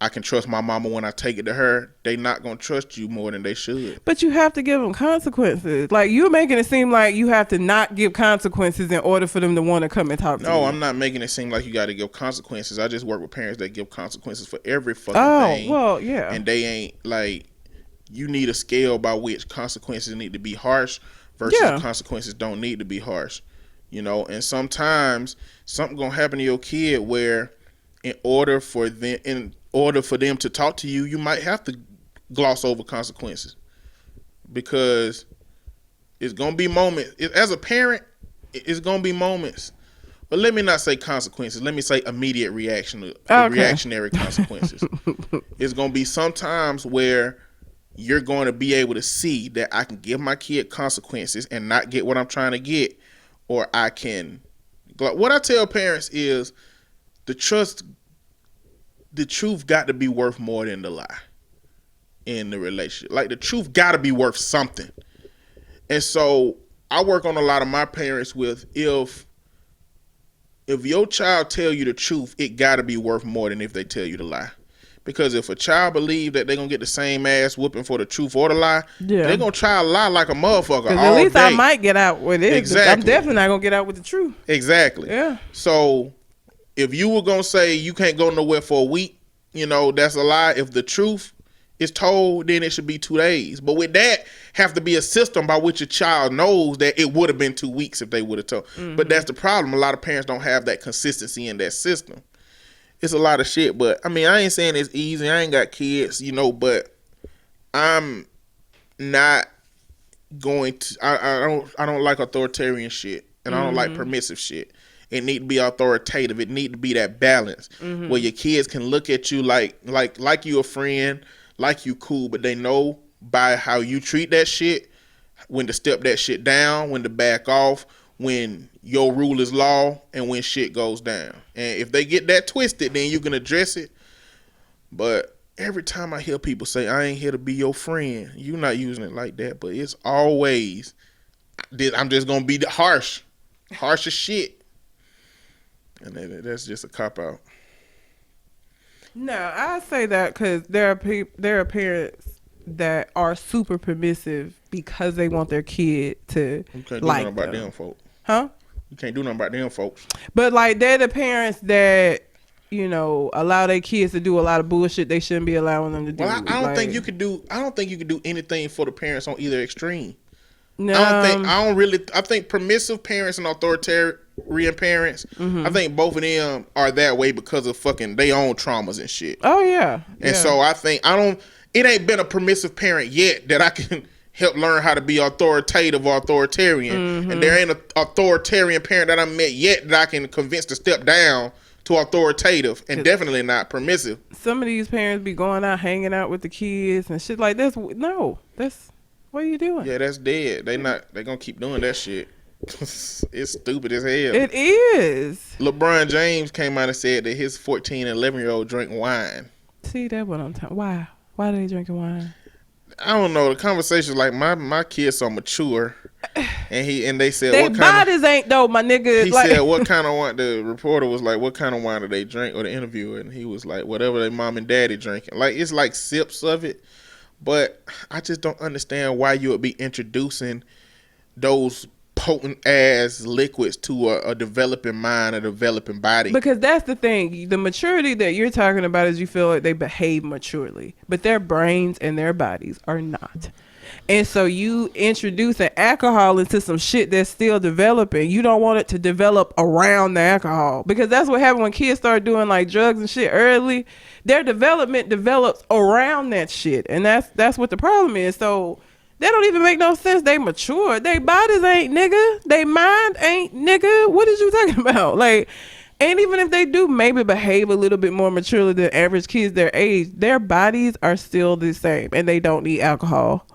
I can trust my mama when I take it to her, they not gonna trust you more than they should. But you have to give them consequences. Like, you're making it seem like you have to not give consequences in order for them to want to come and talk to you. No, I'm not making it seem like you got to give consequences. I just work with parents that give consequences for every fucking thing. Oh, well, yeah. And they ain't like, you need a scale by which consequences need to be harsh versus consequences don't need to be harsh. And sometimes something gonna happen to your kid where in order for them to talk to you, you might have to gloss over consequences, because it's gonna be moments. As a parent, it's gonna be moments. But let me not say consequences. Let me say immediate reactionary consequences. It's gonna be sometimes where you're going to be able to see that I can give my kid consequences and not get what I'm trying to get, or I can. What I tell parents is the trust the truth got to be worth more than the lie in the relationship. Like the truth got to be worth something. And so I work on a lot of my parents with if your child tell you the truth, it got to be worth more than if they tell you the lie. Because if a child believe that they're going to get the same ass whooping for the truth or the lie, they're going to try to lie like a motherfucker all at least day. I might get out with it. Exactly. I'm definitely not going to get out with the truth. Exactly. Yeah. So if you were going to say you can't go nowhere for a week, that's a lie. If the truth is told, then it should be 2 days. But with that, have to be a system by which a child knows that it would have been 2 weeks if they would have told. Mm-hmm. But that's the problem. A lot of parents don't have that consistency in that system. It's a lot of shit, but I mean, I ain't saying it's easy. I ain't got kids, but I'm not going to. I don't like authoritarian shit, and I don't like permissive shit. It need to be authoritative. It need to be that balance where your kids can look at you like you a friend, like you cool, but they know by how you treat that shit when to step that shit down, when to back off, when your rule is law, and when shit goes down. And if they get that twisted, then you can address it. But every time I hear people say, I ain't here to be your friend, you're not using it like that, but it's always, I'm just going to be harsh as shit. And that's just a cop-out. No, I say that because there are parents that are super permissive because they want their kid to you can't do like nothing about them. them folks. Huh? You can't do nothing about them folks. But like they're the parents that allow their kids to do a lot of bullshit they shouldn't be allowing them to do. Well, I don't think you could do anything for the parents on either extreme. No, I think permissive parents and authoritarian parents, I think both of them are that way because of fucking their own traumas and shit. Oh yeah. And so I think it ain't been a permissive parent yet that I can help learn how to be authoritative or authoritarian. And there ain't an authoritarian parent that I met yet that I can convince to step down to authoritative, and definitely not permissive. Some of these parents be going out hanging out with the kids and shit like this. No, that's what are you doing? Yeah, that's dead. They gonna keep doing that shit. It's stupid as hell. It is. LeBron James came out and said that his 14 and 11-year-old drink wine. See, that's what I'm talking. Why are they drinking wine? I don't know. The conversation's like my kids are mature, and they said their what kind bodies ain't though, my nigga. He said what kind of wine. The reporter was like, what kind of wine do they drink, or the interviewer, and he was like, whatever their mom and daddy drinking. Like it's like sips of it, but I just don't understand why you would be introducing those potent ass liquids to a developing mind, a developing body. Because that's the thing. The maturity that you're talking about is you feel like they behave maturely, but their brains and their bodies are not. And so you introduce an alcohol into some shit that's still developing. You don't want it to develop around the alcohol, because that's what happens when kids start doing like drugs and shit early. Their development develops around that shit, and that's what the problem is. So that don't even make no sense. They mature. They bodies ain't nigga. They mind ain't nigga. What is you talking about? Like, and even if they do maybe behave a little bit more maturely than average kids their age, their bodies are still the same, and they don't need alcohol.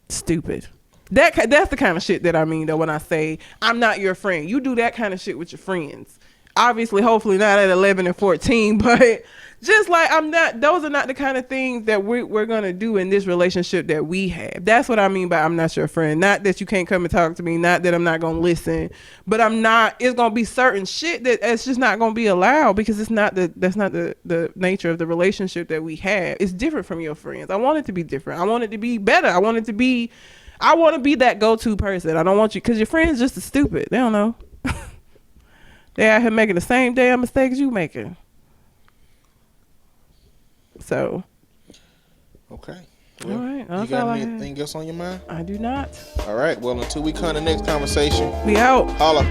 Stupid. That's the kind of shit that I mean though when I say I'm not your friend. You do that kind of shit with your friends. Obviously, hopefully not at 11 and 14, but just like I'm not, those are not the kind of things that we're going to do in this relationship that we have. That's what I mean by I'm not your friend. Not that you can't come and talk to me, not that I'm not going to listen, but it's going to be certain shit that it's just not going to be allowed, because that's not the nature of the relationship that we have. It's different from your friends. I want it to be different. I want it to be better. I want to be that go-to person. I don't want you, because your friends just as stupid. They don't know. They out here making the same damn mistakes you making. So. Okay. Well, all right. You got anything else on your mind? I do not. All right. Well, until we come to the next conversation. We out. Holla.